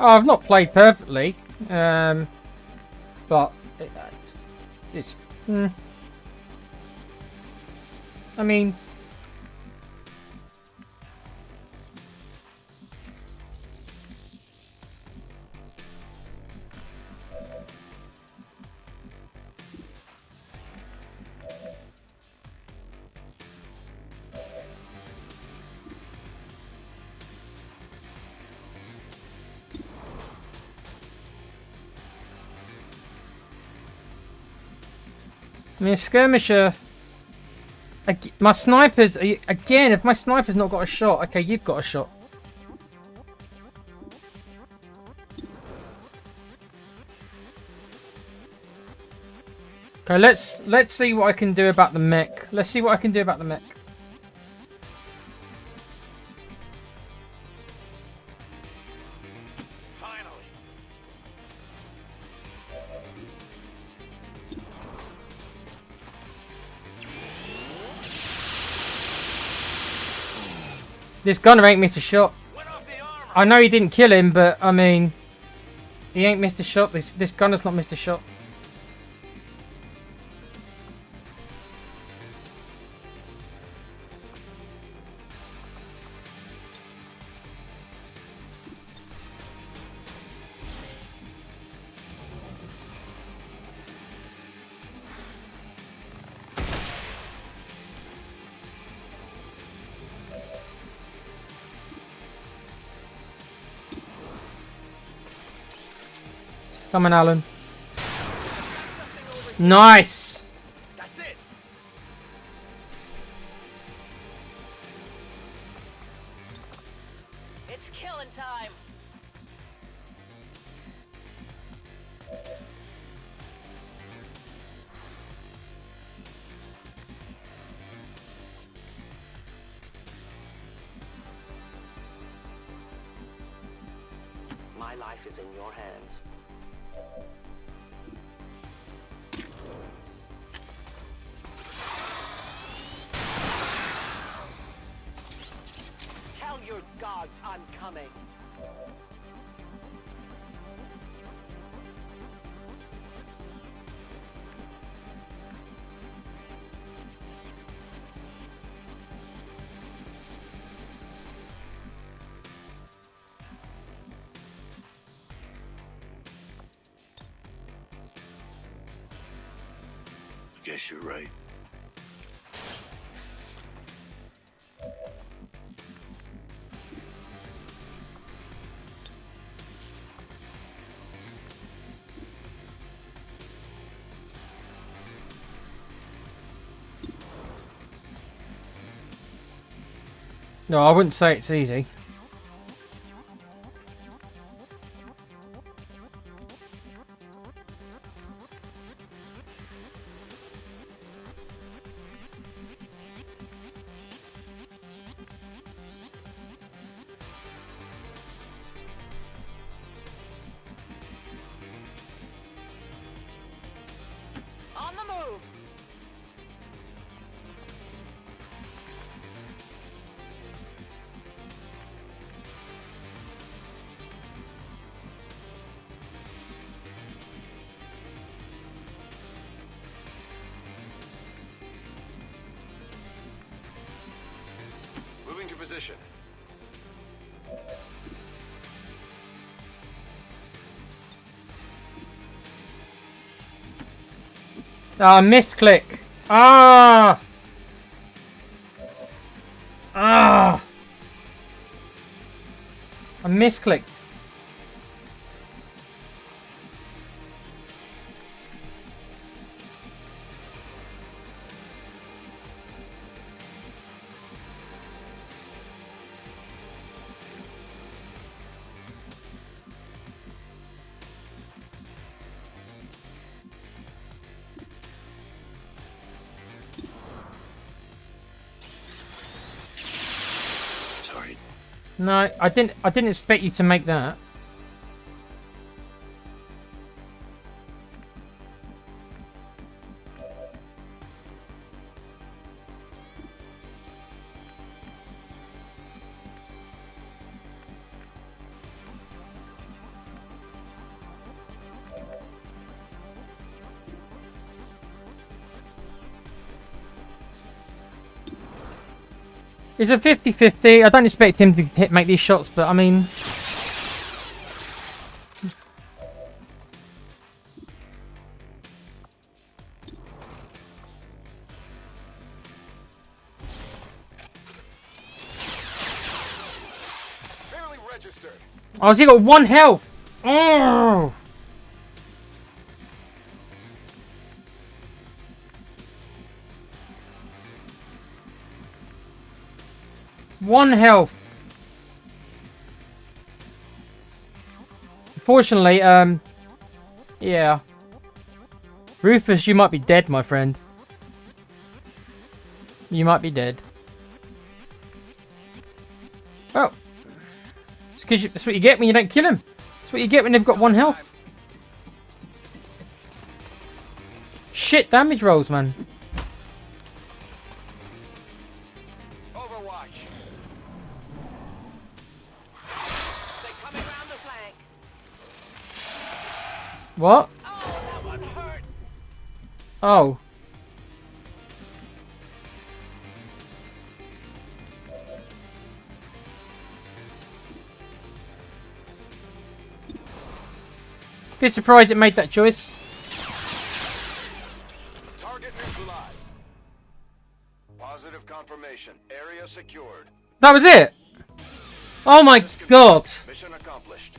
Oh, I've not played perfectly, but it's. I mean, skirmisher. My snipers again. If my sniper's not got a shot, okay, you've got a shot. Okay, let's see what I can do about the mech. Let's see what I can do about the mech. Finally. This gunner ain't missed a shot. Went off the armor. I know he didn't kill him, but I mean, he ain't missed a shot. This gunner's not missed a shot. Come on, Alan. Nice. That's it. It's killing time. My life is in your hands. Tell your gods I'm coming. Guess you're right. No, I wouldn't say it's easy. On the move. Moving to position. Ah, misclick. Ah. Ah. I misclicked. Sorry. No, I didn't expect you to make that. It's a 50-50. I don't expect him to make these shots, but I mean... Barely registered. Oh, he got 1 health! Oh! One health. Fortunately, yeah. Rufus, you might be dead, my friend. You might be dead. Well, it's 'cause that's what you get when you don't kill him. That's what you get when they've got 1 health. Shit damage rolls, man. Overwatch. They're coming round the flank. What? Oh, that one hurt. Oh. Bit surprised it made that choice. Target neutralized. Positive confirmation. Area secured. That was it. Oh my god. Mission accomplished.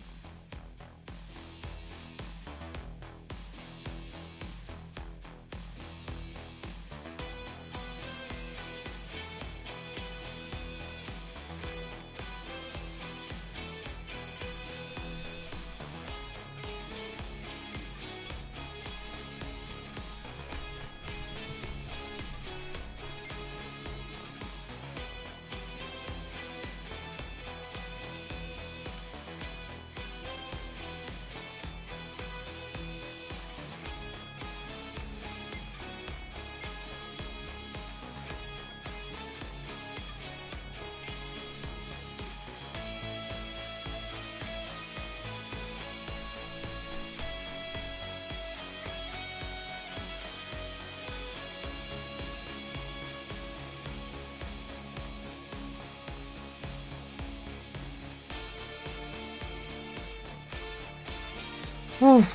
Whew.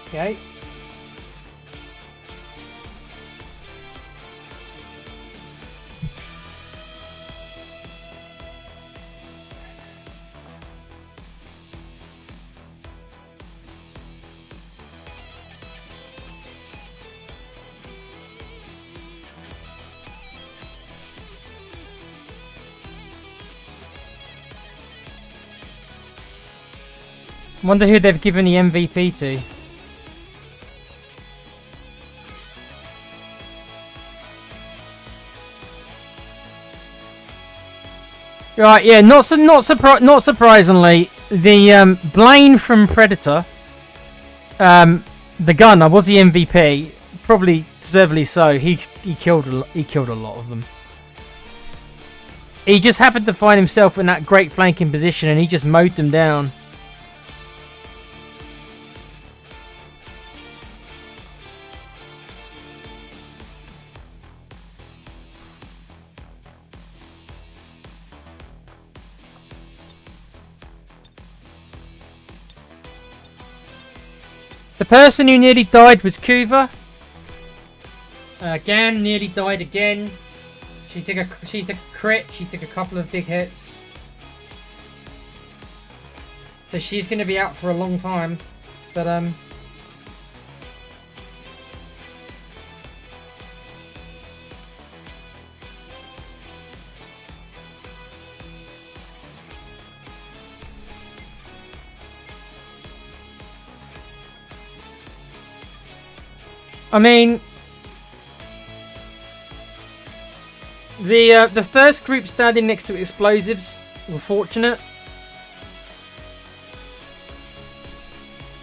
Okay. Wonder who they've given the MVP to. Right, yeah, not surprisingly, the Blaine from Predator, the gunner was the MVP, probably deservedly so. He killed a lot of them. He just happened to find himself in that great flanking position, and he just mowed them down. The person who nearly died was Kuva. Gan nearly died again. She took a crit. She took a couple of big hits. So she's going to be out for a long time. But I mean, the first group standing next to explosives were fortunate.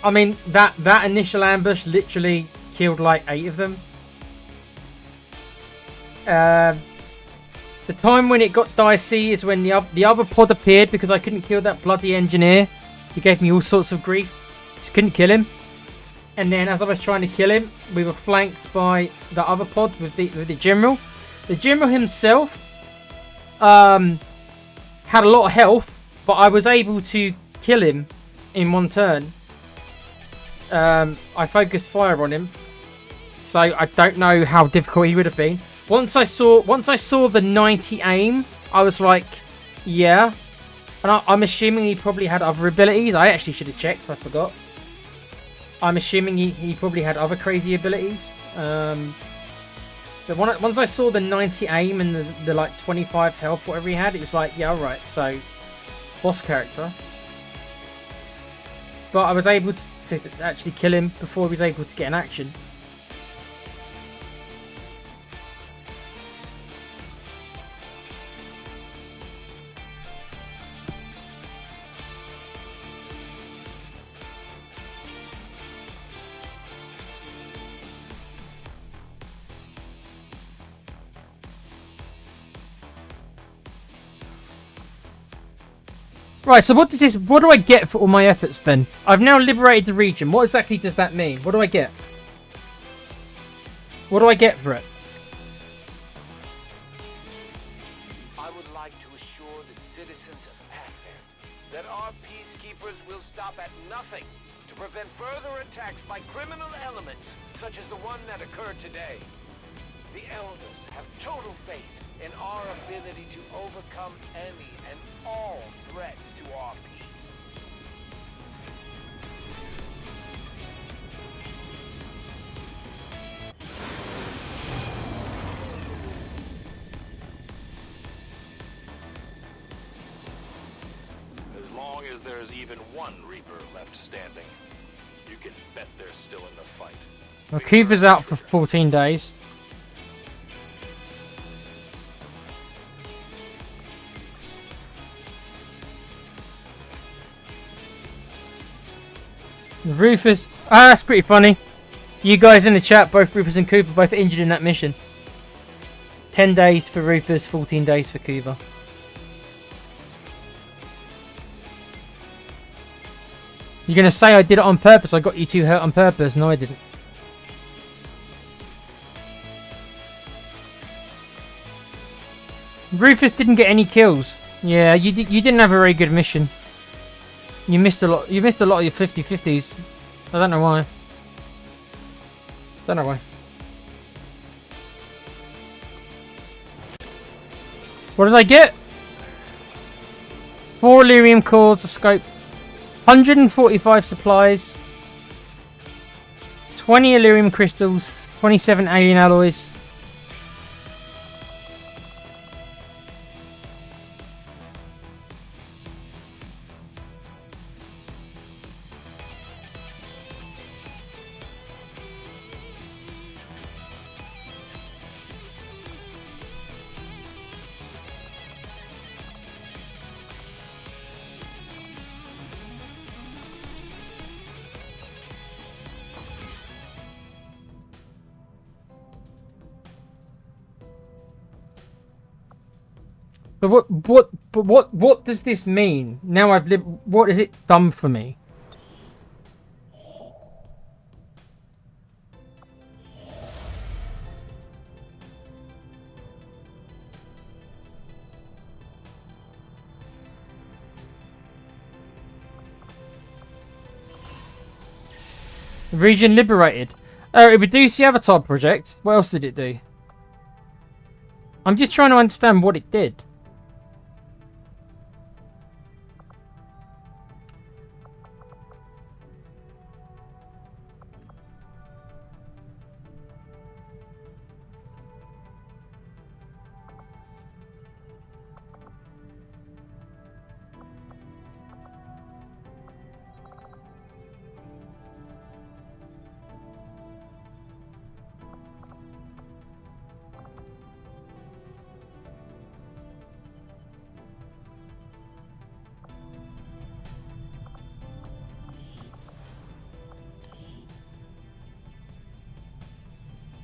I mean, that initial ambush literally killed like 8 of them. The time when it got dicey is when the other pod appeared because I couldn't kill that bloody engineer. He gave me all sorts of grief. Just couldn't kill him. And then as I was trying to kill him, we were flanked by the other pod with the general. The general himself had a lot of health, but I was able to kill him in one turn. I focused fire on him, so I don't know how difficult he would have been. Once I saw the 90 aim, I was like, yeah. And I'm assuming he probably had other abilities. I actually should have checked. I forgot. I'm assuming he probably had other crazy abilities. But once I saw the 90 aim and the like 25 health, whatever he had, it was like, yeah, alright, so boss character. But I was able to actually kill him before he was able to get an action. Right, so what do I get for all my efforts then? I've now liberated the region. What exactly does that mean? What do I get? What do I get for it? I would like to assure the citizens of Pathfinder that our peacekeepers will stop at nothing to prevent further attacks by criminal elements such as the one that occurred today. The Elders have total faith in our ability to overcome any and all threats to our peace. As long as there's even one Reaper left standing, you can bet they're still in the fight. Well, Kuva's out for 14 days. Rufus, that's pretty funny. You guys in the chat, both Rufus and Cooper, both injured in that mission. 10 days for Rufus, 14 days for Cooper. You're gonna say I did it on purpose? I got you two hurt on purpose? No, I didn't. Rufus didn't get any kills. Yeah, you didn't have a very good mission. You missed a lot. You missed a lot of your 50-50s. I don't know why. Don't know why. What did I get? 4 Lyrium cores, a scope, 145 supplies, 20 Illyrium crystals, 27 alien alloys. But what does this mean? Now I've lived. What has it done for me? Region liberated. It reduced the Avatar project. What else did it do? I'm just trying to understand what it did.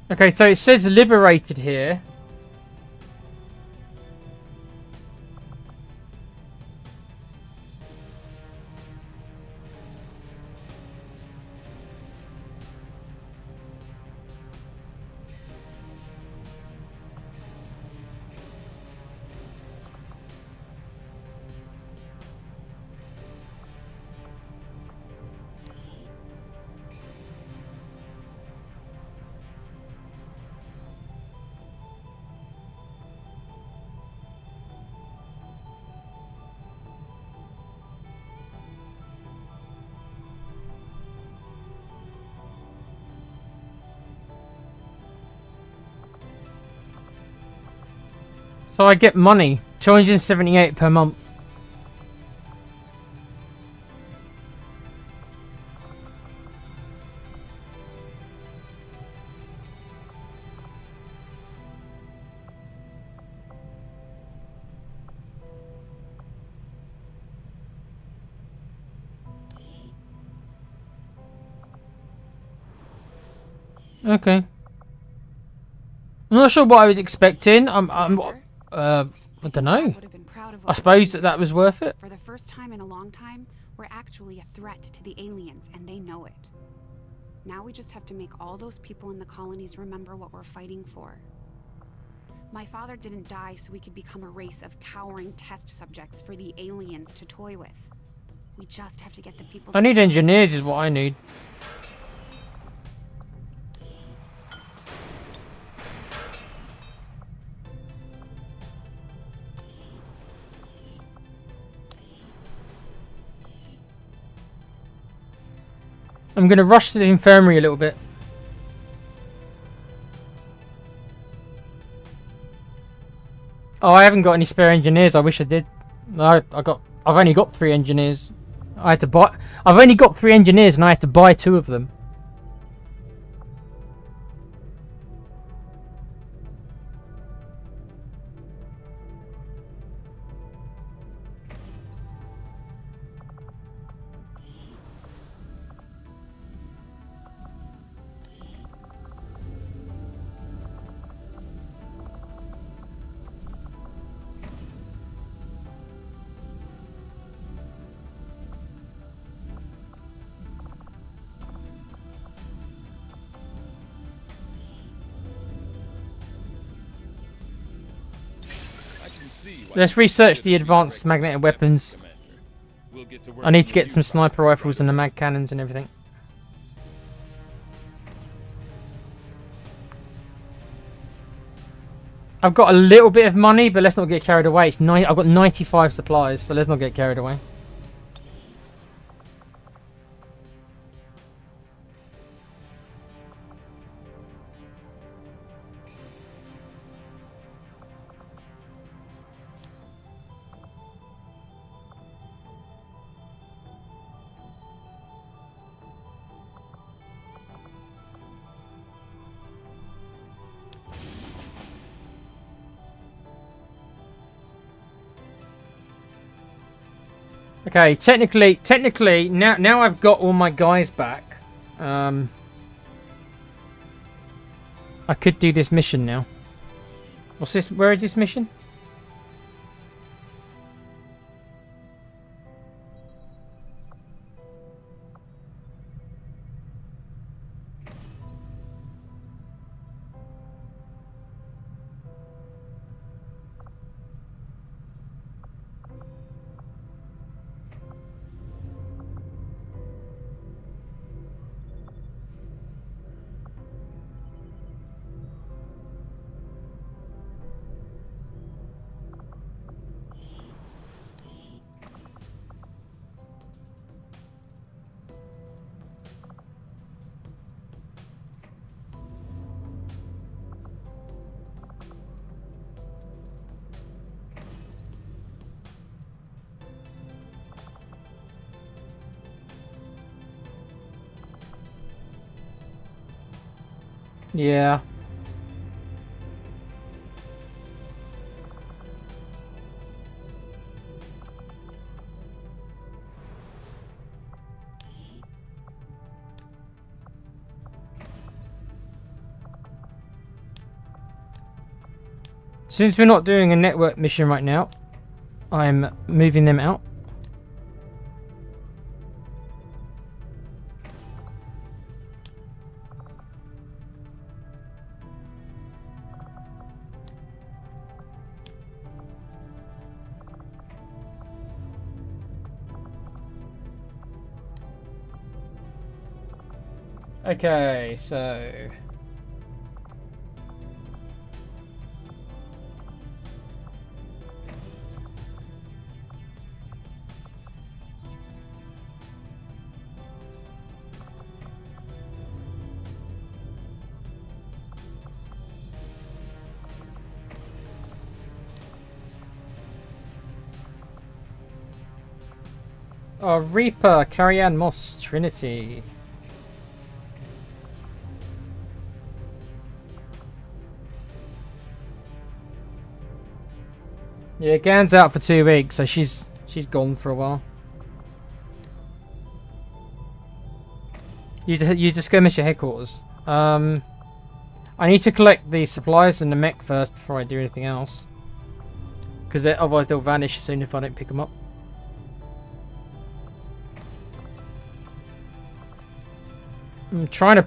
Okay, so it says liberated here. So I get money, 278 per month. Okay. I'm not sure what I was expecting. I don't know. I suppose that was worth it. For the first time in a long time, we're actually a threat to the aliens, and they know it. Now we just have to make all those people in the colonies remember what we're fighting for. My father didn't die so we could become a race of cowering test subjects for the aliens to toy with. We just have to get the people... I need engineers is what I need. I'm going to rush to the infirmary a little bit. Oh, I haven't got any spare engineers. I wish I did. I've only got 3 engineers. I've only got 3 engineers and I had to buy 2 of them. Let's research the advanced magnetic weapons. I need to get some sniper rifles and the mag cannons and everything. I've got a little bit of money, but let's not get carried away. I've got 95 supplies, so let's not get carried away. Okay, technically, now I've got all my guys back. I could do this mission now. What's this? Where is this mission? Yeah. Since we're not doing a network mission right now, I'm moving them out. Okay, so Reaper, Carrie-Anne Moss, Trinity. Yeah, Gan's out for 2 weeks, so she's gone for a while. Use a skirmish at headquarters. I need to collect the supplies and the mech first before I do anything else. Because otherwise they'll vanish soon if I don't pick them up. I'm trying to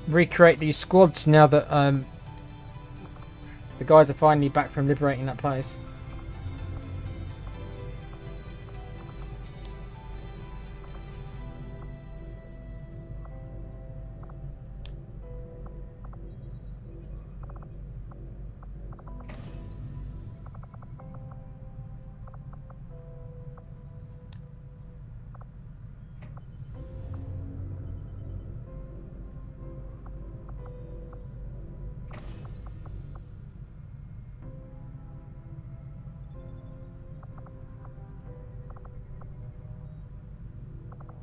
recreate these squads now that the guys are finally back from liberating that place.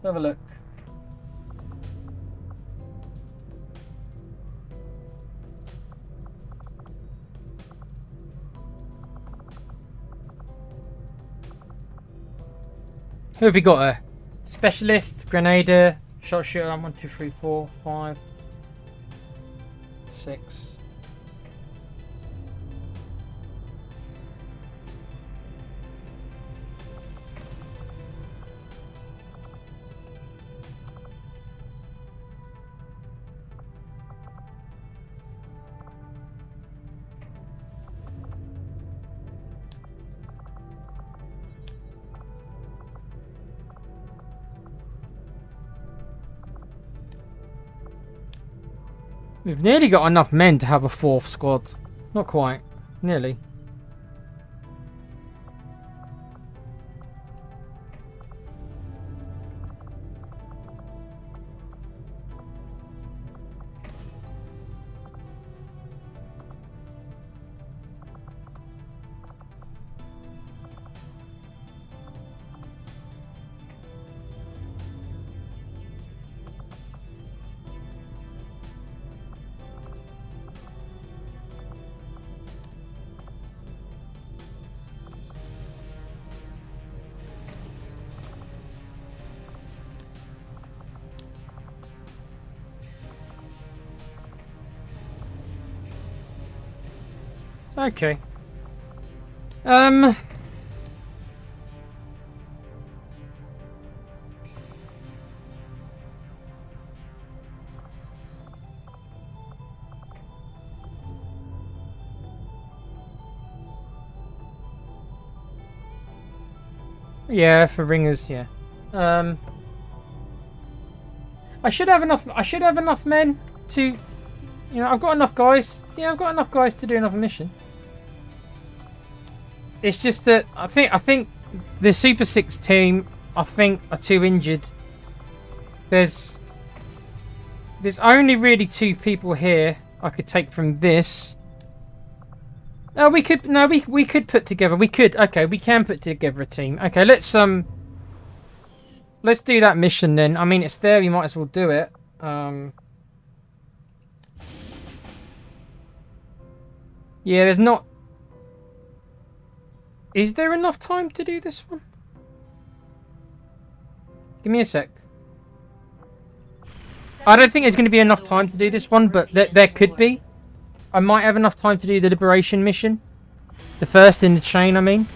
Let's have a look. Who have we got here? Specialist, Grenadier, Sharpshooter, 1, 2, 3, 4, 5, 6. We've nearly got enough men to have a 4th squad. Not quite. Nearly. Okay. Yeah, for ringers, yeah. I should have enough men to, you know, I've got enough guys. Yeah, I've got enough guys to do another mission. It's just that I think the Super 6 team, I think, are too injured. There's only really 2 people here I could take from this. No, we could put together. We can put together a team. Okay, let's do that mission then. I mean, it's there. We might as well do it. Yeah, there's not... Is there enough time to do this one? Give me a sec. I don't think there's going to be enough time to do this one, but there could be. I might have enough time to do the Liberation mission. The first in the chain, I mean.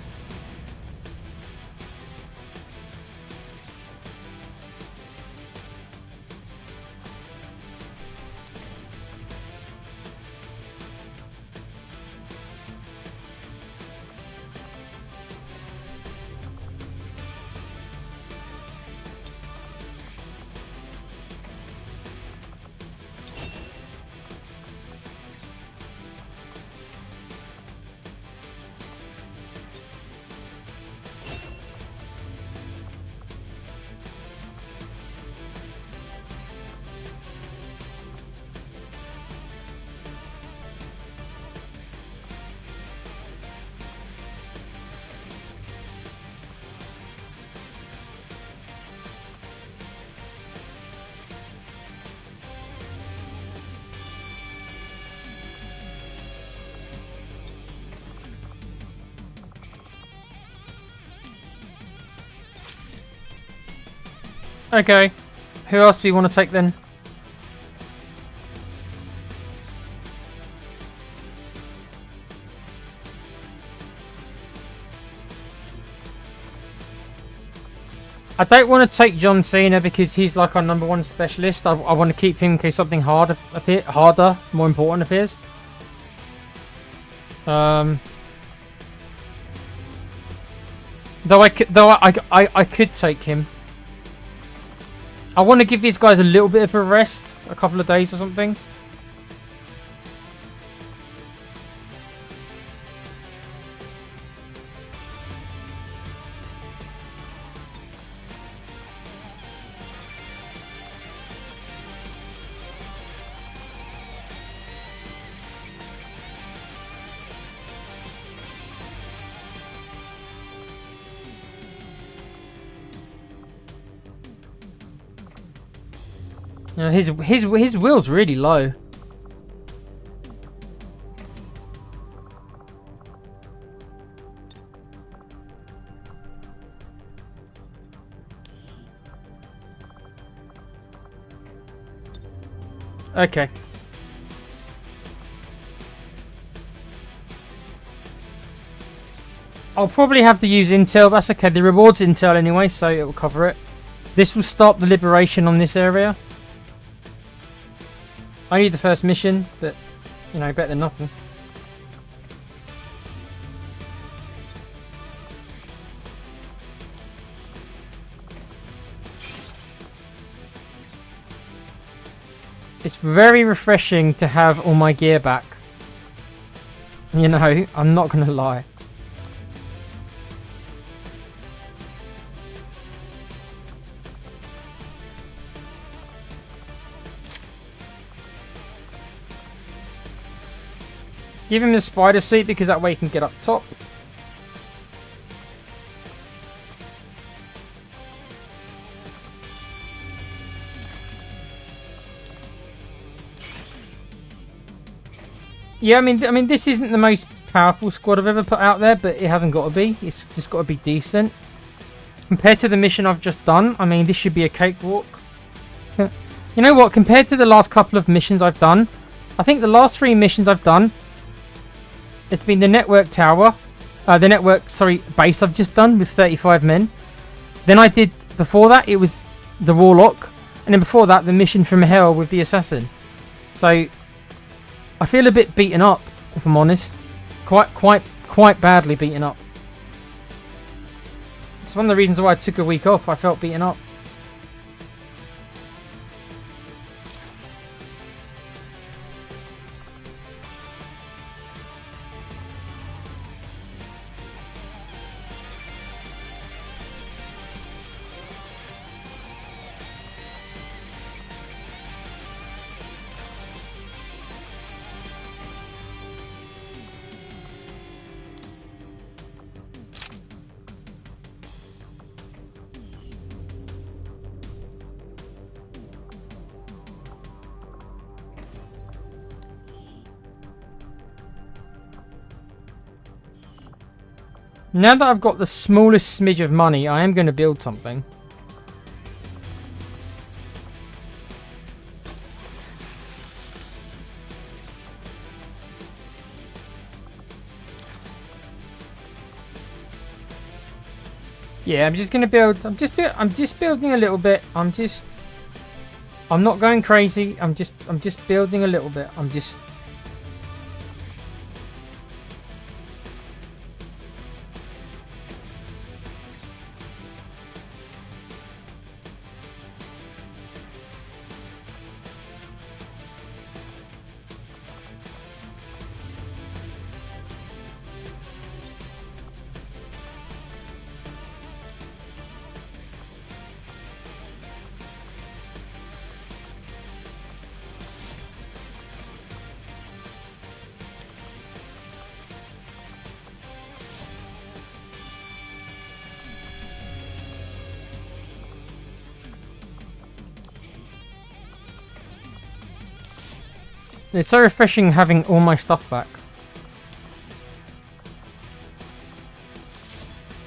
Okay. Who else do you want to take then? I don't want to take John Cena because he's like our #1 specialist. I want to keep him in case something harder, more important appears. Though I could take him. I want to give these guys a little bit of a rest, a couple of days or something. No, his will's really low. Okay. I'll probably have to use intel. That's okay. The reward's intel anyway, so it will cover it. This will start the liberation on this area. I need the first mission, but, you know, better than nothing. It's very refreshing to have all my gear back. You know, I'm not gonna lie. Give him the spider suit because that way he can get up top. Yeah, I mean, this isn't the most powerful squad I've ever put out there, but it hasn't got to be. It's just got to be decent. Compared to the mission I've just done, I mean, this should be a cakewalk. You know what? Compared to the last couple of missions I've done, I think the last 3 missions I've done, it's been the network tower, base I've just done with 35 men. Then I did, before that, it was the warlock, and then before that, the mission from hell with the assassin. So I feel a bit beaten up, if I'm honest. Quite badly beaten up. It's one of the reasons why I took a week off. I felt beaten up. Now that I've got the smallest smidge of money, I am going to build something. Yeah, I'm just going to build. I'm just building a little bit. I'm not going crazy. I'm just building a little bit. It's so refreshing having all my stuff back.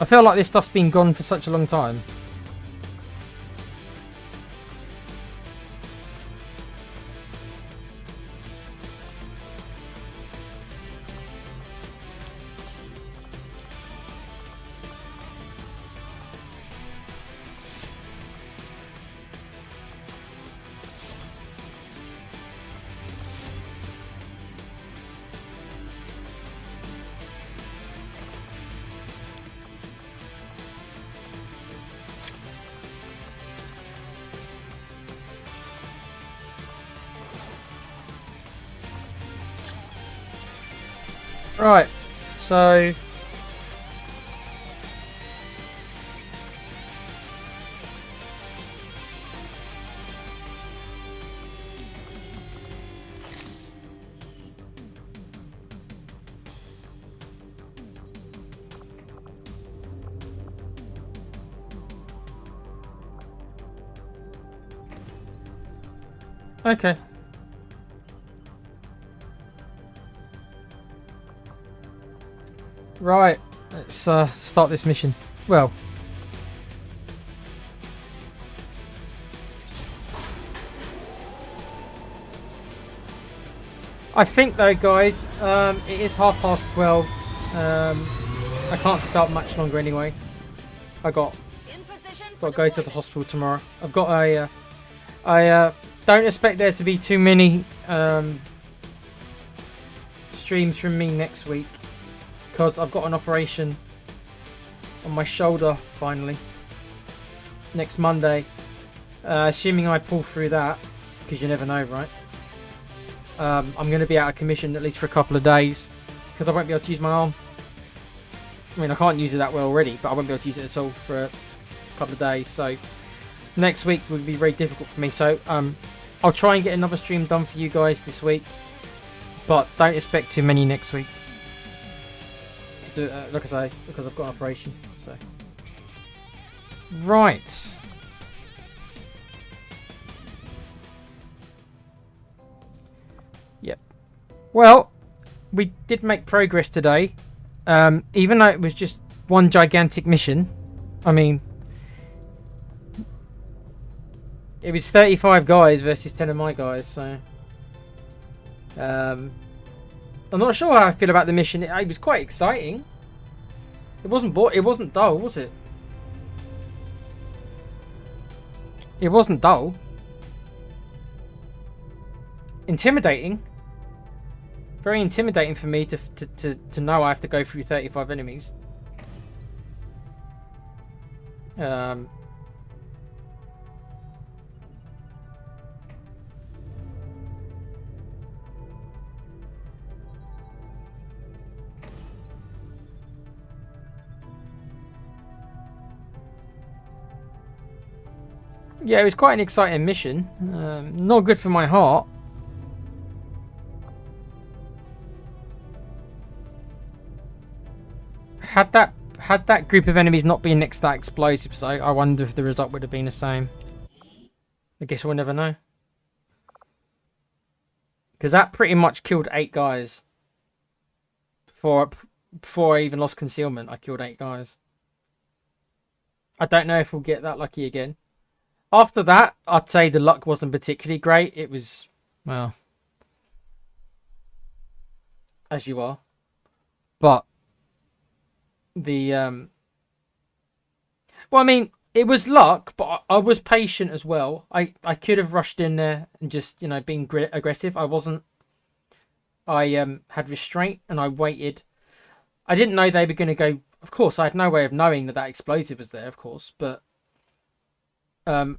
I feel like this stuff's been gone for such a long time. Right, so okay. Right, let's start this mission. Well, I think though, guys, it is 12:30. I can't start much longer anyway. I got to go to the hospital tomorrow. I've got a. I don't expect there to be too many streams from me next week. Because I've got an operation on my shoulder finally next Monday. Assuming I pull through that, because you never know, right? I'm going to be out of commission at least for a couple of days because I won't be able to use my arm. I mean, I can't use it that well already, but I won't be able to use it at all for a couple of days. So next week would be very difficult for me. So I'll try and get another stream done for you guys this week, but don't expect too many next week. Like I say, because I've got an operation. So right. Yep. Well, we did make progress today, even though it was just one gigantic mission. I mean, it was 35 guys versus 10 of my guys. So I'm not sure how I feel about the mission. It was quite exciting. It wasn't dull, was it? It wasn't dull. Intimidating. Very intimidating for me to know I have to go through 35 enemies. Yeah, it was quite an exciting mission. Not good for my heart. Had that group of enemies not been next to that explosive site, I wonder if the result would have been the same. I guess we'll never know. Because that pretty much killed 8 guys. before I even lost concealment, I killed 8 guys. I don't know if we'll get that lucky again. After that, I'd say the luck wasn't particularly great. It was, well, as you are. But the well, I mean, it was luck, but I was patient as well. I could have rushed in there and just, been aggressive. I wasn't. I had restraint and I waited. I didn't know they were going to go. Of course, I had no way of knowing that explosive was there, of course. But I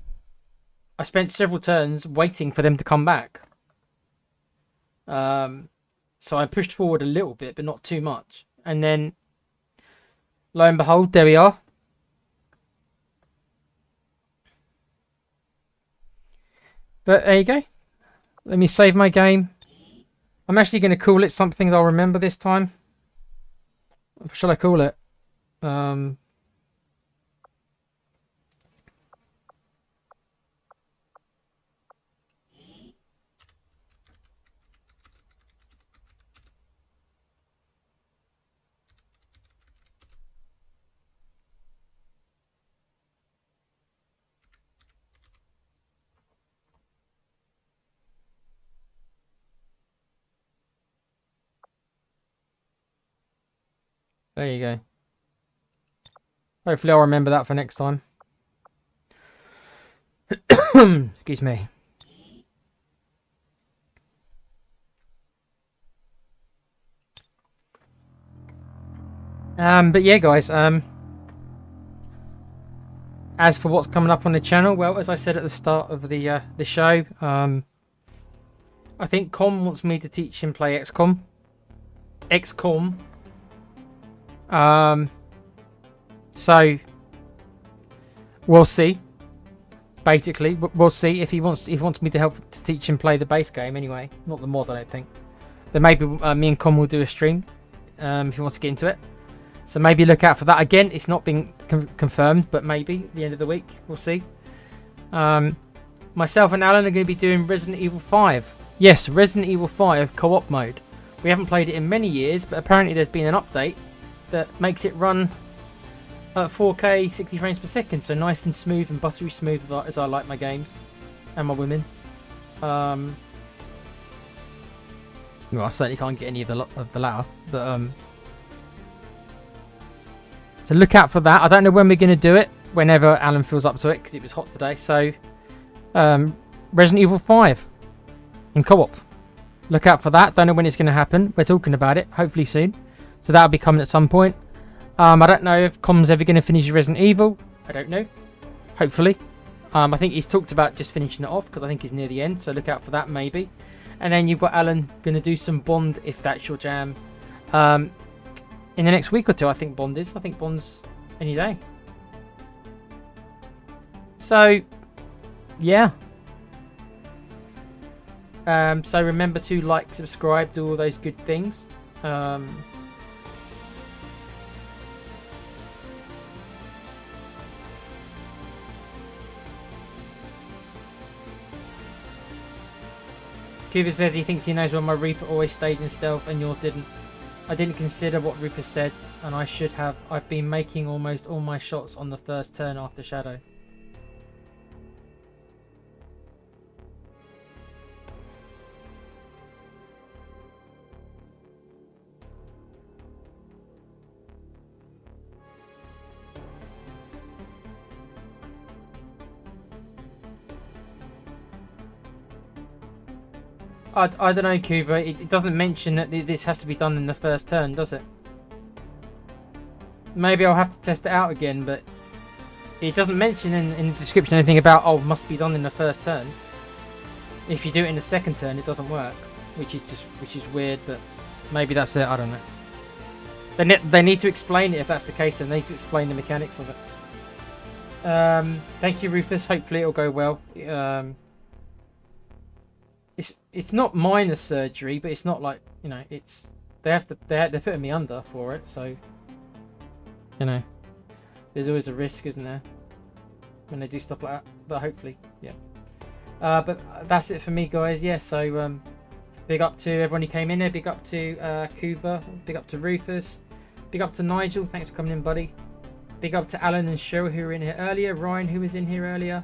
spent several turns waiting for them to come back. So I pushed forward a little bit, but not too much. And then, lo and behold, there we are. But there you go. Let me save my game. I'm actually going to call it something that I'll remember this time. What shall I call it? There you go. Hopefully I'll remember that for next time. Excuse me. But yeah, guys, as for what's coming up on the channel, well, as I said at the start of the show, I think Com wants me to teach him play XCOM. XCOM. So we'll see. Basically, we'll see if he wants me to help to teach him play the base game anyway, not the mod. I don't think. Then maybe me and Com will do a stream if he wants to get into it. So maybe look out for that. Again, it's not been confirmed, but maybe at the end of the week we'll see. Myself and Alan are going to be doing Resident Evil 5. Yes, Resident Evil 5 co-op mode. We haven't played it in many years, but apparently there's been an update that makes it run at 4K 60 frames per second, so nice and smooth and buttery smooth as I like my games and my women. Well, I certainly can't get any of the latter, but so look out for that. I don't know when we're going to do it. Whenever Alan feels up to it, because it was hot today. So Resident Evil 5 in co-op. Look out for that. Don't know when it's going to happen. We're talking about it. Hopefully soon. So that'll be coming at some point. I don't know if Com's ever going to finish Resident Evil. I don't know. Hopefully. I think he's talked about just finishing it off because I think he's near the end. So look out for that maybe. And then you've got Alan going to do some Bond if that's your jam. In the next week or two, I think Bond is. I think Bond's any day. So, yeah. So remember to like, subscribe, do all those good things. Cuba says he thinks he knows why my Reaper always stayed in stealth and yours didn't. I didn't consider what Reaper said, and I should have. I've been making almost all my shots on the first turn after Shadow. I don't know, Cuba. It doesn't mention that this has to be done in the first turn, does it? Maybe I'll have to test it out again, but it doesn't mention in the description anything about, oh, must be done in the first turn. If you do it in the second turn, it doesn't work, which is weird, but maybe that's it. I don't know. They need to explain it if that's the case. Then they need to explain the mechanics of it. Thank you, Rufus. Hopefully it'll go well. It's not minor surgery, but it's not like, you know, it's they're putting me under for it, so you know, there's always a risk, isn't there, when they do stuff like that? But hopefully, yeah. But that's it for me, guys. Yeah, so big up to everyone who came in there. Big up to Cuba. Big up to Rufus. Big up to Nigel. Thanks for coming in, buddy. Big up to Alan and Cheryl who were in here earlier. Ryan who was in here earlier.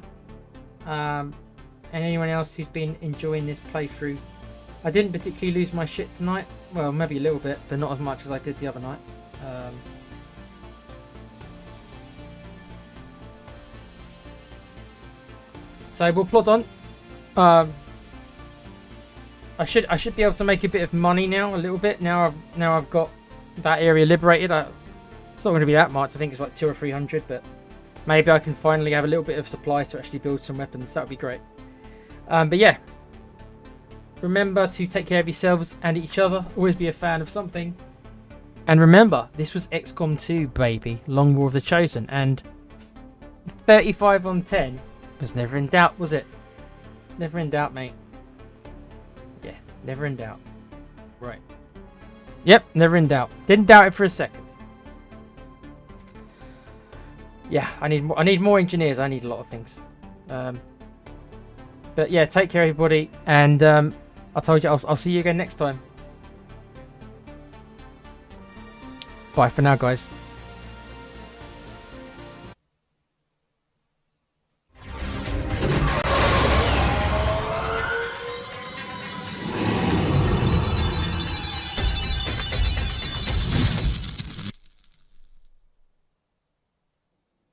And anyone else who's been enjoying this playthrough. I didn't particularly lose my shit tonight. Well, maybe a little bit, but not as much as I did the other night. So we'll plod on. I should be able to make a bit of money now, a little bit. Now I've got that area liberated. It's not going to be that much. I think it's like 200 or 300, but maybe I can finally have a little bit of supplies to actually build some weapons. That would be great. But yeah, remember to take care of yourselves and each other. Always be a fan of something. And remember, this was XCOM 2, baby. Long War of the Chosen. And 35 on 10 was never in doubt, was it? Never in doubt, mate. Yeah, never in doubt. Right. Yep, never in doubt. Didn't doubt it for a second. Yeah, I need more engineers. I need a lot of things. But yeah, take care, everybody. And I told you, I'll see you again next time. Bye for now, guys.